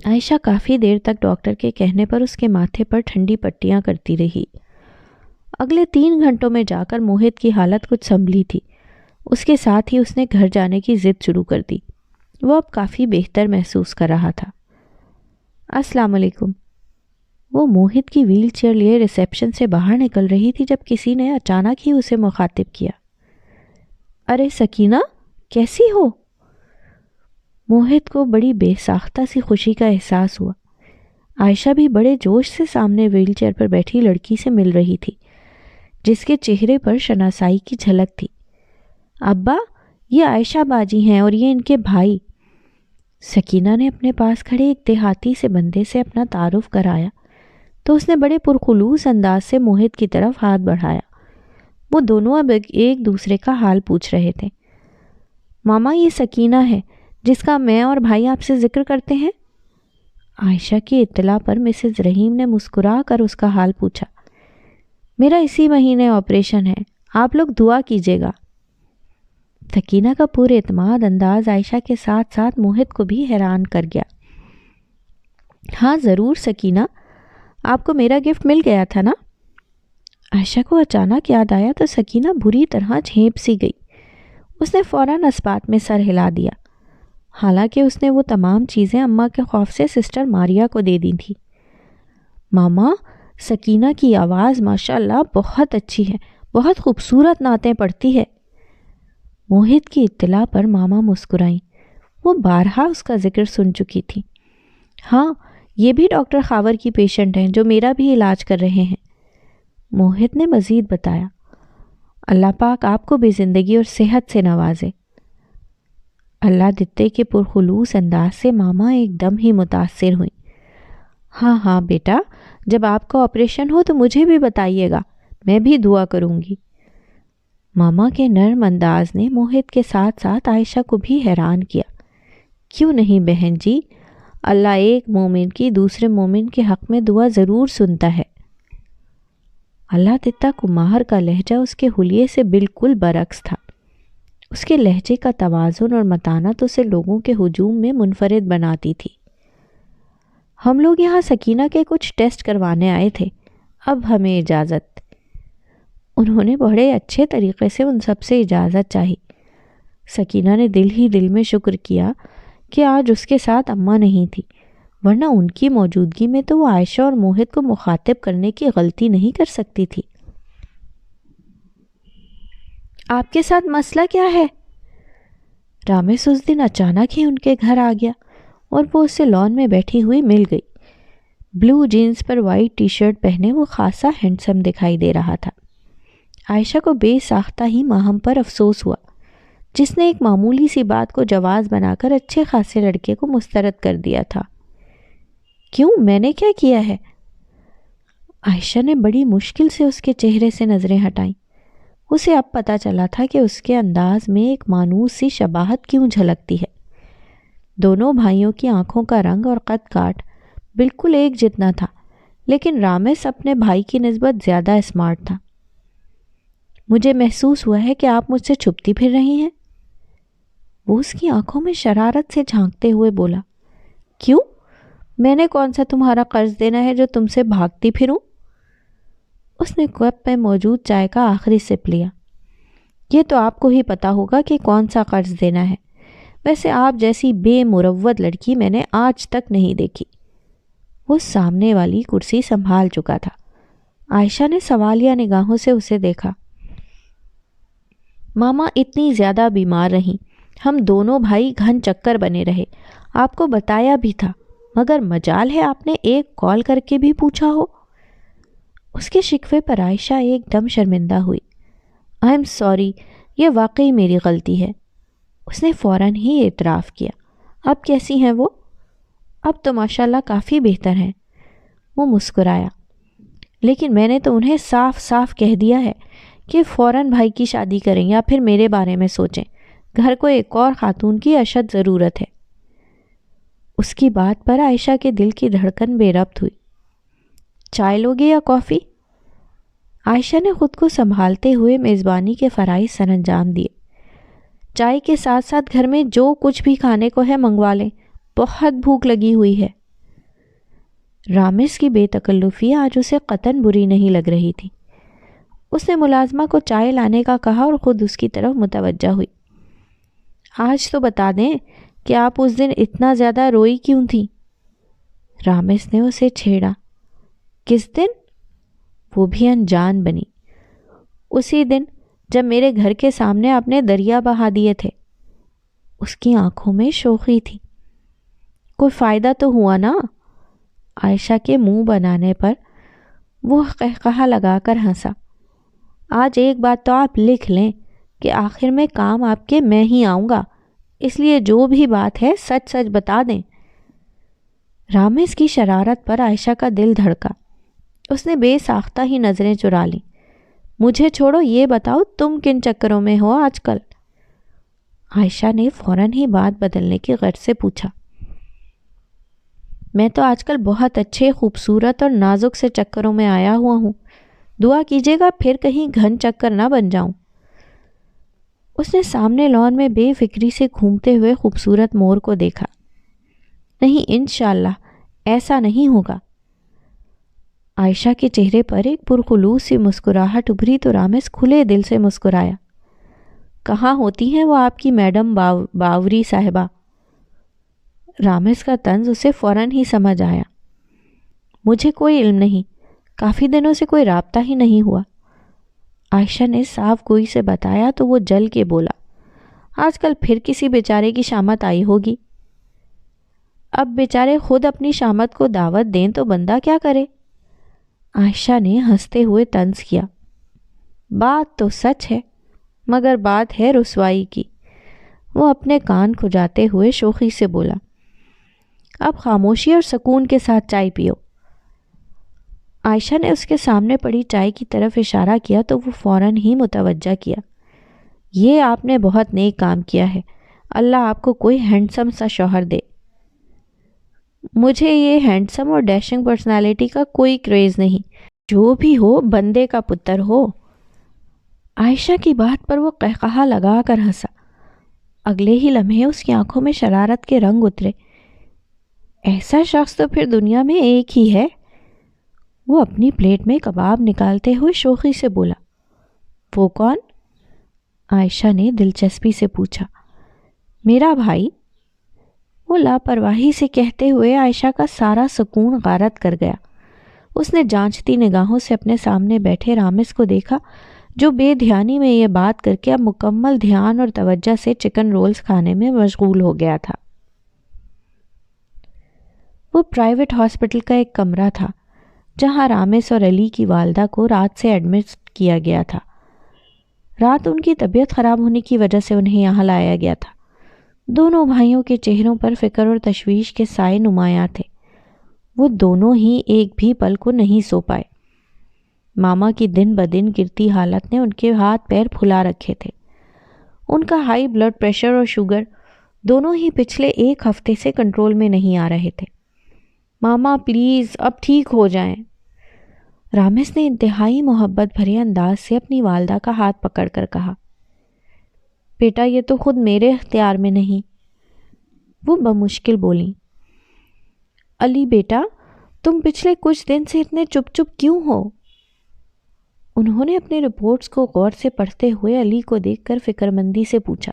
عائشہ کافی دیر تک ڈاکٹر کے کہنے پر اس کے ماتھے پر ٹھنڈی پٹیاں کرتی رہی۔ اگلے 3 گھنٹوں میں جا کر موہت کی حالت کچھ سنبھلی تھی۔ اس کے ساتھ ہی اس نے گھر جانے کی ضد شروع کر دی۔ وہ اب کافی بہتر محسوس کر رہا تھا۔ السلام علیکم۔ وہ موہت کی ویل چیئر لیے ریسیپشن سے باہر نکل رہی تھی جب کسی نے اچانک ہی اسے مخاطب کیا۔ ارے سکینہ، کیسی ہو؟ موہت کو بڑی بے ساختہ سی خوشی کا احساس ہوا۔ عائشہ بھی بڑے جوش سے سامنے ویل چیئر پر بیٹھی لڑکی سے مل رہی تھی، جس کے چہرے پر شناسائی کی جھلک تھی۔ ابا، یہ عائشہ باجی ہیں اور یہ ان کے بھائی۔ سکینہ نے اپنے پاس کھڑے ایک دیہاتی سے بندے سے اپنا تعارف کرایا تو اس نے بڑے پرخلوص انداز سے موہت کی طرف ہاتھ بڑھایا۔ وہ دونوں اب ایک دوسرے کا حال پوچھ رہے تھے۔ ماما، یہ سکینہ ہے جس کا میں اور بھائی آپ سے ذکر کرتے ہیں۔ عائشہ کی اطلاع پر مسز رحیم نے مسکرا کر اس کا حال پوچھا۔ میرا اسی مہینے آپریشن ہے، آپ لوگ دعا کیجیے گا۔ سکینہ کا پر اعتماد انداز عائشہ کے ساتھ ساتھ موہت کو بھی حیران کر گیا۔ ہاں ضرور سکینہ، آپ کو میرا گفٹ مل گیا تھا نا؟ عائشہ کو اچانک یاد آیا تو سکینہ بری طرح جھیپ سی گئی۔ اس نے فوراً اس بات میں سر ہلا دیا، حالانکہ اس نے وہ تمام چیزیں اماں کے خوف سے سسٹر ماریا کو دے دی تھی۔ ماما، سکینہ کی آواز ماشاءاللہ بہت اچھی ہے، بہت خوبصورت نعتیں پڑھتی ہے۔ موہت کی اطلاع پر ماما مسکرائیں۔ وہ بارہا اس کا ذکر سن چکی تھی۔ ہاں، یہ بھی ڈاکٹر خاور کی پیشنٹ ہیں جو میرا بھی علاج کر رہے ہیں، موہت نے مزید بتایا۔ اللہ پاک آپ کو بھی زندگی اور صحت سے نوازے۔ اللہ دتے کے پرخلوص انداز سے ماما ایک دم ہی متاثر ہوئیں۔ ہاں ہاں بیٹا، جب آپ کا آپریشن ہو تو مجھے بھی بتائیے گا، میں بھی دعا کروں گی۔ ماما کے نرم انداز نے موہت کے ساتھ ساتھ عائشہ کو بھی حیران کیا۔ کیوں نہیں بہن جی، اللہ ایک مومن کی دوسرے مومن کے حق میں دعا ضرور سنتا ہے۔ اللہ دتا کماہر کا لہجہ اس کے حلیے سے بالکل برعکس تھا۔ اس کے لہجے کا توازن اور متانت اسے لوگوں کے ہجوم میں منفرد بناتی تھی۔ ہم لوگ یہاں سکینہ کے کچھ ٹیسٹ کروانے آئے تھے، اب ہمیں اجازت۔ انہوں نے بڑے اچھے طریقے سے ان سب سے اجازت چاہی۔ سکینہ نے دل ہی دل میں شکر کیا کہ آج اس کے ساتھ اماں نہیں تھی، ورنہ ان کی موجودگی میں تو وہ عائشہ اور موہت کو مخاطب کرنے کی غلطی نہیں کر سکتی تھی۔ آپ کے ساتھ مسئلہ کیا ہے؟ رامس اس دن اچانک ہی ان کے گھر آ گیا اور وہ اسے لان میں بیٹھی ہوئی مل گئی۔ بلو جینز پر وائٹ ٹی شرٹ پہنے وہ خاصا ہینڈسم دکھائی دے رہا تھا۔ عائشہ کو بے ساختہ ہی ماہم پر افسوس ہوا، جس نے ایک معمولی سی بات کو جواز بنا کر اچھے خاصے لڑکے کو مسترد کر دیا تھا۔ کیوں، میں نے کیا کیا ہے؟ عائشہ نے بڑی مشکل سے اس کے چہرے سے نظریں ہٹائیں۔ اسے اب پتہ چلا تھا کہ اس کے انداز میں ایک مانوس سی شباہت کیوں جھلکتی ہے۔ دونوں بھائیوں کی آنکھوں کا رنگ اور قد کاٹ بالکل ایک جتنا تھا، لیکن رامس اپنے بھائی کی نسبت زیادہ اسمارٹ تھا۔ مجھے محسوس ہوا ہے کہ آپ مجھ سے چھپتی پھر رہی ہیں۔ وہ اس کی آنکھوں میں شرارت سے جھانکتے ہوئے بولا۔ کیوں؟ میں نے کون سا تمہارا قرض دینا ہے جو تم سے بھاگتی پھروں؟ اس نے کپ میں موجود چائے کا آخری سپ لیا۔ یہ تو آپ کو ہی پتا ہوگا کہ کون سا قرض دینا ہے، ویسے آپ جیسی بے مروت لڑکی میں نے آج تک نہیں دیکھی۔ وہ سامنے والی کرسی سنبھال چکا تھا۔ عائشہ نے سوالیہ نگاہوں سے اسے دیکھا۔ ماما اتنی زیادہ بیمار رہیں، ہم دونوں بھائی گھن چکر بنے رہے، آپ کو بتایا بھی تھا، مگر مجال ہے آپ نے ایک کال کر کے بھی پوچھا ہو۔ اس کے شکوے پر عائشہ ایک دم شرمندہ ہوئی۔ آئی ایم سوری، یہ واقعی میری غلطی ہے۔ اس نے فوراً ہی اعتراف کیا۔ اب کیسی ہیں وہ؟ اب تو ماشاءاللہ کافی بہتر ہیں۔ وہ مسکرایا۔ لیکن میں نے تو انہیں صاف صاف کہہ دیا ہے کہ فوراً بھائی کی شادی کریں یا پھر میرے بارے میں سوچیں، گھر کو ایک اور خاتون کی اشد ضرورت ہے۔ اس کی بات پر عائشہ کے دل کی دھڑکن بے ربط ہوئی۔ چائے لوگے یا کافی؟ عائشہ نے خود کو سنبھالتے ہوئے میزبانی کے فرائض سر انجام دیے۔ چائے کے ساتھ ساتھ گھر میں جو کچھ بھی کھانے کو ہے منگوا لیں، بہت بھوک لگی ہوئی ہے۔ رامس کی بے تکلفی آج اسے قطعاً بری نہیں لگ رہی تھی۔ اس نے ملازمہ کو چائے لانے کا کہا اور خود اس کی طرف متوجہ ہوئی۔ آج تو بتا دیں کہ آپ اس دن اتنا زیادہ روئی کیوں تھی؟ رامس نے اسے چھیڑا۔ کس دن؟ وہ بھی انجان بنی۔ اسی دن جب میرے گھر کے سامنے آپ نے دریا بہا دیے تھے۔ اس کی آنکھوں میں شوخی تھی۔ کوئی فائدہ تو ہوا نا؟ عائشہ کے منہ بنانے پر وہ قہقہہ لگا کر ہنسا۔ آج ایک بات تو آپ لکھ لیں کہ آخر میں کام آپ کے میں ہی آؤں گا، اس لیے جو بھی بات ہے سچ سچ بتا دیں۔ رامس کی شرارت پر عائشہ کا دل دھڑکا۔ اس نے بے ساختہ ہی نظریں چرا لیں۔ مجھے چھوڑو، یہ بتاؤ تم کن چکروں میں ہو آج کل؟ عائشہ نے فوراً ہی بات بدلنے کی غرض سے پوچھا۔ میں تو آج کل بہت اچھے، خوبصورت اور نازک سے چکروں میں آیا ہوا ہوں، دعا کیجیے گا پھر کہیں گھن چکر نہ بن جاؤں۔ اس نے سامنے لان میں بے فکری سے گھومتے ہوئے خوبصورت مور کو دیکھا۔ نہیں، انشاءاللہ ایسا نہیں ہوگا۔ عائشہ کے چہرے پر ایک پرخلوص سی مسکراہٹ ابھری تو رامس کھلے دل سے مسکرایا۔ کہاں ہوتی ہیں وہ آپ کی میڈم باوری صاحبہ؟ رامس کا طنز اسے فوراً ہی سمجھ آیا۔ مجھے کوئی علم نہیں، کافی دنوں سے کوئی رابطہ ہی نہیں ہوا۔ عائشہ نے صاف گوئی سے بتایا تو وہ جل کے بولا۔ آج کل پھر کسی بیچارے کی شامت آئی ہوگی۔ اب بیچارے خود اپنی شامت کو دعوت دیں تو بندہ کیا کرے؟ عائشہ نے ہنستے ہوئے طنز کیا۔ بات تو سچ ہے، مگر بات ہے رسوائی کی۔ وہ اپنے کان کھجاتے ہوئے شوخی سے بولا۔ اب خاموشی اور سکون کے ساتھ چائے پیو۔ عائشہ نے اس کے سامنے پڑی چائے کی طرف اشارہ کیا تو وہ فوراً ہی متوجہ کیا۔ یہ آپ نے بہت نیک کام کیا ہے، اللہ آپ کو کوئی ہینڈسم سا شوہر دے۔ مجھے یہ ہینڈسم اور ڈیشنگ پرسنالٹی کا کوئی کریز نہیں، جو بھی ہو بندے کا پتر ہو۔ عائشہ کی بات پر وہ قہقہہ لگا کر ہنسا۔ اگلے ہی لمحے اس کی آنکھوں میں شرارت کے رنگ اترے۔ ایسا شخص تو پھر دنیا میں ایک ہی ہے۔ وہ اپنی پلیٹ میں کباب نکالتے ہوئے شوخی سے بولا۔ وہ کون؟ عائشہ نے دلچسپی سے پوچھا۔ میرا بھائی۔ وہ لاپرواہی سے کہتے ہوئے عائشہ کا سارا سکون غارت کر گیا۔ اس نے جانچتی نگاہوں سے اپنے سامنے بیٹھے رامس کو دیکھا، جو بے دھیانی میں یہ بات کر کے اب مکمل دھیان اور توجہ سے چکن رولز کھانے میں مشغول ہو گیا تھا۔ وہ پرائیویٹ ہاسپٹل کا ایک کمرہ تھا جہاں رامس اور علی کی والدہ کو رات سے ایڈمٹ کیا گیا تھا۔ رات ان کی طبیعت خراب ہونے کی وجہ سے انہیں یہاں لایا گیا تھا۔ دونوں بھائیوں کے چہروں پر فکر اور تشویش کے سائے نمایاں تھے۔ وہ دونوں ہی ایک بھی پل کو نہیں سو پائے۔ ماما کی دن بدن گرتی حالت نے ان کے ہاتھ پیر پھلا رکھے تھے۔ ان کا ہائی بلڈ پریشر اور شوگر دونوں ہی پچھلے 1 ہفتے سے کنٹرول میں نہیں آ رہے تھے۔ ماما پلیز اب ٹھیک ہو جائیں۔ رامس نے انتہائی محبت بھرے انداز سے اپنی والدہ کا ہاتھ پکڑ کر کہا، بیٹا یہ تو خود میرے اختیار میں نہیں۔ وہ بمشکل بولیں، علی بیٹا تم پچھلے کچھ دن سے اتنے چپ چپ کیوں ہو؟ انہوں نے اپنے رپورٹس کو غور سے پڑھتے ہوئے علی کو دیکھ کر فکر مندی سے پوچھا۔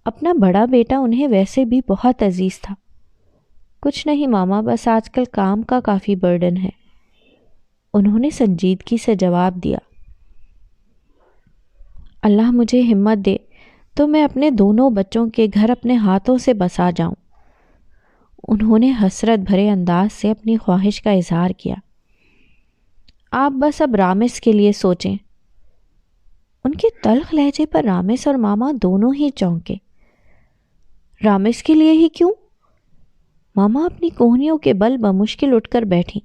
اپنا بڑا بیٹا انہیں ویسے بھی بہت عزیز تھا۔ کچھ نہیں ماما، بس آج کل کام کا کافی برڈن ہے، انہوں نے سنجیدگی سے جواب دیا۔ اللہ مجھے ہمت دے تو میں اپنے دونوں بچوں کے گھر اپنے ہاتھوں سے بسا جاؤں، انہوں نے حسرت بھرے انداز سے اپنی خواہش کا اظہار کیا۔ آپ بس اب رامس کے لیے سوچیں۔ ان کے تلخ لہجے پر رامس اور ماما دونوں ہی چونکے۔ رامس کے لیے ہی کیوں؟ ماما اپنی کوہنیوں کے بل بمشکل اٹھ کر بیٹھیں۔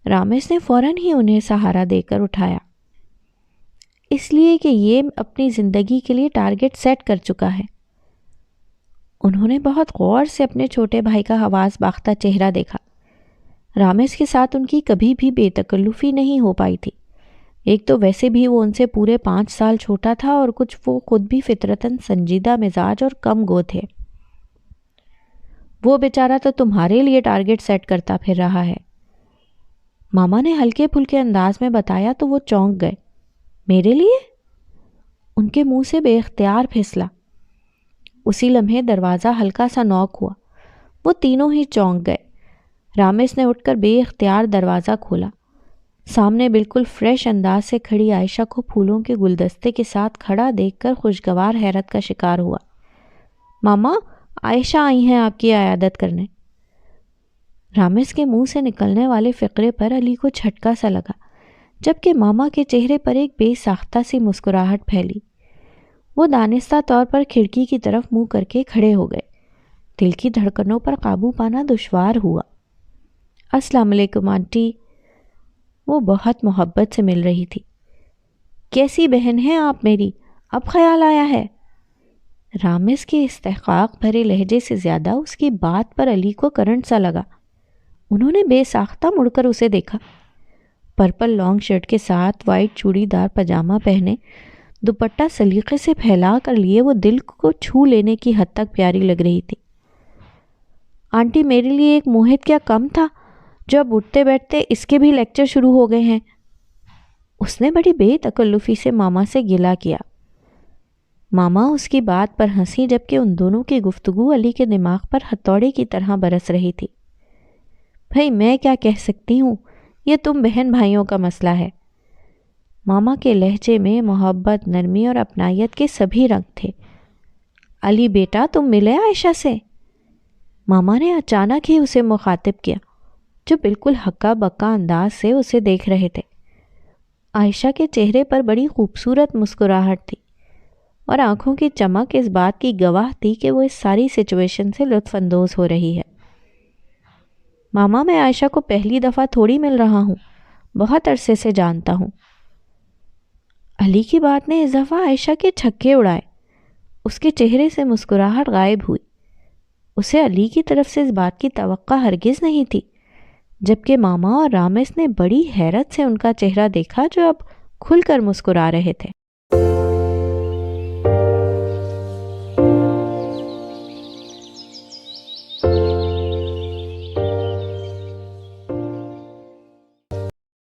رامس نے فوراً ہی انہیں سہارا دے کر اٹھایا۔ اس لیے کہ یہ اپنی زندگی کے لیے ٹارگٹ سیٹ کر چکا ہے۔ انہوں نے بہت غور سے اپنے چھوٹے بھائی کا حواس باختہ چہرہ دیکھا۔ رامس کے ساتھ ان کی کبھی بھی بے تکلفی نہیں ہو پائی تھی۔ ایک تو ویسے بھی وہ ان سے پورے 5 سال چھوٹا تھا اور کچھ وہ خود بھی فطرتاً سنجیدہ مزاج اور کم گو تھے۔ وہ بیچارہ تو تمہارے لیے ٹارگٹ سیٹ کرتا پھر رہا ہے، ماما نے ہلکے پھلکے انداز میں بتایا تو وہ چونک گئے۔ میرے لیے؟ ان کے منہ سے بے اختیار پھسلا۔ اسی لمحے دروازہ ہلکا سا نوک ہوا۔ وہ تینوں ہی چونک گئے۔ رامس نے اٹھ کر بے اختیار دروازہ کھولا۔ سامنے بالکل فریش انداز سے کھڑی عائشہ کو پھولوں کے گلدستے کے ساتھ کھڑا دیکھ کر خوشگوار حیرت کا شکار ہوا۔ ماما، عائشہ آئی ہیں آپ کی عیادت کرنے۔ رامس کے منہ سے نکلنے والے فقرے پر علی کو جھٹکا سا لگا، جبکہ ماما کے چہرے پر ایک بے ساختہ سی مسکراہٹ پھیلی۔ وہ دانستہ طور پر کھڑکی کی طرف منہ کر کے کھڑے ہو گئے۔ دل کی دھڑکنوں پر قابو پانا دشوار ہوا۔ السلام علیکم آنٹی، وہ بہت محبت سے مل رہی تھی۔ کیسی بہن ہیں آپ میری، اب خیال آیا ہے؟ رامس کے استحقاق بھرے لہجے سے زیادہ اس کی بات پر علی کو کرنٹ سا لگا۔ انہوں نے بے ساختہ مڑ کر اسے دیکھا۔ پرپل لانگ شرٹ کے ساتھ وائٹ چوڑی دار پاجامہ پہنے، دوپٹہ سلیقے سے پھیلا کر لیے وہ دل کو چھو لینے کی حد تک پیاری لگ رہی تھی۔ آنٹی میرے لیے ایک موہت کیا کم تھا جو اب اٹھتے بیٹھتے اس کے بھی لیکچر شروع ہو گئے ہیں، اس نے بڑی بے تکلفی سے ماما سے گلہ کیا۔ ماما اس کی بات پر ہنسی، جبکہ ان دونوں کی گفتگو علی کے دماغ پر ہتھوڑے کی طرح برس رہی تھی۔ بھئی میں کیا کہہ سکتی ہوں، یہ تم بہن بھائیوں کا مسئلہ ہے۔ ماما کے لہجے میں محبت، نرمی اور اپنائیت کے سبھی رنگ تھے۔ علی بیٹا تم ملے عائشہ سے؟ ماما نے اچانک ہی اسے مخاطب کیا، جو بالکل ہکا بکا انداز سے اسے دیکھ رہے تھے۔ عائشہ کے چہرے پر بڑی خوبصورت مسکراہٹ تھی اور آنکھوں کی چمک اس بات کی گواہ تھی کہ وہ اس ساری سچویشن سے لطف اندوز ہو رہی ہے۔ ماما میں عائشہ کو پہلی دفعہ تھوڑی مل رہا ہوں، بہت عرصے سے جانتا ہوں۔ علی کی بات نے اس دفعہ عائشہ کے چھکے اڑائے۔ اس کے چہرے سے مسکراہٹ غائب ہوئی۔ اسے علی کی طرف سے اس بات کی توقع ہرگز نہیں تھی، جبکہ ماما اور رامس نے بڑی حیرت سے ان کا چہرہ دیکھا جو اب کھل کر مسکرا رہے تھے۔